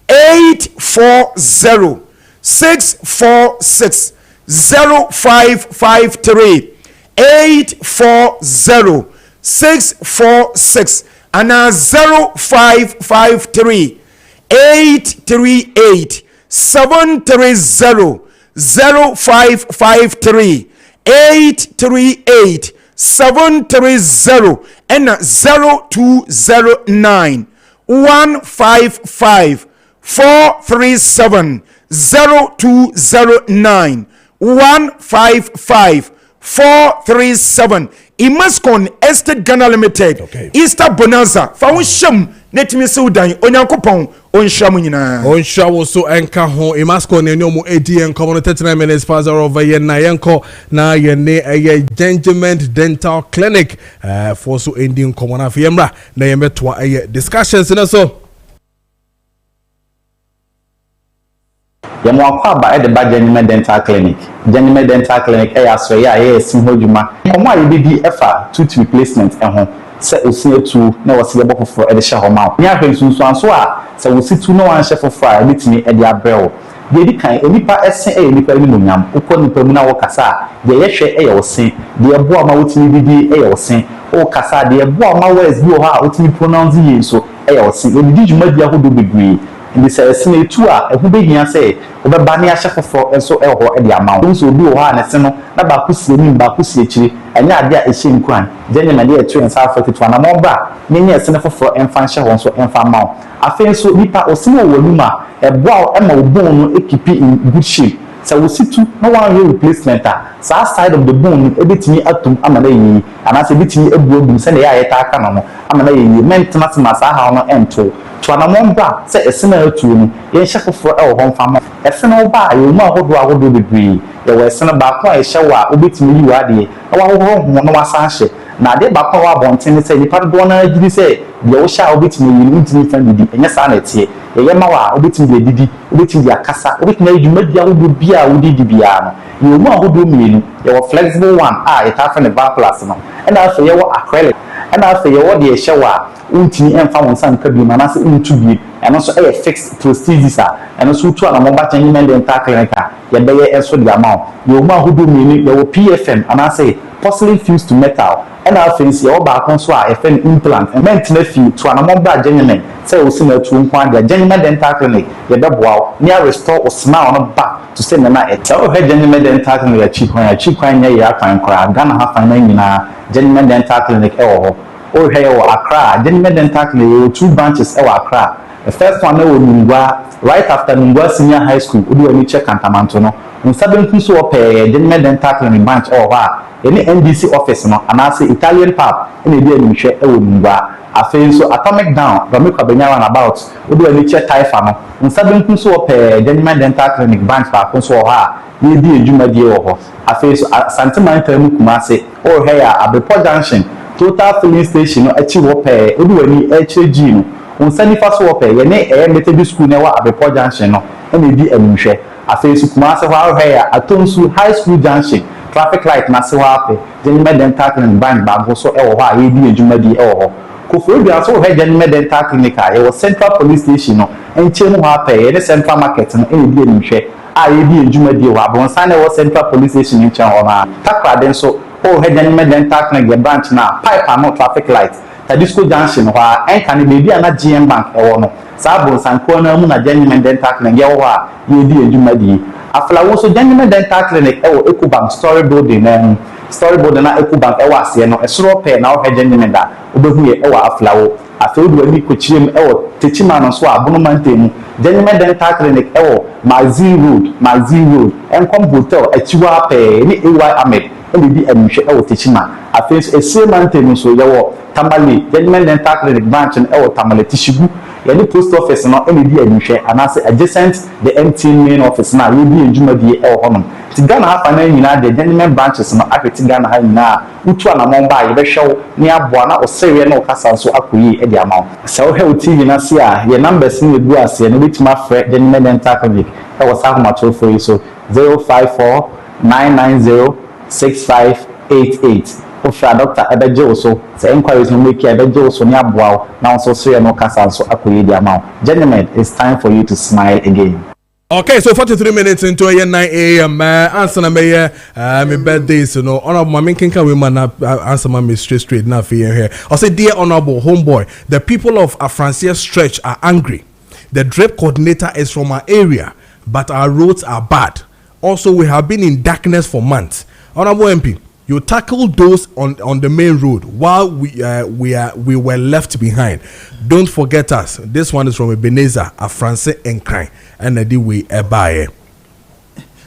G: 840 646 0553 840 646 and 0553 838 730 0553 838 730 and 0209 155 437 0209 155 437 Imascon Estate Ghana Limited.
A: Okay.
G: Easter Bonanza Foundation netimi se udan onyankopon onhyamu nyina
A: onhyawo so enka ho Imascon ne nyomu ADN community 39 minutes past over yen na yenko na yene Gentleman Dental Clinic for so ending common afemra na yemetwa discussions na so
H: yamo akwaba e de ba Gentleman Dental Clinic. Gentleman Dental Clinic e aso ya sin hodwuma komo aye bidi efa tooth replacement ho se osietu na wose yebo foforo e de hye ho ma nya hwensunsu anso a se wositu na wan hye foforo a bitimi e de abrɛwo de di kan enipa ese e enipa ni munyam ukɔ nipa mu na wo kasa de ye hwe e ye wose de ebo ama wotimi bidi e ye wose o kasa de ebo ama words bi o ha wotimi pronounce ye so e ye wose e di dwuma bi ahodo bebree ndi se esine tu a ehu behia se obeba ne ahye foforo enso e ho e de ama wo so obi o ha ne se no na ba kusie ni ba kusie akiri anya ade a ehye nkwan jenye na de etu ensa afeketu na mo ba nenye esine foforo emfa hye ho so emfa ma wo afen so nipa osine wo wanuma eboa ema obon no ekipi in good shape so we situ no one replacement sa side of the bone ebetimi atum amana yi anase betimi ebuodum se na ya yeta aka no amana yi maintenance masa ha no ento to na mo ba se esina atu no ye hye foforo e wo ho mfa ma esina wo ba ye mu ahodo bebree ye wo esina ba ko a hye wa obetimi yi wa de e wa ho ho no wasa hye na de ba ko wa bonten se ni pardo na agiri se ye wo sha obetimi yi ni ntimi fa didi enye sa na tie ye ma wa obetimi de didi obetimi de akasa obetimi adwuma dia wo bia wo didi bia no ye mu ahodo mienu ye wo flexible one ye ta fa ne ba plus no e na afa ye wo acrylic e na afa ye wo de hye wa untini emfa wonsa nka bi na se untu bi eno so e fixed prosthesis eno so tu ana mo ba Gentleman Dental Clinic ye be ye enso de amount ye mu ahodo mienu ye wo PFM ana se porcelain fused to metal and our face your back on so a FN implant and maintenance fee to an amount by Gentleman say we see to one the Gentleman Dental Clinic ye be wow near restore or smile on back to send the night tell her Gentleman Dental Clinic cheap when ye ya fan cry Ghana half an na Gentleman Dental Clinic or hey or Accra Gentleman Dental Clinic 2 branches Accra the first one Nungwa right after Nungwa Senior High School do any check and tamantono on 7 so pay Gentleman Dental Clinic branch any NDC office no and I say Italian pub any day in share Nungwa afen so atomic down but make abenya about we do any check taifa no on 7 so pay Gentleman Dental Clinic branch back so ha ye di edwuma die wo ho afen so Santiman Tamu Kumase or here Abepo Junction total filling station no achi wo pay we do any HG no on sanifa so pay ye ne Methodist school na wa Abepo Junction no any di enhwe afen so Kumase ho here Atonsu High School Junction traffic light na se wa pe Gentleman Dental Clinic ban ba so e wo ha ye di edwuma die e wo ho kofo bi aso he Gentleman Dental Clinic ye wo Central Police Station no enche mu ha pe ye Central Market no e di enhwe a ye di edwuma die wo abonsan na wo Central Police Station enche ho na takra den so o he Gentleman Dental Clinic ye branch na pipe no traffic light Tadisco Junction ho a enka ne bebi ana GM Bank e wo no sa abonsan ko na mu na Gentleman Dental Clinic ye wo ha ye di edwuma die aflawo so Gentleman Dental Clinic e wo Ecobank story building na storyboard na Ecobank e wo ase no esoro pe na wo he Gentleman da obehu ye e wo aflawo afewo do ani kochirem e wo techima no so abono mantemu Gentleman Dental Clinic e wo Mazi Road enkom hotel achiwa pe ni AY Ahmed e bi anhwe e wo techima afewo ese mantemu so ye wo Tamale Gentleman Dental Clinic branch e wo Tamale Tishigu the post office no any be anhwe anase adjacent the MT main office na we be adwuma die e honum ti Ghana hafa na nyina the Gentleman branches no akweti Ghana ha nyina utu anamon ba ye be hwew ne aboa na osere na okasa so akoyi e di ama se wo he TV na se a ye numbers ni edu ase no bitima frɛ Gentleman Dental Clinic e wo sa homa to for you so 054 990 6588 ofra doctor ebeje oso say inquiries no make ebeje oso ni aboa now so so no kasa so akoye di amount. Gentlemen, it's time for you to smile again.
A: Okay, so 43 minutes into 9 a.m. Answer na me my birthday, so no honorable my main kinka woman answer my straight now for here. I say, dear honorable homeboy, the people of Afransia Stretch are angry. The DREP coordinator is from our area, but our roads are bad. Also, we have been in darkness for months. Honorable MP, you tackled those on the main road while we were left behind. Don't forget us. This one is from Ebenezer, a France and crime, and the way a buyer.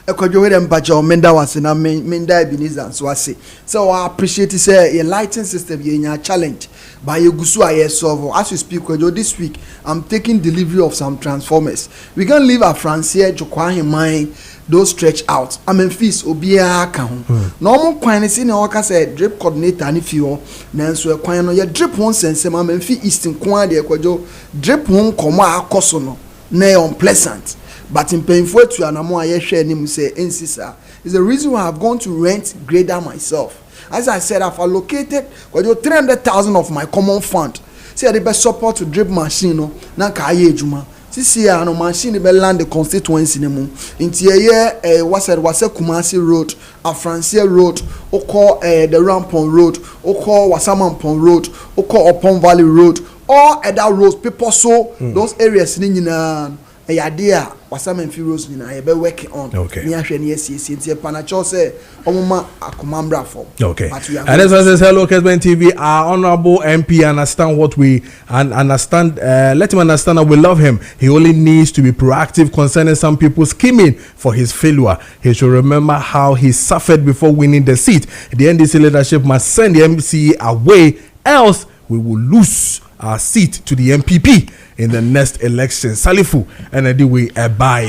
F: Kojo we dem bacho menda wase na menda Ebenezer so ase. So I appreciate say a lighting system ye nya challenge by you gusu aye solve. As we speak Kojo this week I'm taking delivery of some transformers. We can leave a France here to kwa mind those stretch out. I mean fees obia ka ho. Normal kwan si na waka say drip coordinator ni fi ho. Nanso kwan no ye drip won sense ma men fi eastern kwan de Kojo drip won komo akoso no na unpleasant. But in painful to anamo aye share him say insisa is the reason why I've gone to rent grader myself. As I said, I've allocated 300,000 of my common fund. See the best support to drip machine no na ka aye ejuma. See no machine be land the constituency nemu. Inti ye wase Kumasi Road, Afransia Road, oko the Rampon Road, oko Wasamampon Road, oko Upon Valley Road, all other roads people so those areas ni nyina idea wasam and furos ni na be working on.
A: Okay.
F: Ni ahwe ni asiesie nti panacho say omuma akomambra form.
A: Okay. And as I says, hello Kessben TV, our honorable MP understand what we understand. Let him understand that we love him. He only needs to be proactive concerning some people scheming for his failure. He should remember how he suffered before winning the seat. The NDC leadership must send the MCA away, else we will lose our seat to the MPP in the next election. Salifu and I do we buy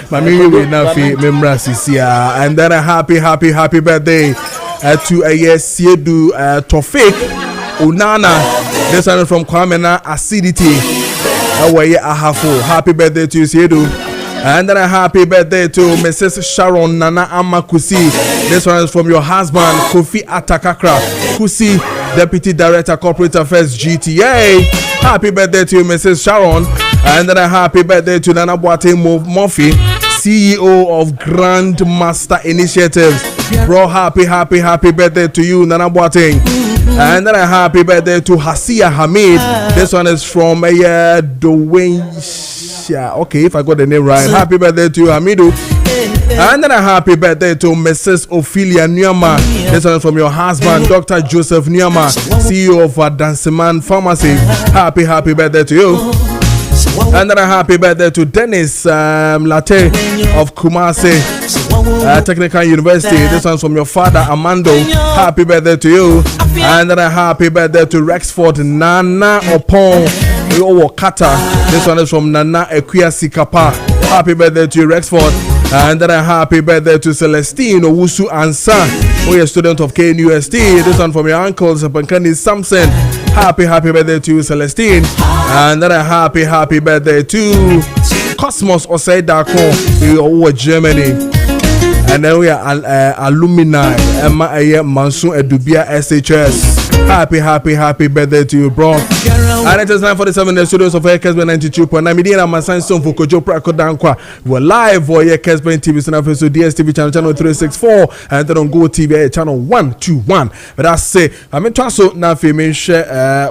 A: Mami we now fi memra sisia and then a happy birthday to a yes Siedu Tofik Unana. This one from Kwamena Acidity. Away ahafo. Happy birthday to you Siedu. And then a happy birthday to Mrs. Sharon Nana Amakusi. This one is from your husband Kofi Atakakra Kusi, Deputy Director Corporate Affairs GTA. Happy birthday to you, Mrs. Sharon. And then a happy birthday to Nana Boate Murphy, CEO of Grandmaster Initiatives. Bro, happy birthday to you, Nana Boate. And then a happy birthday to Hasia Hamid. This one is from Dwayne. Okay, if I got the name right. Happy birthday to you, Hamidu. And then a happy birthday to Mrs. Ophelia Nyama. This one is from your husband, Dr. Joseph Nyama, CEO of Danceman Pharmacy. Happy birthday to you. And then a happy birthday to Dennis Latte of Kumasi Technical University. This one's from your father, Amando. Happy birthday to you. And then a happy birthday to Rexford Nana Opon Kata. This one is from Nana Equia Sikapa. Happy birthday to you, Rexford. And then a happy birthday to Celestine Owusu Ansa, who is a student of KNUST. This one from your uncle, Sapankani Samson. Happy birthday to you, Celestine. And then a happy birthday to Cosmos Osei Dako, who is Germany. And then we are alumni Emma Mansoon Edubia SHS. Happy birthday to you, bro. And it is 9:47 in the studios of Kessben 92.9. Media and Masan Son for Kojo Preko Dankwah. We're live for Kessben TV, so DSTV channel 364, and then on Go TV channel 121. But I say, I'm in Traso now for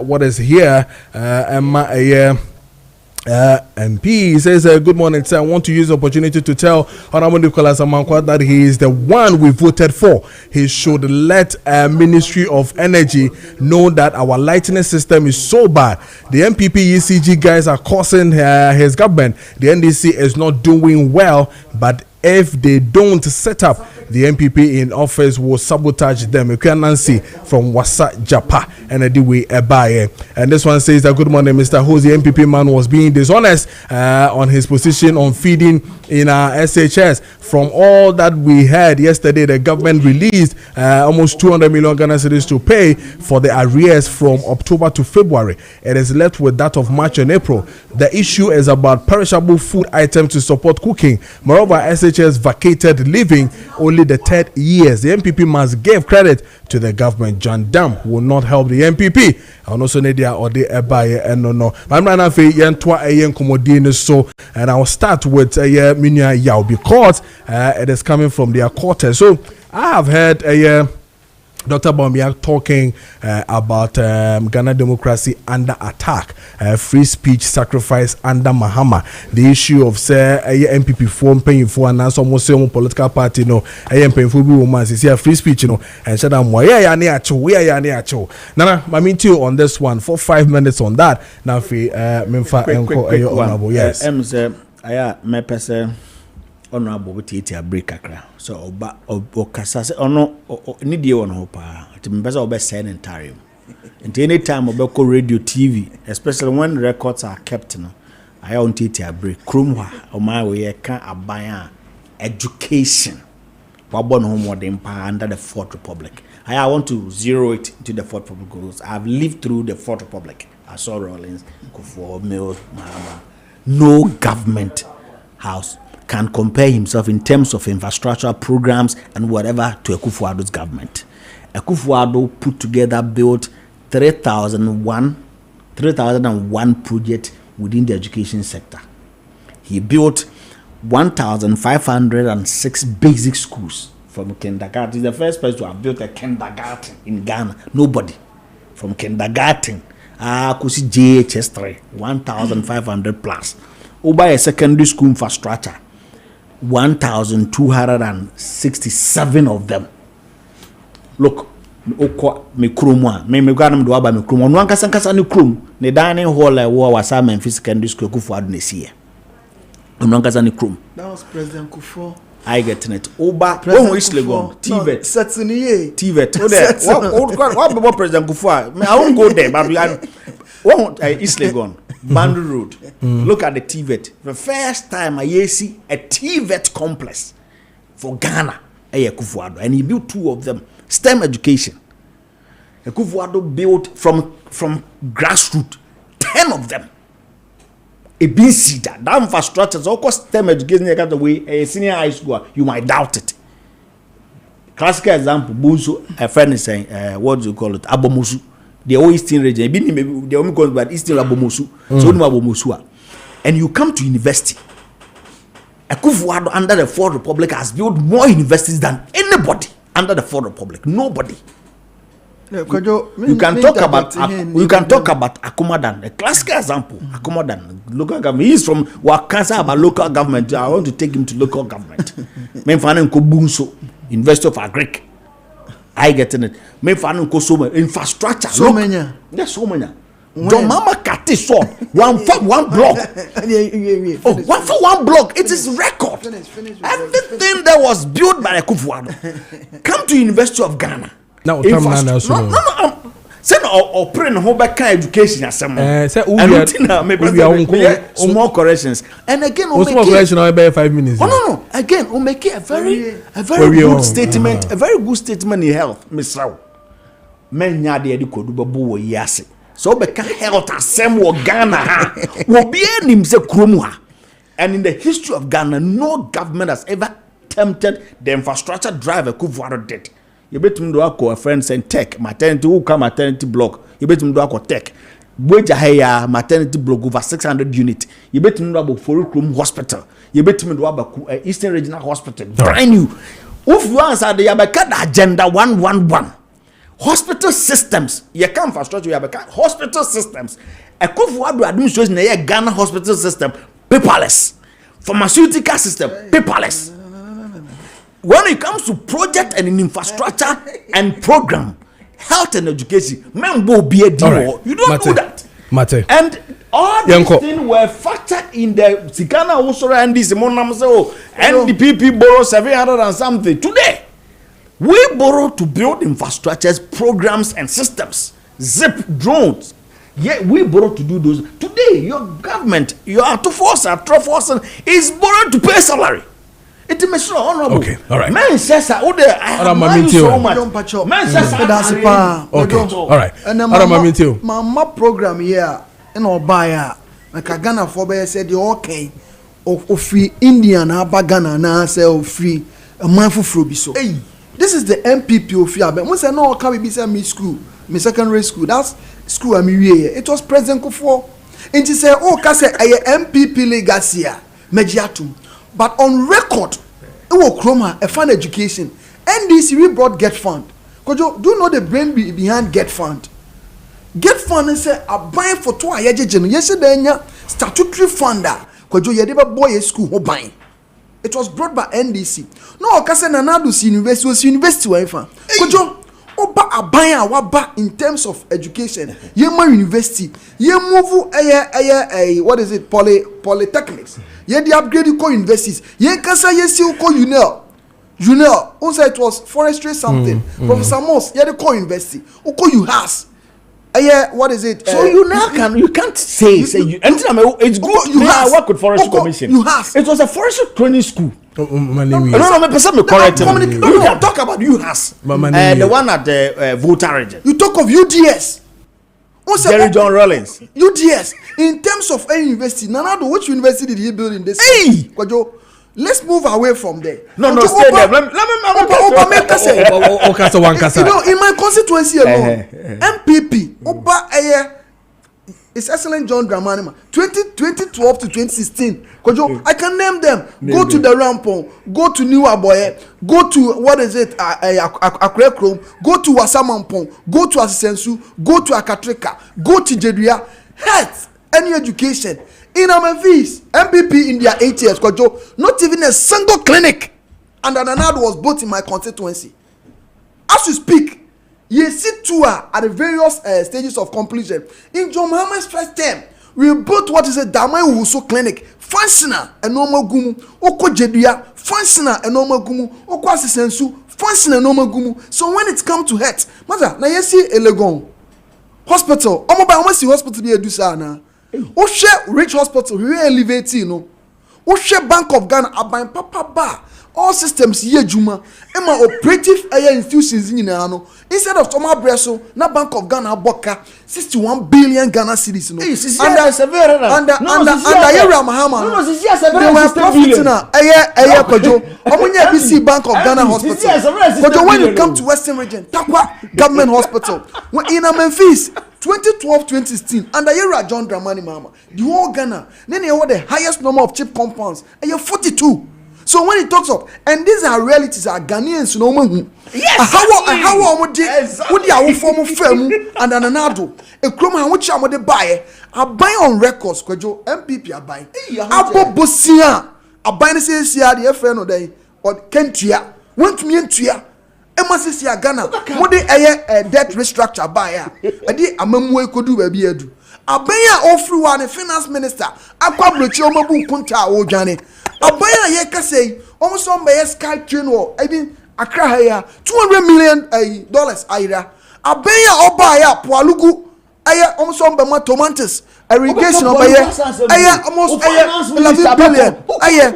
A: what is here. Emma MP says, good morning, sir. I want to use the opportunity to tell Honorable Nicholas Amankwa that he is the one we voted for. He should let Ministry of Energy know that our lighting system is so bad. The MPP ECG guys are causing his government. The NDC is not doing well, but if they don't set up, the MPP in office will sabotage them. Nancy from Wasa Japa and a way Ebaye. And this one says that good morning, Mr. Who's the MPP man was being dishonest on his position on feeding in our SHS. From all that we heard yesterday, the government released almost 200 million Ghana cedis to pay for the arrears from October to February. It is left with that of March and April. The issue is about perishable food items to support cooking. Moreover, SHS vacated leaving only only the third years. The MPP must give credit to the government. John Dam will not help the MPP. And also Nadia or the Ebaye and no. I'm not fe yentwa yen komodine so, and I'll start with Minya Yao because it is coming from their quarter. So I have heard Dr. Bambiak talking about Ghana democracy under attack, free speech sacrifice under Mahama. The issue of say MPP form paying for and also almost some political party no paying for woman is free speech and said I'm we are Nana I mean to you on this one for 5 minutes on that. Now fi memfa enko honorable yes.
E: Me person honorable with a break akra so okasa se ono ni die won ho pa ti me pesa obe say entire and any time obe ko radio TV especially when records are kept no I want it a break krumwa o ma we ka aban education wabon ho modern pa under the Fourth Republic. I want to zero it to the Fourth Republic because I've lived through the Fourth Republic. I saw Rollins, Kufuor, Mills, Mahama. No government house can compare himself in terms of infrastructure programs and whatever to Akufo-Addo's government. Akufo-Addo put together, built 3,001 projects within the education sector. He built 1,506 basic schools from kindergarten. He's the first person to have built a kindergarten in Ghana. Nobody. From kindergarten, Kusi JHS 3, 1,500 plus. Over a secondary school infrastructure, 1,267 of them. Look, me kromwa, me gwanam do aba me kromwa. No ankasa ni krom, ne dining hall wa wasa Memphis Secondary School Akufo-Addo ne sie. No ankasa ni krom.
F: That was President Kufuor.
E: I get it. Oba, oh, East Legon, TVET. TVET. What about President Kufuor? I won't go there, but East Legon. Boundary Road. Look at the TVET. The first time I see a TVET complex for Ghana, Akufo-Addo, and he built 2 of them. STEM education. Akufo-Addo built from grassroots 10 of them. A BC that infrastructure, so called STEM education, you got the way a senior high school, you might doubt it. Classical example, Bunso, a friend is saying, what do you call it? Abomusu. The whole Eastern region, the only called by Eastern Abomusu, so no Abomosua. And you come to university. Akufo-Addo under the Fourth Republic has built more universities than anybody under the Fourth Republic. Nobody. You can talk about Akumadan, a classical example. Akumadan, local government. He is from Wakasa about local government. I want to take him to local government. Memfanen Kobunso, University of Agric. I get in it. Memfanen Kosoma, infrastructure.
F: So many.
E: Yes, so many. John Mama Kati saw one block. One block. It is record. Everything that was built by Akufo-Addo. Come to University of Ghana.
A: No.
E: Say no operate no back education assembly.
A: Say
E: small corrections. And again,
A: small correction about 5 minutes.
E: No. Again, we make a very good statement. A very good statement in health, Miss Rao. Men nya de kodu babo wo yase. So be ka health assembly wo Ghana will be him say kromu ha. And in the history of Ghana, no government has ever attempted the infrastructure drive Akufo-Addo did. You bet me do a friend saying tech maternity who come maternity block. You bet me do a tech. Boja haya maternity block over 600 units. You bet me do a Forukrum hospital. You bet me do a Eastern Regional Hospital. Brand new. If you answer the Yabaka agenda 111. Hospital systems. You can't infrastructure Yabaka hospital systems. Akufo-Addo administration na Ghana hospital system paperless. Pharmaceutical system paperless. When it comes to project and infrastructure and program, health and education, man will be a deal. You don't do that. And all these things were factored in the Sikana also and this NDPP borrow 700 and something. Today, we borrow to build infrastructures, programs and systems. Zip drones. Yeah, we borrow to do those. Today, your government, your Atufos is borrowed to pay salary. It is so honorable.
A: Okay, all right.
E: Man says, I admire you so much. Man says,
A: okay, all right.
F: And my program here, and all buyer, like Ghana for said, you okay, of free Indian, Ghana, now say free a mindful frobi so. This is the MPP of Fiabe. When say no, can be me school, me secondary school. That's school I'm here. It was President Kufuor. And she say, oh, can say a MPP legacy, mediatum. But on record, it will chroma a fund education. NDC we brought Get Fund. Kojo, do you know the brain behind Get Fund? Get Fund is a buy for 2 years. Yes, then statutory funder. Kojo, you never boy a school who buying. It was brought by NDC. No, Kase Nanado's university was university wife. Kojo, oba abaya waba in terms of education. Yema university. Ye move what is it? Polytechnics. Ye the upgrade ko universities. Ye kasa ye si ko Junior. Also it was forestry something. Professor Moss, ye the ko university. Uko you has. What is it?
E: So you can't say you. It's good. You have work with Forestry Commission.
F: You have.
E: It was a forestry training school.
F: No,
E: correct.
F: Talk about you has.
E: The one at the Volta region.
F: You talk of UDS.
E: Jerry John Rollins.
F: UDS. In terms of any university, Nanado, which university did he build in this? Kojo, let's move away from there.
E: No, stay there. Let me.
F: You know, in my constituency alone, MPP, His Excellent John Dramani, 2012 to 2016. Kojo, I can name them. Go to the Rampon, go to New Aboye, go to what is it? Akure Krom, go to Wasamampon, go to Asisensu, go to Akatrika, go to Jedria. Health, any education. In Amafis, MPP in their 8 years, Kojo, not even a single clinic. And Nanado was built in my constituency. As you speak, you see tour at the various stages of completion. In John Muhammad's first term, we built what is a Damai Wuso clinic, functional and normal gumu, Oko Jedria, functional and normal gumu, Oko Asisensu, functional and normal gumu. So when it comes to health, Mother, now you see Elegon Hospital, almost hospital be a dusana. Oshe Rich Hospital, we elevate, you know. Oshe Bank of Ghana, Abain Papa Bar. All systems ye juma ema operative institutions in ano instead of Thomas Bresso na Bank of Ghana boka 61 billion Ghana cedis no under Yera Mahama no they were profiting na Kojo omunya BC Bank of Ghana hospital Kojo when you come to Western region Takwa government hospital when in Memphis 2012-2016 under Yera John Dramani Mahama the whole Ghana then they were the highest number of chip compounds 42. So when he talks of, and these are realities, are Ghanaians, no man. Yes. How would you form of firm and an anado? A chroma which I would buy. I buy on records, Kojo, MPP, I buy. Apo Bosia, I buy the CCR, the FN day, or Kentia, went me into ya. Emma Ghana, what they a debt restructure buyer. I did a memwe could do baby edu. Abaya offer one a finance minister. Aqua Bruchomabu Kunta o Johnny. Abaya yeka say almost on by Sky Train or I mean Accra here $200 million Ira. Abaya Obaya Pualugu Aya almost on by my tomatoes. Irrigation Obaya Aya almost 11 billion. Aya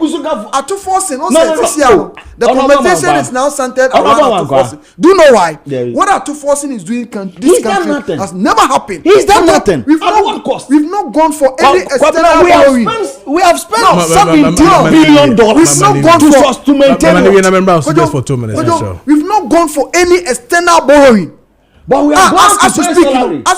F: at 2 forcing also the conversation is now centered around 2 forcing. Do you know why? What are 2 forcing is doing this country has never happened.
E: He's done nothing.
F: We've not gone for any external borrowing.
E: We have spent $17 billion.
F: We've not gone
E: to maintain.
F: We've not gone for any external borrowing.
E: But we are
F: as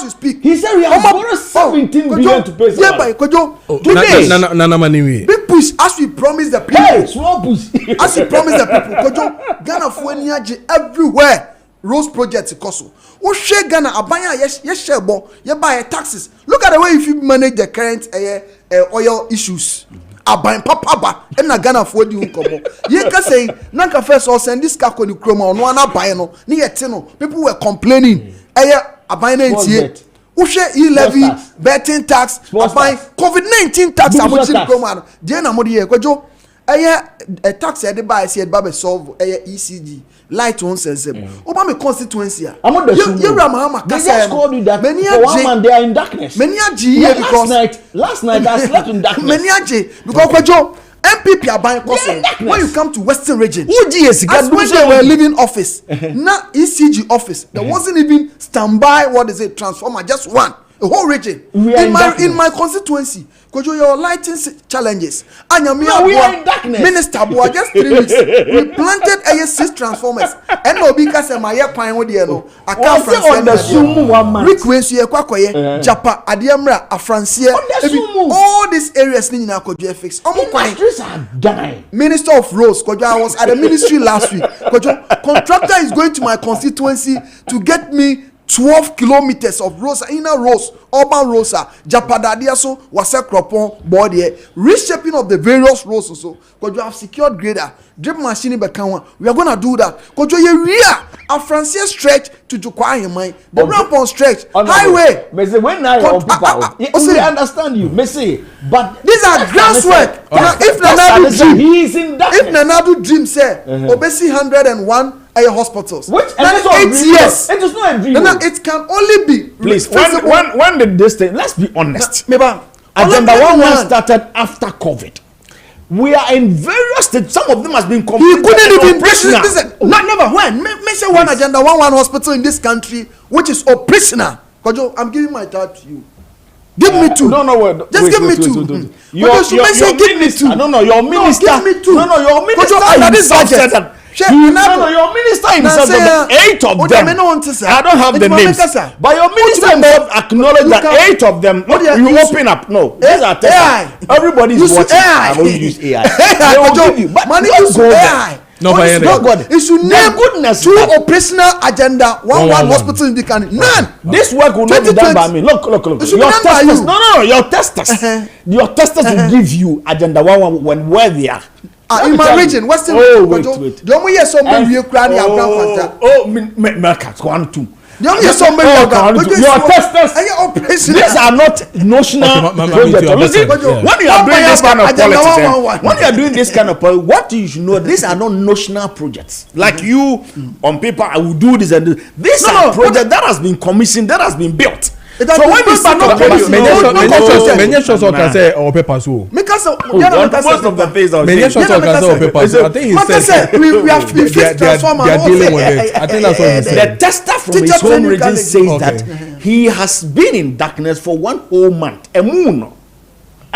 F: you speak.
E: He said we have borrowed 17 billion to pay salary.
F: Yeah, but Kojo,
E: today,
F: big push as we promise the people.
E: Hey, small push.
F: As we promise the people, Kojo, Ghana Fueniaji everywhere. Rose projects Koso. O share Ghana abaya yes share bo you buy taxes. Look at the way if you manage the current oil issues. Abain papa ba na Ghana for di unkomo ye ka say na ka first or send this car ko ni kroma no na buy no ni yete no people were complaining abain na ntie wo hwe e-levy betting tax abain COVID-19 tax amochi kroma no je na mo de Kojo a tax e de buy say ba be solve ECG light on sense oba me constituency you Mahama kasa
E: many for one man they are in darkness
F: many aji because
E: last night I slept in darkness
F: many aji because Kojo MPP are buying cost when you come to Western region as when they were leaving office na ECG office there wasn't even standby what is it transformer just one The whole region. In my constituency, because your lighting challenges. And we are in darkness. Minister, boy, just 3 weeks. We planted 6 transformers. And no because my pioneer no. I can't on the sumu one man. Request kwakoye, Japa, Adiamra, Afrancia. All these areas need now could fix. Industries are dying. Minister of Roads, I was at the ministry last week. Contractor is going to my constituency to get me 12 kilometers of roads, inner roads, urban roads, Japadadia so was a cropon body, reshaping of the various roads also. Because you have secured grader, drip machine in Bekawa. We are gonna do that. Because you rear a Francis stretch to Jukwai mine, the rampon stretch, highway.
I: Messi, when I understand you, Messi, but
F: these are grasswork. If Nanadu dream say, Obesi 101. Hospitals.
I: Which
F: 8 years.
I: It is not a dream.
F: It can only be.
I: Please, when did this thing? Let's be honest. Agenda 1 started after COVID. We are in various states. Some of them has been completed.
F: He couldn't even operational. Never. When mention one Agenda 1 hospital in this country which is operational. Kojo, I'm giving my thought to you. Give me 2.
I: No.
F: Just give me 2.
I: Your minister. No, your minister.
F: Give me 2.
I: No, your minister.
F: Under this budget.
I: Your minister himself, the 8 of them. I don't have the names, but your minister himself acknowledged that 8 of them. You open up. No, these are testers. Everybody's watching. I won't use AI. They will give you, but money is AI.
A: No, but
F: it should name goodness 2 operational agenda 1 hospital in the country. None.
I: This work will not be done by me. Look. Your testers. No. Your testers. Your testers will give you agenda 1 when where they are.
F: In my region, Western.
I: Wait.
F: Don't we hear somebody you cry
I: your testers. These are not notional projects. When you are doing this kind of politics, when you are doing this kind of politics, what you should know, these are not notional projects. Like you on paper, I will do this and this. These are projects that has been commissioned, that has been built. So when you start
A: many shows can say our papers who
F: because
I: most of the things are
A: many shows can say our papers. I think he said
F: we have to fix transformer.
A: They are dealing with it. I think that's what he said.
I: The tester from his home region says that he has been in darkness for 1 whole month. A moon.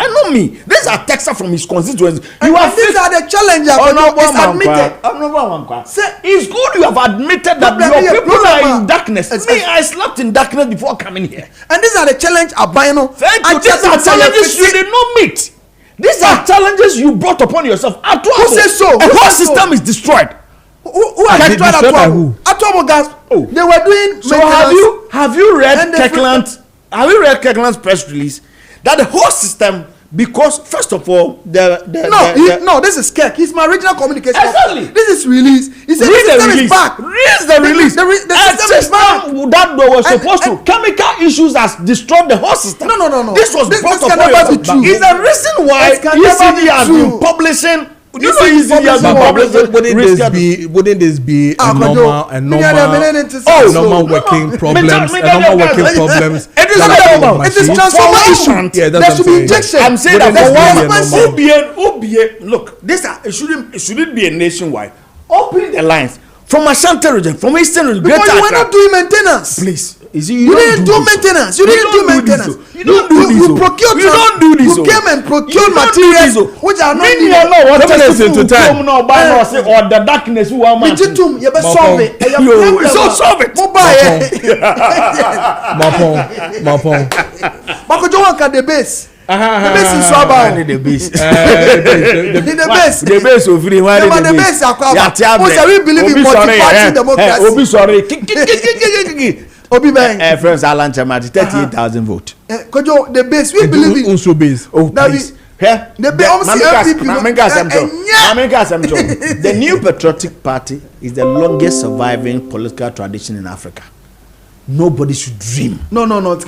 I: And not me. These are texts from his constituency.
F: These are the challenges.
I: It's good you have admitted that your people are in darkness. Me, I slept in darkness before coming here.
F: And these are the challenges Abino.
I: Thank you. These are challenges you did not meet. These are challenges you brought upon yourself.
F: Who says so?
I: The whole system is destroyed.
F: Who has destroyed Atuabo? Atuabo gas. They were doing.
I: So have you read Kirkland? Have you read Kirkland's press release? That the whole system, because first of all,
F: this is Kirk. He's my regional communication.
I: Exactly.
F: This is release. He said the system is back.
I: Read the release. The system is back. That they were supposed to. Chemical issues has destroyed the whole system.
F: No.
I: This was brought upon you. Is the reason why ECD has been publishing. Wouldn't
A: this be a normal working problems?
F: It is transformation. There should be injection.
I: I'm saying that for look, it shouldn't be a nationwide. Open the lines from Ashanti region, from Eastern region.
F: Because you were not doing maintenance.
I: Please.
F: You didn't do maintenance. You procured.
I: You don't do this.
F: You came and procured materials which are not needed.
I: Or the darkness who are man.
F: You better solve it.
I: So solve it.
F: But you want the base. The base is Swaba.
I: The base.
F: The base
I: of free.
F: The base are we believe in multi-party democracy.
I: Obi sorry.
F: Obi bang.
I: Friends Alan Chamati 38,000 votes.
F: Kojo the base we believe in.
A: Also base.
I: The New Patriotic Party is the longest surviving political tradition in Africa. Nobody should dream.
F: No. It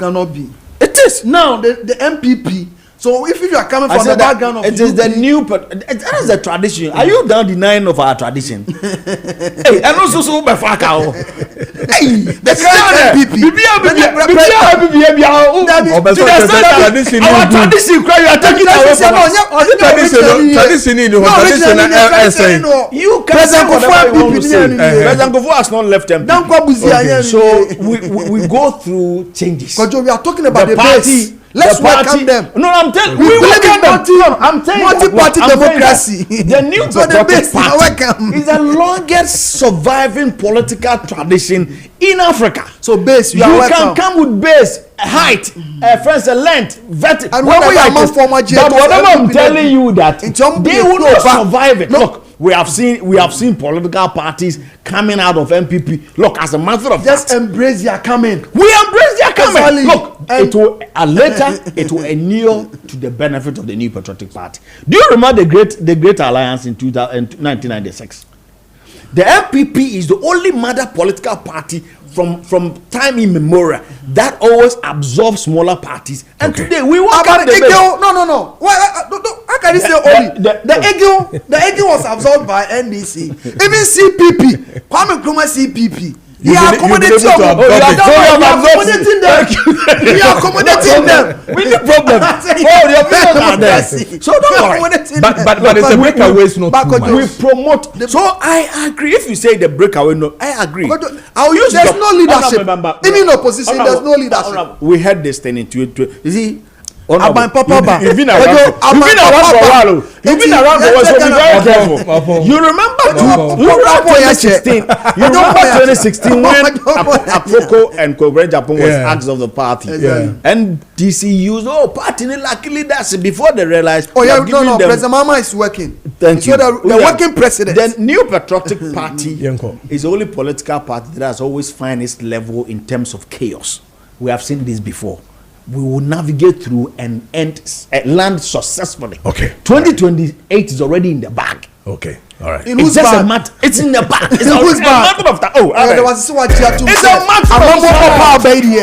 F: cannot be.
I: It is
F: now the MPP So if you are coming from the background of
I: it is the new, that is the tradition. Are you now denying of our tradition? Hey, and also so by Fakao. Hey, the current NPP. Our tradition, you are taking away from us. You can't say whatever you want to say. President Kojo has not left them. So we go through changes.
F: Kojo, we are talking about the party. Let's welcome them.
I: No, I'm telling we welcome them. I'm telling
F: multi-party democracy.
I: The new Patriotic Party is the longest surviving political tradition in Africa.
F: So base, you
I: can come with base, height, friends, length, vertical.
F: And when we are more former
I: but whatever I'm telling you that they will not survive it. Look, we have seen political parties coming out of MPP. Look, as a matter of
F: just embrace their coming.
I: We embrace their coming. Look, it will later it will inure to the benefit of the new Patriotic Party. Do you remember the Great Alliance in 1996? The MPP is the only mother political party from time immemorial that always absorbs smaller parties. And today we welcome the
F: no. How can you say only? The EGIL was absorbed by NDC. Even CPP, Kwame Nkrumah CPP. We are accommodating them. We are accommodating them.
I: We need problem. Your people are there. So don't worry.
A: But it's a breakaway note.
I: We promote. So I agree. If you say the breakaway note, I agree.
F: I'll use there's no leadership. Even opposition, there's no leadership.
I: We had this thing in 2020. You see.
F: You've been around for
I: a while. You've been around for a while, so be very careful. You remember 2016? You remember 2016 when Aproko and Kojo Preko was asked of the party, and DC used party luckily that's before they realized.
F: President Mama is working.
I: Thank you.
F: The working president.
I: The new Patriotic Party is the only political party that has always found its level in terms of chaos. We have seen this before. We will navigate through and land successfully.
A: Okay.
I: 2028 is already in the bag.
A: Okay. All right.
I: It's just a matter. It's in the bag. It's a matter of time.
F: There was
I: it's a matter of time.